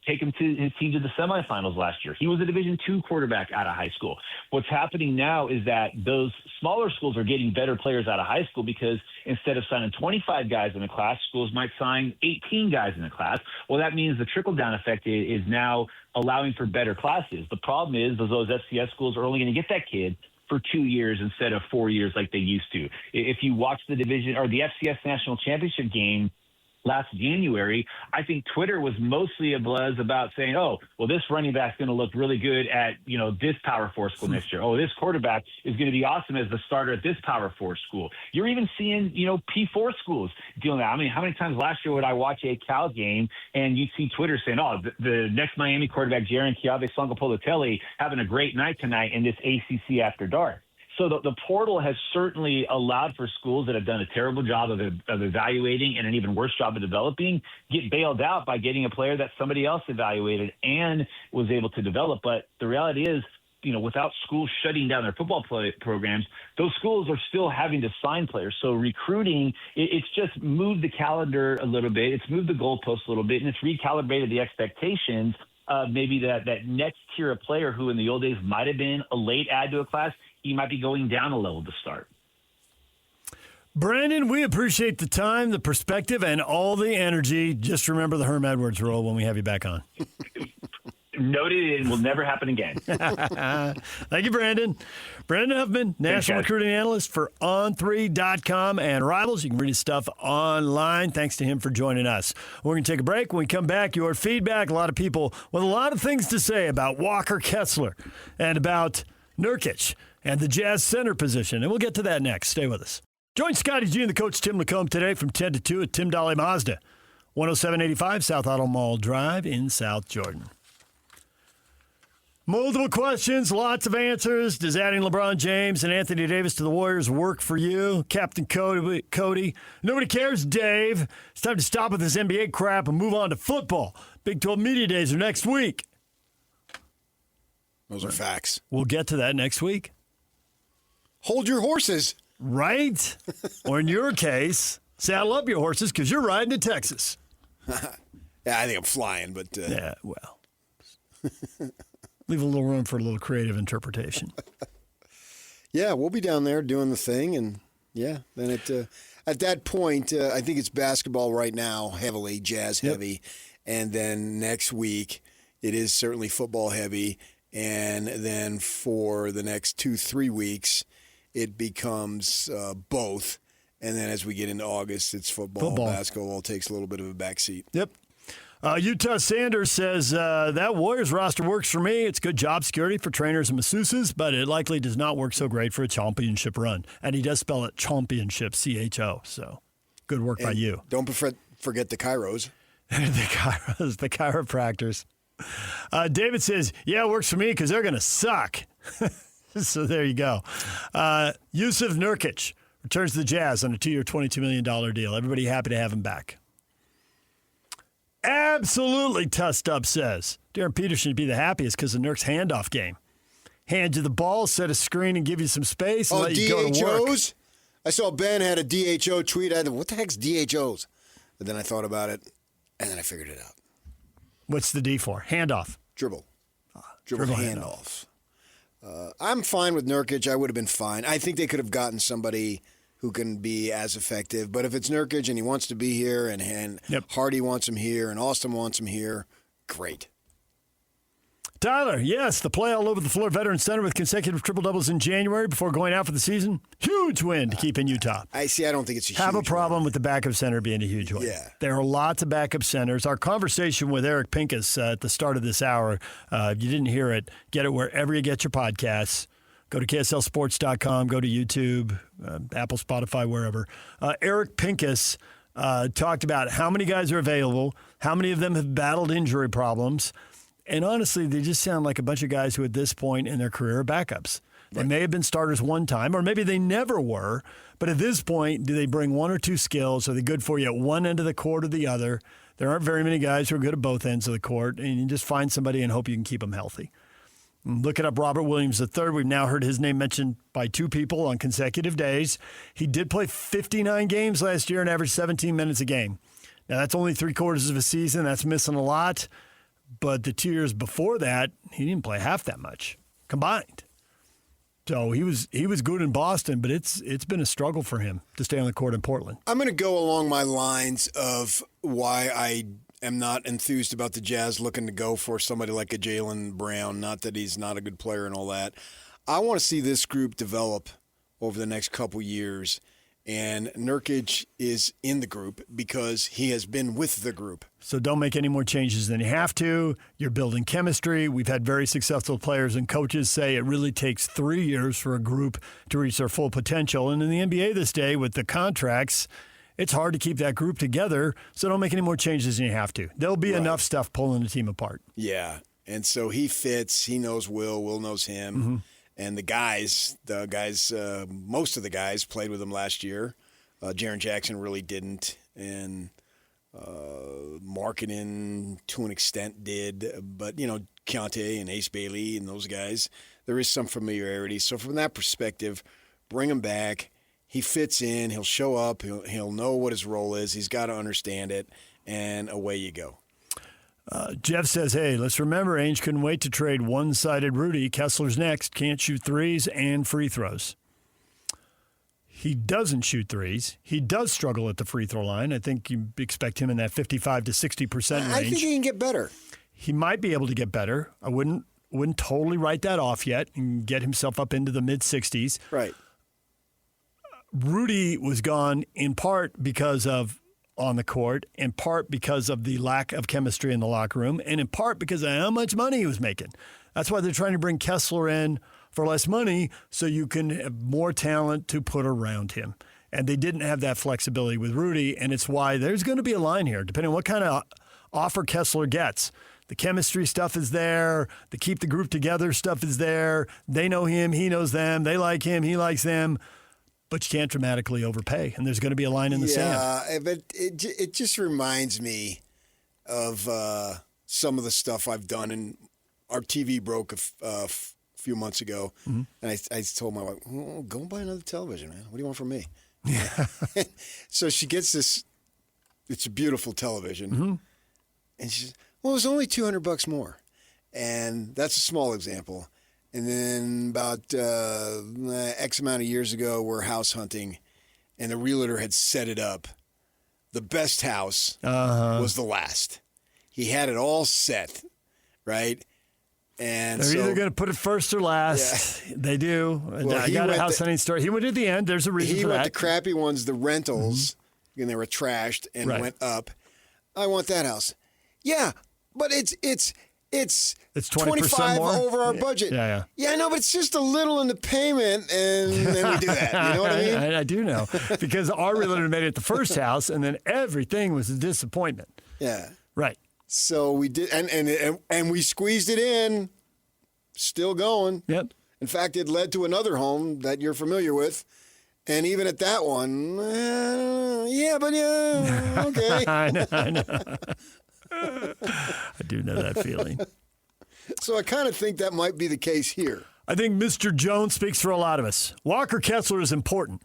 take him to his team to the semifinals last year. He was a Division II quarterback out of high school. What's happening now is that those smaller schools are getting better players out of high school because instead of signing 25 guys in a class, schools might sign 18 guys in a class. Well, that means the trickle-down effect is now allowing for better classes. The problem is those FCS schools are only going to get that kid for 2 years instead of 4 years like they used to. If you watch the division or the FCS national championship game last January, I think Twitter was mostly abuzz about saying, oh, well, this running back's going to look really good at, this Power 4 school next year. Oh, this quarterback is going to be awesome as the starter at this Power 4 school. You're even seeing, P4 schools dealing with that. I mean, how many times last year would I watch a Cal game and you'd see Twitter saying, oh, the next Miami quarterback, Jaron Chiave-Songapolatelli, having a great night tonight in this ACC After Dark. So the portal has certainly allowed for schools that have done a terrible job of evaluating and an even worse job of developing get bailed out by getting a player that somebody else evaluated and was able to develop. But the reality is, without schools shutting down their football programs, those schools are still having to sign players. So recruiting, it's just moved the calendar a little bit. It's moved the goalposts a little bit, and it's recalibrated the expectations maybe that next tier of player who in the old days might have been a late add to a class, he might be going down a level to start. Brandon, we appreciate the time, the perspective, and all the energy. Just remember the Herm Edwards rule when we have you back on. Noted, it will never happen again. Thank you, Brandon. Brandon Huffman, National Recruiting Analyst for On3.com and Rivals. You can read his stuff online. Thanks to him for joining us. We're going to take a break. When we come back, your feedback. A lot of people with a lot of things to say about Walker Kessler and about Nurkic and the Jazz center position. And we'll get to that next. Stay with us. Join Scotty G and the coach Tim Lacombe today from 10 to 2 at Tim Dolly Mazda, 10785 South Auto Mall Drive in South Jordan. Multiple questions, lots of answers. Does adding LeBron James and Anthony Davis to the Warriors work for you? Captain Cody. Nobody cares, Dave. It's time to stop with this NBA crap and move on to football. Big 12 Media Days are next week. Those are facts. We'll get to that next week. Hold your horses. Right? Or in your case, saddle up your horses because you're riding to Texas. Yeah, I think I'm flying, but... Yeah, well. Leave a little room for a little creative interpretation. Yeah, we'll be down there doing the thing, and then at that point, I think it's basketball right now, heavily, Jazz heavy, and then next week it is certainly football heavy, and then for the next 2-3 weeks, it becomes both. And then as we get into August, it's football. Basketball takes a little bit of a backseat. Yep. Utah Sanders says, that Warriors roster works for me. It's good job security for trainers and masseuses, but it likely does not work so great for a championship run. And he does spell it championship, CHO. So good work by you. Don't forget the Kairos. the chiropractors. David says, yeah, it works for me because they're going to suck. So there you go. Jusuf Nurkic returns to the Jazz on a 2-year, $22 million deal. Everybody happy to have him back. Absolutely, Tussed Up says. Darren Peterson would be the happiest because of Nurk's handoff game. Hand you the ball, set a screen, and give you some space and let you go to work. DHOs? I saw Ben had a DHO tweet. I thought, what the heck's DHOs? But then I thought about it, and then I figured it out. What's the D for? Handoff. Dribble handoff. I'm fine with Nurkic. I would have been fine. I think they could have gotten somebody who can be as effective. But if it's Nurkic and he wants to be here and Hardy wants him here and Austin wants him here, great. Tyler, yes, the play all over the floor veteran center with consecutive triple-doubles in January before going out for the season. Huge win to keep in Utah. I don't think it's a Have a problem with the backup center being a huge win. Yeah. There are lots of backup centers. Our conversation with Eric Pincus at the start of this hour, if you didn't hear it, get it wherever you get your podcasts. Go to KSLSports.com, go to YouTube, Apple, Spotify, wherever. Eric Pincus talked about how many guys are available, how many of them have battled injury problems, and honestly, they just sound like a bunch of guys who at this point in their career are backups. They may have been starters one time, or maybe they never were, but at this point, do they bring one or two skills? Are they good for you at one end of the court or the other? There aren't very many guys who are good at both ends of the court, and you just find somebody and hope you can keep them healthy. Looking up Robert Williams III, we've now heard his name mentioned by two people on consecutive days. He did play 59 games last year and averaged 17 minutes a game. Now, that's only 3/4 of a season. That's missing a lot. But the 2 years before that, he didn't play half that much combined. So he was good in Boston, but it's been a struggle for him to stay on the court in Portland. I'm going to go along my lines of why I am not enthused about the Jazz looking to go for somebody like a Jaylen Brown. Not that he's not a good player and all that. I want to see this group develop over the next couple years. And Nurkic is in the group because he has been with the group. So don't make any more changes than you have to. You're building chemistry. We've had very successful players and coaches say it really takes 3 years for a group to reach their full potential. And in the NBA this day with the contracts, it's hard to keep that group together. So don't make any more changes than you have to. There'll be enough stuff pulling the team apart. Yeah. And so he fits. He knows Will knows him. Mm-hmm. And the guys, most of the guys played with him last year. Jaren Jackson really didn't. And Markkanen, to an extent, did. But, Keontae and Ace Bailey and those guys, there is some familiarity. So from that perspective, bring him back. He fits in. He'll show up. He'll know what his role is. He's got to understand it. And away you go. Jeff says, hey, let's remember Ainge couldn't wait to trade one-sided Rudy. Kessler's next. Can't shoot threes and free throws. He doesn't shoot threes. He does struggle at the free throw line. I think you expect him in that 55 to 60% range. I think he can get better. He might be able to get better. I wouldn't totally write that off yet and get himself up into the mid-60s. Right. Rudy was gone in part because of on the court, in part because of the lack of chemistry in the locker room, and in part because of how much money he was making. That's why they're trying to bring Kessler in for less money so you can have more talent to put around him. And they didn't have that flexibility with Rudy, and it's why there's going to be a line here, depending on what kind of offer Kessler gets. The chemistry stuff is there. The keep the group together stuff is there. They know him. He knows them. They like him. He likes them. But you can't dramatically overpay, and there's going to be a line in the sand. Yeah, but it just reminds me of some of the stuff I've done. And our TV broke a few months ago, and I told my wife, go and buy another television, man. What do you want from me? Yeah. So she gets this. It's a beautiful television, and she says, well, it was only $200 more. And that's a small example. And then about X amount of years ago, we're house hunting, and the realtor had set it up. The best house was the last. He had it all set, right? And they're either going to put it first or last. Yeah. They do. Well, I got a house hunting story. He went at the end. There's a reason for that. He went the crappy ones, the rentals, and they were trashed and went up. I want that house. Yeah, but it's 20% more over our budget. Yeah. Yeah, no, but it's just a little in the payment, and then we do that. You know what I mean? I do know. Because our realtor made it the first house, and then everything was a disappointment. Yeah. Right. So we did, and we squeezed it in, still going. Yep. In fact, it led to another home that you're familiar with, and even at that one, okay. I know. I do know that feeling. So I kind of think that might be the case here. I think Mr. Jones speaks for a lot of us. Walker Kessler is important,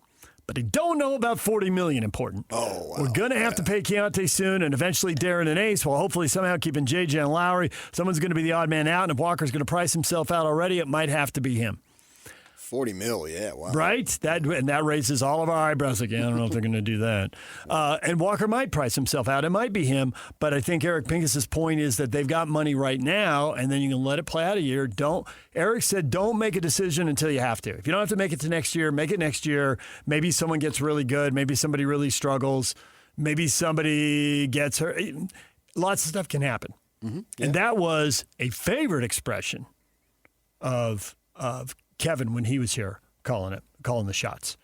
but he don't know about $40 million important. Oh, wow. We're going to have to pay Keontae soon, and eventually Darren and Ace, while hopefully somehow keeping JJ and Lowry. Someone's going to be the odd man out, and if Walker's going to price himself out already, it might have to be him. $40 million, yeah, wow. Right? That raises all of our eyebrows again. I don't know if they're going to do that. And Walker might price himself out. It might be him, but I think Eric Pincus' point is that they've got money right now, and then you can let it play out a year. Eric said don't make a decision until you have to. If you don't have to make it to next year, make it next year. Maybe someone gets really good. Maybe somebody really struggles. Maybe somebody gets hurt. Lots of stuff can happen. Mm-hmm. Yeah. And that was a favorite expression of Kevin when he was here calling the shots.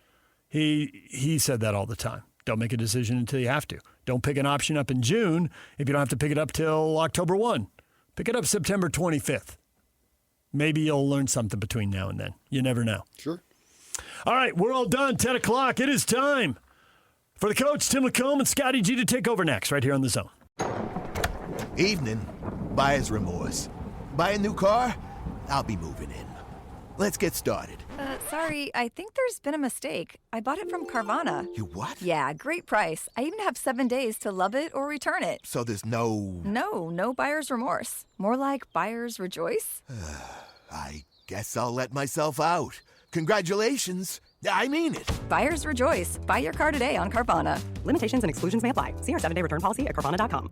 He said that all the time. Don't make a decision until you have to. Don't pick an option up in June if you don't have to pick it up till October 1. Pick it up September 25th. Maybe you'll learn something between now and then. You never know. Sure. All right, we're all done. 10 o'clock. It is time for the coach, Tim Lacombe, and Scotty G to take over next right here on The Zone. Evening. Buyer's remorse. Buy a new car? I'll be moving in. Let's get started. Sorry, I think there's been a mistake. I bought it from Carvana. You what? Yeah, great price. I even have 7 days to love it or return it. So there's no... No buyer's remorse. More like buyer's rejoice. I guess I'll let myself out. Congratulations. I mean it. Buyer's rejoice. Buy your car today on Carvana. Limitations and exclusions may apply. See our 7-day return policy at Carvana.com.